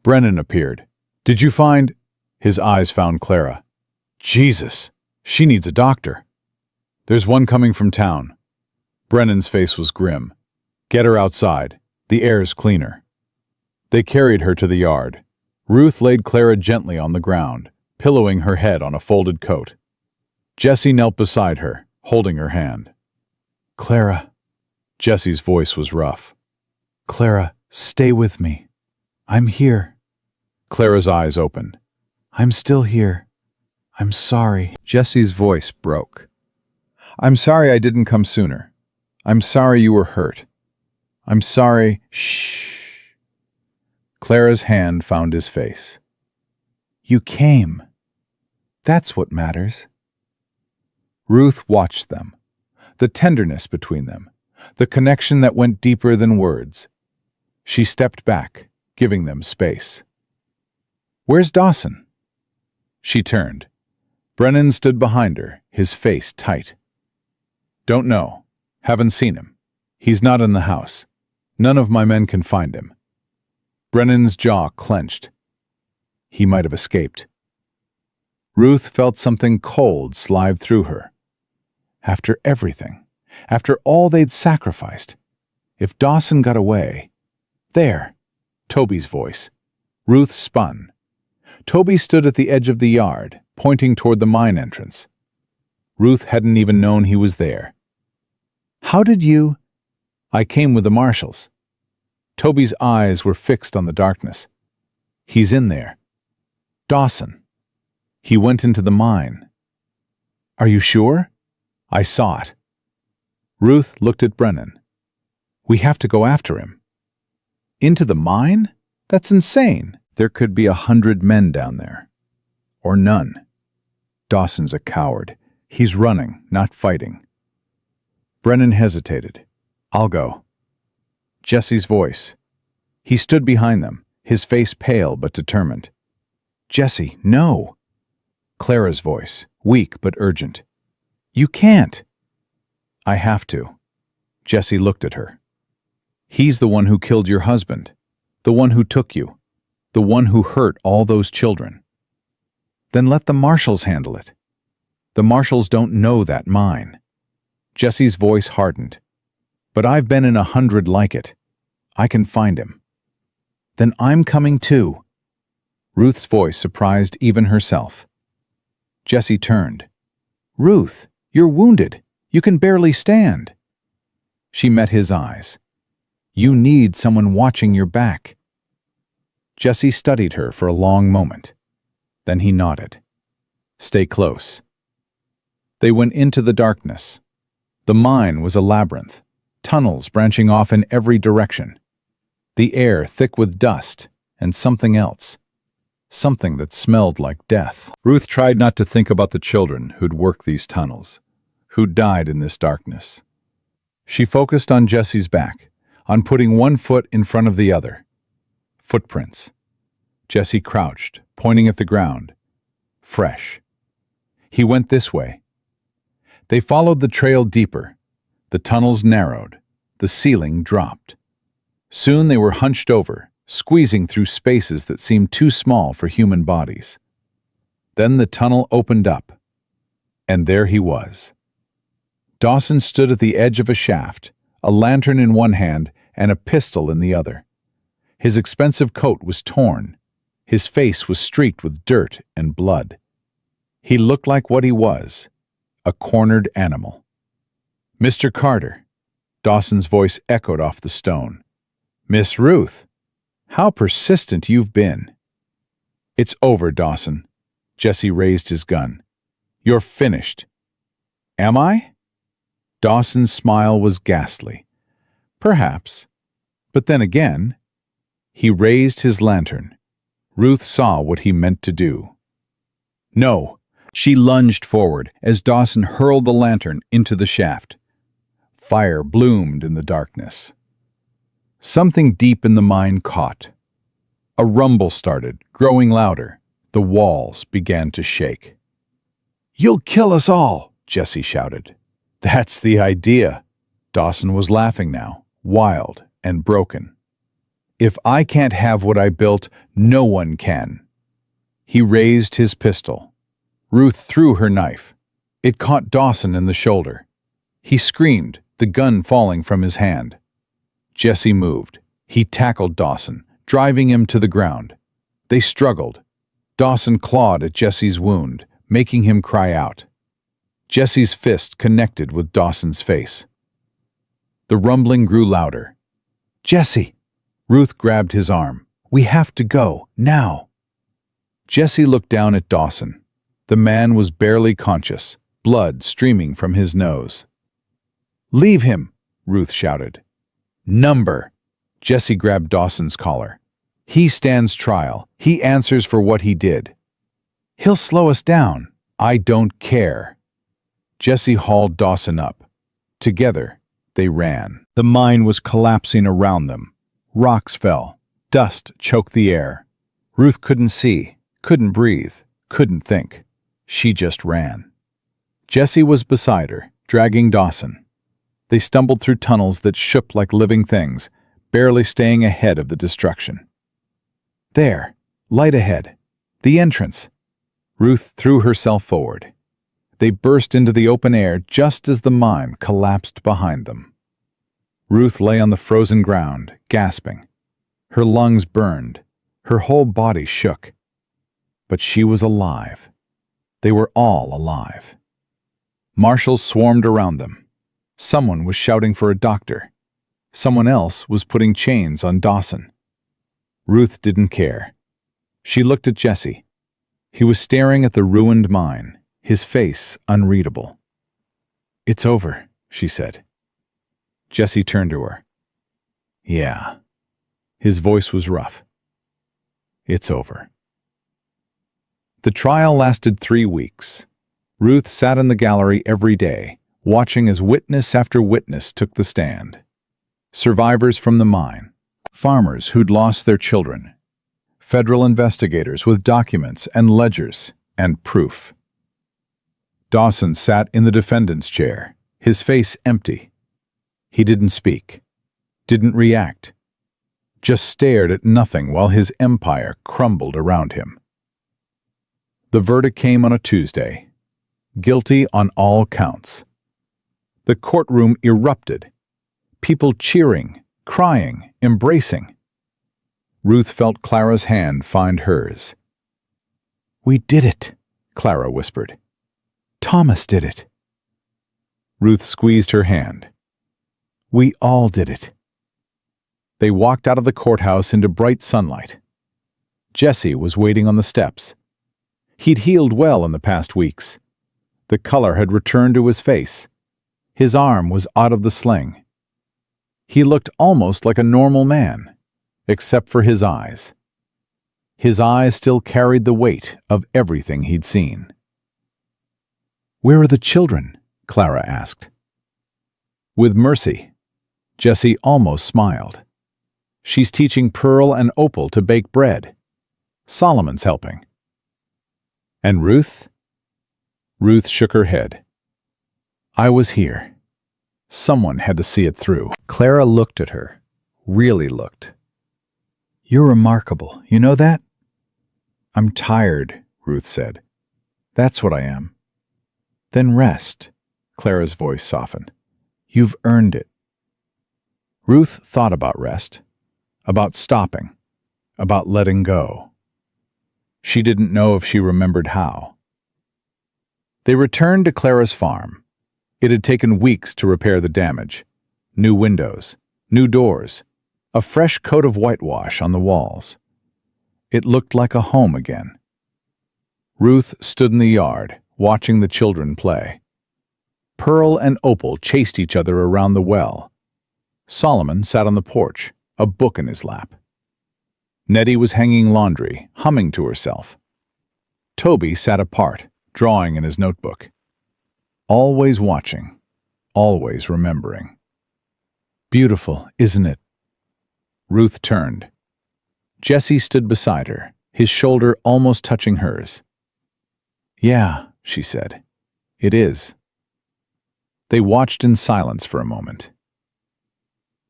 Brennan appeared. "Did you find—" His eyes found Clara. "Jesus! She needs a doctor." "There's one coming from town." Brennan's face was grim. "Get her outside. The air's cleaner." They carried her to the yard. Ruth laid Clara gently on the ground, pillowing her head on a folded coat. Jesse knelt beside her, holding her hand. "Clara." Jesse's voice was rough. "Clara, stay with me. I'm here." Clara's eyes opened. "I'm still here. I'm sorry." Jesse's voice broke. "I'm sorry I didn't come sooner. I'm sorry you were hurt. I'm sorry—" "Shh." Clara's hand found his face. "You came. That's what matters." Ruth watched them. The tenderness between them. The connection that went deeper than words. She stepped back, giving them space. "Where's Dawson?" She turned. Brennan stood behind her, his face tight. "Don't know. Haven't seen him. He's not in the house. None of my men can find him." Brennan's jaw clenched. He might have escaped. Ruth felt something cold slide through her. After everything, after all they'd sacrificed, if Dawson got away— There! Toby's voice. Ruth spun. Toby stood at the edge of the yard, pointing toward the mine entrance. Ruth hadn't even known he was there. "How did you—" "I came with the marshals." Toby's eyes were fixed on the darkness. "He's in there. Dawson. He went into the mine." "Are you sure?" "I saw it." Ruth looked at Brennan. "We have to go after him." "Into the mine? That's insane. There could be 100 men down there. Or none. Dawson's a coward. He's running, not fighting." Brennan hesitated. "I'll go." Jesse's voice. He stood behind them, his face pale but determined. "Jesse, no!" Clara's voice, weak but urgent. "You can't." "I have to." Jesse looked at her. "He's the one who killed your husband, the one who took you, the one who hurt all those children." "Then let the marshals handle it." "The marshals don't know that mine." Jesse's voice hardened. "But I've been in 100 like it. I can find him." "Then I'm coming too." Ruth's voice surprised even herself. Jesse turned. "Ruth, you're wounded. You can barely stand." She met his eyes. "You need someone watching your back." Jesse studied her for a long moment. Then he nodded. "Stay close." They went into the darkness. The mine was a labyrinth, tunnels branching off in every direction. The air thick with dust and something else. Something that smelled like death. Ruth tried not to think about the children who'd worked these tunnels, who died in this darkness. She focused on Jesse's back, on putting one foot in front of the other. Footprints. Jesse crouched, pointing at the ground. Fresh. He went this way. They followed the trail deeper. The tunnels narrowed. The ceiling dropped. Soon they were hunched over, squeezing through spaces that seemed too small for human bodies. Then the tunnel opened up, and there he was. Dawson stood at the edge of a shaft, a lantern in one hand and a pistol in the other. His expensive coat was torn. His face was streaked with dirt and blood. He looked like what he was, a cornered animal. "Mr. Carter," Dawson's voice echoed off the stone. "Miss Ruth, how persistent you've been." "It's over, Dawson." Jesse raised his gun. "You're finished." "Am I?" Dawson's smile was ghastly. "Perhaps. But then again..." He raised his lantern. Ruth saw what he meant to do. "No!" She lunged forward as Dawson hurled the lantern into the shaft. Fire bloomed in the darkness. Something deep in the mine caught. A rumble started, growing louder. The walls began to shake. "You'll kill us all!" Jesse shouted. "That's the idea." Dawson was laughing now, wild and broken. "If I can't have what I built, no one can." He raised his pistol. Ruth threw her knife. It caught Dawson in the shoulder. He screamed, the gun falling from his hand. Jesse moved. He tackled Dawson, driving him to the ground. They struggled. Dawson clawed at Jesse's wound, making him cry out. Jesse's fist connected with Dawson's face. The rumbling grew louder. "Jesse!" Ruth grabbed his arm. "We have to go, now." Jesse looked down at Dawson. The man was barely conscious, blood streaming from his nose. "Leave him!" Ruth shouted. "Number!" Jesse grabbed Dawson's collar. "He stands trial. He answers for what he did." "He'll slow us down." "I don't care." Jesse hauled Dawson up. Together, they ran. The mine was collapsing around them. Rocks fell. Dust choked the air. Ruth couldn't see, couldn't breathe, couldn't think. She just ran. Jesse was beside her, dragging Dawson. They stumbled through tunnels that shook like living things, barely staying ahead of the destruction. "There, light ahead. The entrance." Ruth threw herself forward. They burst into the open air just as the mine collapsed behind them. Ruth lay on the frozen ground, gasping. Her lungs burned. Her whole body shook. But she was alive. They were all alive. Marshals swarmed around them. Someone was shouting for a doctor. Someone else was putting chains on Dawson. Ruth didn't care. She looked at Jesse. He was staring at the ruined mine, his face unreadable. "It's over," she said. Jesse turned to her. "Yeah." His voice was rough. "It's over." The trial lasted 3 weeks. Ruth sat in the gallery every day, watching as witness after witness took the stand. Survivors from the mine, farmers who'd lost their children, federal investigators with documents and ledgers and proof. Dawson sat in the defendant's chair, his face empty. He didn't speak, didn't react, just stared at nothing while his empire crumbled around him. The verdict came on a Tuesday. Guilty on all counts. The courtroom erupted. People cheering, crying, embracing. Ruth felt Clara's hand find hers. "We did it," Clara whispered. "Thomas did it." Ruth squeezed her hand. "We all did it." They walked out of the courthouse into bright sunlight. Jesse was waiting on the steps. He'd healed well in the past weeks. The color had returned to his face. His arm was out of the sling. He looked almost like a normal man, except for his eyes. His eyes still carried the weight of everything he'd seen. "Where are the children?" Clara asked. "With Mercy." Jessie almost smiled. "She's teaching Pearl and Opal to bake bread. Solomon's helping." "And Ruth?" Ruth shook her head. "I was here. Someone had to see it through." Clara looked at her, really looked. "You're remarkable, you know that?" "I'm tired," Ruth said. "That's what I am." "Then rest," Clara's voice softened. "You've earned it." Ruth thought about rest, about stopping, about letting go. She didn't know if she remembered how. They returned to Clara's farm. It had taken weeks to repair the damage. New windows, new doors, a fresh coat of whitewash on the walls. It looked like a home again. Ruth stood in the yard, watching the children play. Pearl and Opal chased each other around the well. Solomon sat on the porch, a book in his lap. Nettie was hanging laundry, humming to herself. Toby sat apart, drawing in his notebook. Always watching, always remembering. "Beautiful, isn't it?" Ruth turned. Jessie stood beside her, his shoulder almost touching hers. "Yeah," she said. "It is." They watched in silence for a moment.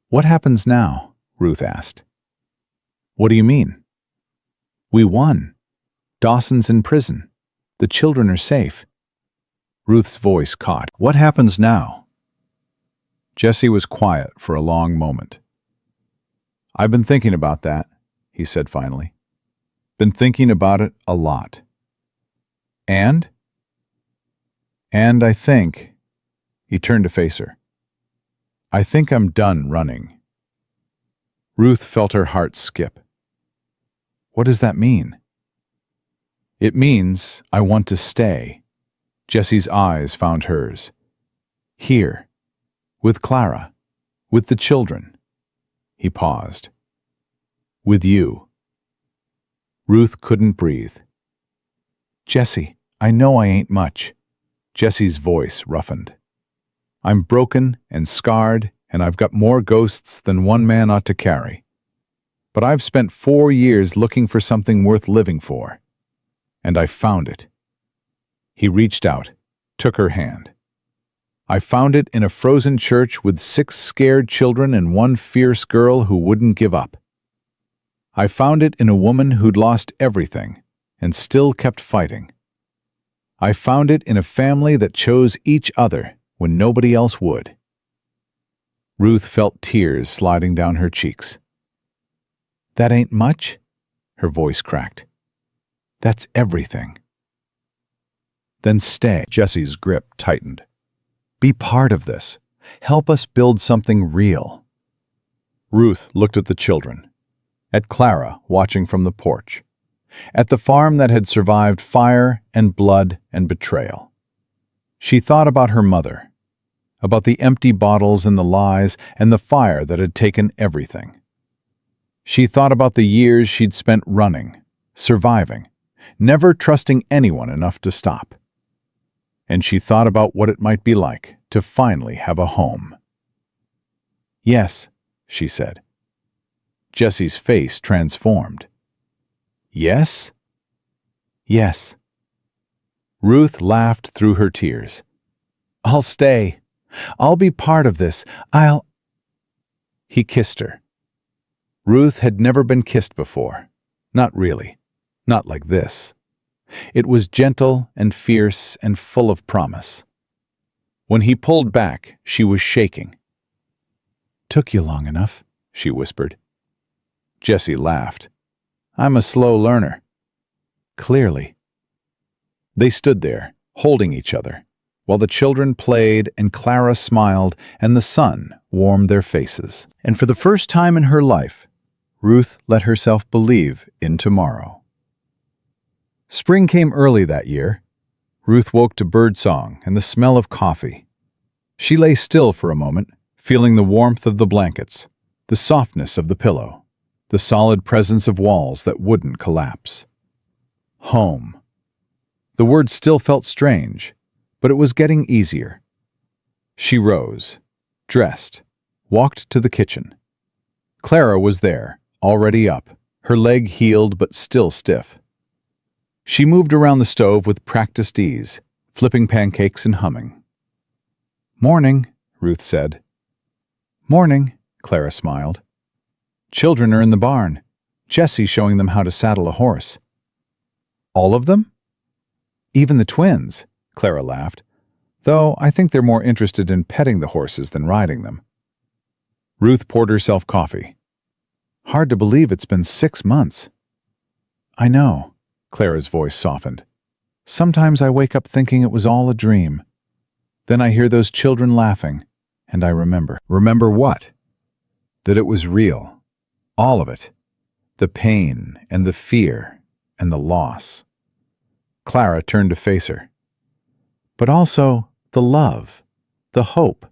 "What happens now?" Ruth asked. "What do you mean?" "We won. Dawson's in prison. The children are safe." Ruth's voice caught. "What happens now?" Jessie was quiet for a long moment. "I've been thinking about that," he said finally. "Been thinking about it a lot." "And?" "And I think," he turned to face her, "I think I'm done running." Ruth felt her heart skip. "What does that mean?" "It means I want to stay." Jessie's eyes found hers. "Here, with Clara, with the children." He paused. "With you." Ruth couldn't breathe. "Jessie, I know I ain't much." Jessie's voice roughened. "I'm broken and scarred, and I've got more ghosts than one man ought to carry. But I've spent 4 years looking for something worth living for. And I found it." He reached out, took her hand. "I found it in a frozen church with 6 scared children and 1 fierce girl who wouldn't give up. I found it in a woman who'd lost everything and still kept fighting. I found it in a family that chose each other when nobody else would." Ruth felt tears sliding down her cheeks. "That ain't much?" Her voice cracked. "That's everything." "Then stay." Jessie's grip tightened. "Be part of this. Help us build something real." Ruth looked at the children, at Clara watching from the porch, at the farm that had survived fire and blood and betrayal. She thought about her mother, about the empty bottles and the lies and the fire that had taken everything. She thought about the years she'd spent running, surviving, never trusting anyone enough to stop. And she thought about what it might be like to finally have a home. "Yes," she said. Jessie's face transformed. "Yes?" "Yes." Ruth laughed through her tears. "I'll stay. I'll be part of this. I'll—" He kissed her. Ruth had never been kissed before. Not really. Not like this. It was gentle and fierce and full of promise. When he pulled back, she was shaking. "Took you long enough," she whispered. Jessie laughed. "I'm a slow learner." "Clearly." They stood there, holding each other, while the children played and Clara smiled and the sun warmed their faces. And for the first time in her life, Ruth let herself believe in tomorrow. Spring came early that year. Ruth woke to birdsong and the smell of coffee. She lay still for a moment, feeling the warmth of the blankets, the softness of the pillow, the solid presence of walls that wouldn't collapse. Home. The word still felt strange, but it was getting easier. She rose, dressed, walked to the kitchen. Clara was there, already up, her leg healed but still stiff. She moved around the stove with practiced ease, flipping pancakes and humming. "Morning," Ruth said. "Morning," Clara smiled. "Children are in the barn. Jesse's showing them how to saddle a horse." "All of them?" "Even the twins," Clara laughed, "though I think they're more interested in petting the horses than riding them." Ruth poured herself coffee. "Hard to believe it's been 6 months." "I know," Clara's voice softened. "Sometimes I wake up thinking it was all a dream. Then I hear those children laughing, and I remember." Remember what? That it was real. All of it. The pain and the fear and the loss. Clara turned to face her. "But also the love, the hope,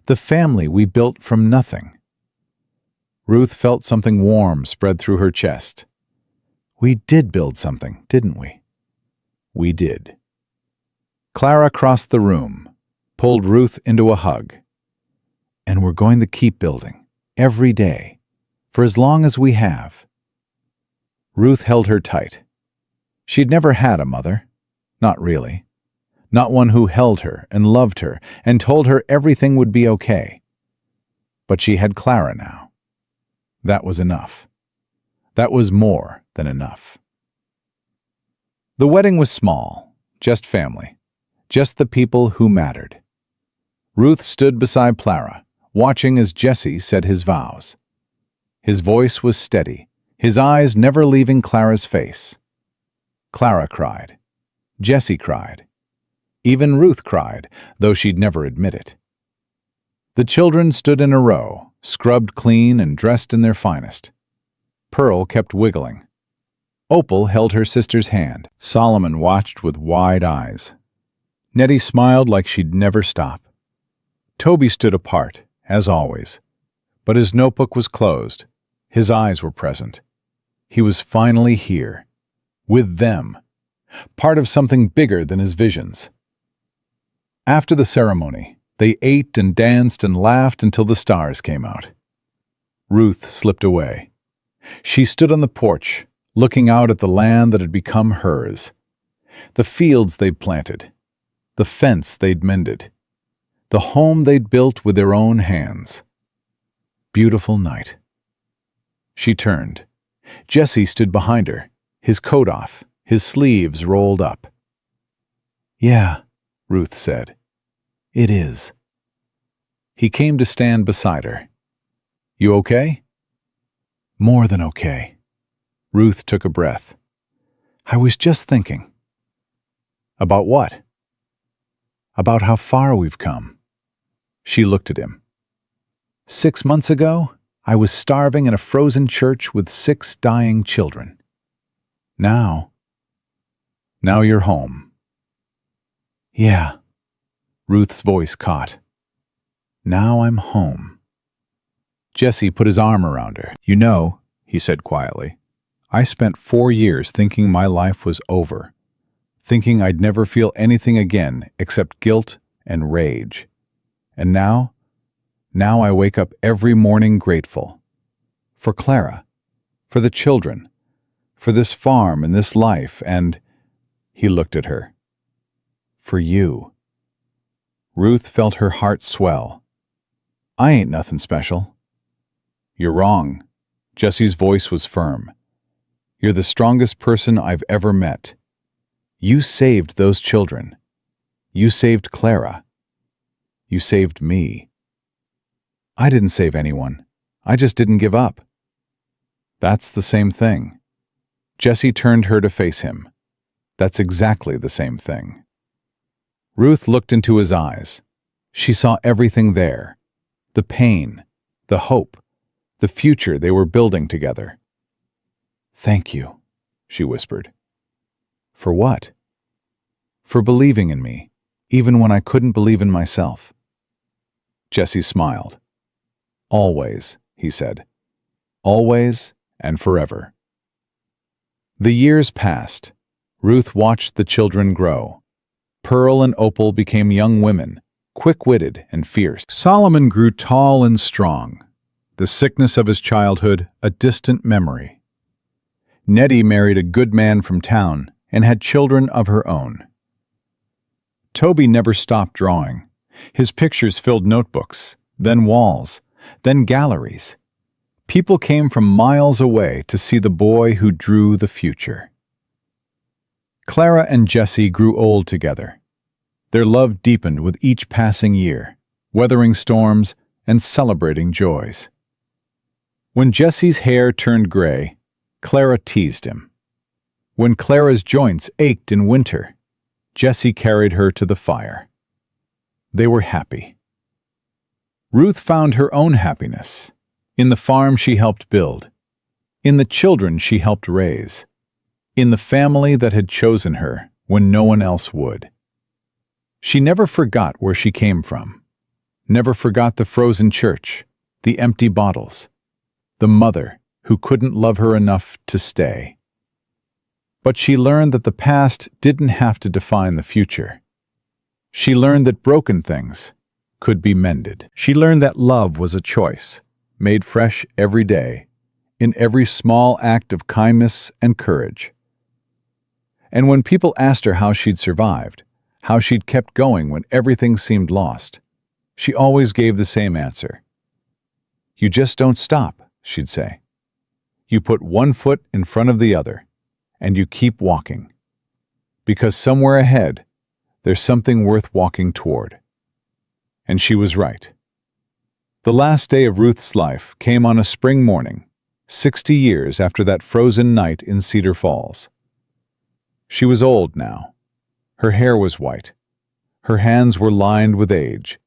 the family we built from nothing." Ruth felt something warm spread through her chest. "We did build something, didn't we?" "We did." Clara crossed the room, pulled Ruth into a hug. "And we're going to keep building, every day, for as long as we have." Ruth held her tight. She'd never had a mother. Not really. Not one who held her and loved her and told her everything would be okay. But she had Clara now. That was enough. That was more than enough. The wedding was small, just family, just the people who mattered. Ruth stood beside Clara, watching as Jesse said his vows. His voice was steady, his eyes never leaving Clara's face. Clara cried. Jesse cried. Even Ruth cried, though she'd never admit it. The children stood in a row, scrubbed clean and dressed in their finest. Pearl kept wiggling. Opal held her sister's hand. Solomon watched with wide eyes. Nettie smiled like she'd never stop. Toby stood apart, as always, but his notebook was closed. His eyes were present. He was finally here, with them, part of something bigger than his visions. After the ceremony, they ate and danced and laughed until the stars came out. Ruth slipped away. She stood on the porch, looking out at the land that had become hers. The fields they'd planted, the fence they'd mended, the home they'd built with their own hands. Beautiful night. She turned. Jesse stood behind her, his coat off, his sleeves rolled up. "Yeah," Ruth said. "It is." He came to stand beside her. "You okay?" "More than okay." Ruth took a breath. "I was just thinking." "About what?" "About how far we've come." She looked at him. 6 months ago, I was starving in a frozen church with 6 dying children. Now you're home." "Yeah." Ruth's voice caught. "Now I'm home." Jesse put his arm around her. "You know," he said quietly, "I spent 4 years thinking my life was over, thinking I'd never feel anything again except guilt and rage. And now I wake up every morning grateful. For Clara, for the children, for this farm and this life, and—" he looked at her. "For you." Ruth felt her heart swell. "I ain't nothing special." "You're wrong." Jesse's voice was firm. "You're the strongest person I've ever met. You saved those children. You saved Clara. You saved me." "I didn't save anyone. I just didn't give up." "That's the same thing." Jesse turned her to face him. "That's exactly the same thing." Ruth looked into his eyes. She saw everything there. The pain, the hope, the future they were building together. "Thank you," she whispered. "For what?" for believing in me, even when I couldn't believe in myself." Jesse smiled. "Always," he said. "Always and forever." The years passed. Ruth watched the children grow. Pearl and Opal became young women, quick-witted and fierce. Solomon grew tall and strong, the sickness of his childhood a distant memory. Nettie married a good man from town and had children of her own. Toby never stopped drawing. His pictures filled notebooks, then walls, then galleries. People came from miles away to see the boy who drew the future. Clara and Jesse grew old together. Their love deepened with each passing year, weathering storms and celebrating joys. When Jesse's hair turned gray, Clara teased him. When Clara's joints ached in winter, Jesse carried her to the fire. They were happy. Ruth found her own happiness in the farm she helped build, in the children she helped raise, in the family that had chosen her when no one else would. She never forgot where she came from, never forgot the frozen church, the empty bottles, the mother who couldn't love her enough to stay. But she learned that the past didn't have to define the future. She learned that broken things could be mended. She learned that love was a choice, made fresh every day, in every small act of kindness and courage. And when people asked her how she'd survived, how she'd kept going when everything seemed lost, she always gave the same answer. "You just don't stop," she'd say. "You put one foot in front of the other, and you keep walking. Because somewhere ahead, there's something worth walking toward." And she was right. The last day of Ruth's life came on a spring morning, 60 years after that frozen night in Cedar Falls. She was old now. Her hair was white. Her hands were lined with age.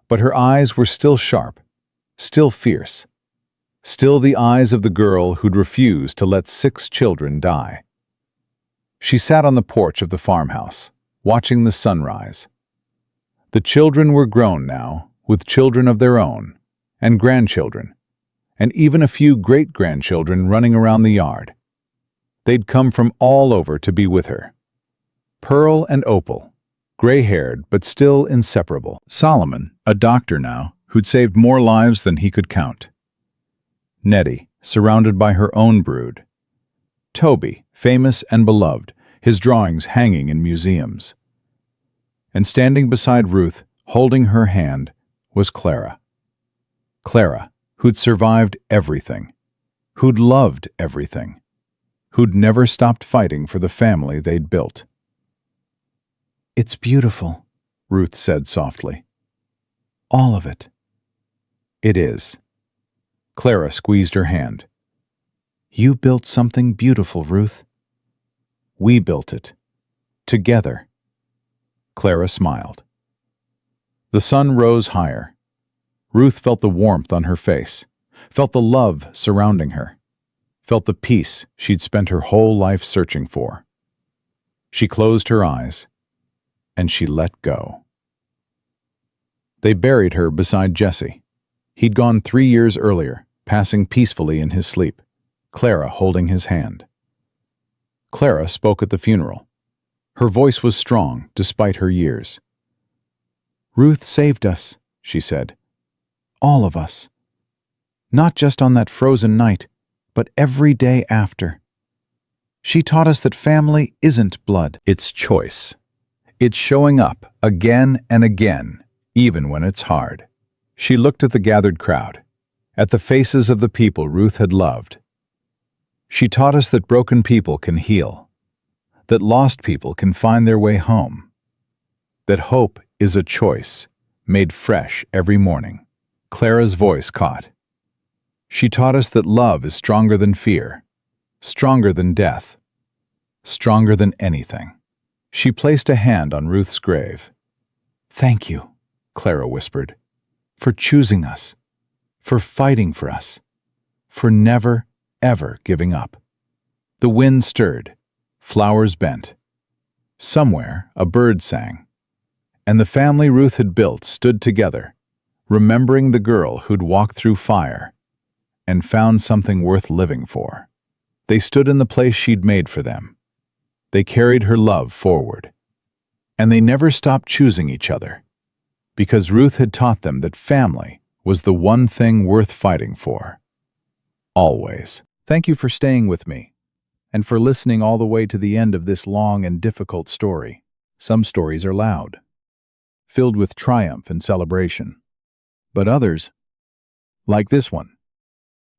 But her eyes were still sharp, still fierce, still the eyes of the girl who'd refused to let 6 children die. She sat on the porch of the farmhouse, watching the sunrise. The children were grown now, with children of their own, and grandchildren, and even a few great-grandchildren running around the yard. They'd come from all over to be with her. Pearl and Opal, gray-haired but still inseparable. Solomon, a doctor now, who'd saved more lives than he could count. Nettie, surrounded by her own brood. Toby, famous and beloved, his drawings hanging in museums. And standing beside Ruth, holding her hand, was Clara. Clara, who'd survived everything, who'd loved everything, who'd never stopped fighting for the family they'd built. "It's beautiful," Ruth said softly. "All of it." "It is." Clara squeezed her hand. "You built something beautiful, Ruth." "We built it. Together." Clara smiled. The sun rose higher. Ruth felt the warmth on her face, felt the love surrounding her, felt the peace she'd spent her whole life searching for. She closed her eyes, and she let go. They buried her beside Jesse. He'd gone 3 years earlier, passing peacefully in his sleep, Clara holding his hand. Clara spoke at the funeral. Her voice was strong, despite her years. "Ruth saved us," she said. "All of us. Not just on that frozen night, but every day after. She taught us that family isn't blood. It's choice. It's showing up again and again, even when it's hard." She looked at the gathered crowd, at the faces of the people Ruth had loved. She taught us that broken people can heal, that lost people can find their way home, that hope is a choice made fresh every morning. Clara's voice caught. She taught us that love is stronger than fear, stronger than death, stronger than anything. She placed a hand on Ruth's grave. "Thank you," Clara whispered, "for choosing us, for fighting for us, for never, ever giving up." The wind stirred, flowers bent. Somewhere, a bird sang, and the family Ruth had built stood together, remembering the girl who'd walked through fire and found something worth living for. They stood in the place she'd made for them. They carried her love forward. And they never stopped choosing each other, because Ruth had taught them that family was the one thing worth fighting for. Always. Thank you for staying with me, and for listening all the way to the end of this long and difficult story. Some stories are loud, filled with triumph and celebration. But others, like this one,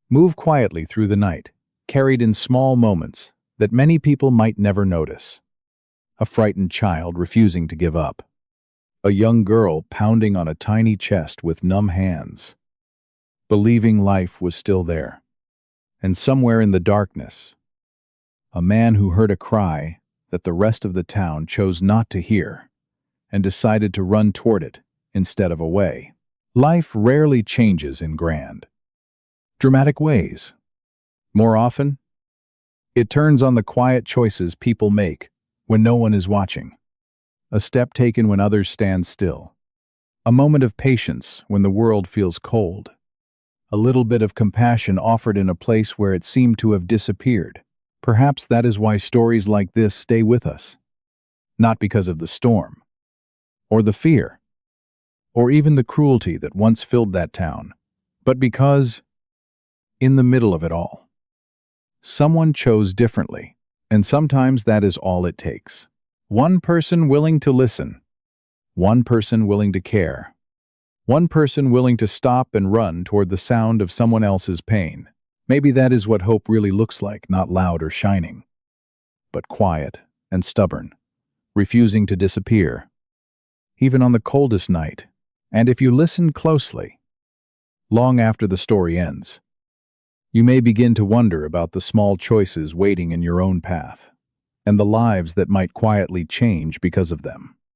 move quietly through the night, carried in small moments that many people might never notice. A frightened child refusing to give up. A young girl pounding on a tiny chest with numb hands, believing life was still there. And somewhere in the darkness, a man who heard a cry that the rest of the town chose not to hear and decided to run toward it instead of away. Life rarely changes in grand, dramatic ways. More often, it turns on the quiet choices people make when no one is watching. A step taken when others stand still. A moment of patience when the world feels cold. A little bit of compassion offered in a place where it seemed to have disappeared. Perhaps that is why stories like this stay with us. Not because of the storm, or the fear, or even the cruelty that once filled that town, but because, in the middle of it all, someone chose differently, and sometimes that is all it takes. One person willing to listen, one person willing to care, one person willing to stop and run toward the sound of someone else's pain. Maybe that is what hope really looks like, not loud or shining, but quiet and stubborn, refusing to disappear, even on the coldest night. And if you listen closely, long after the story ends, you may begin to wonder about the small choices waiting in your own path, and the lives that might quietly change because of them.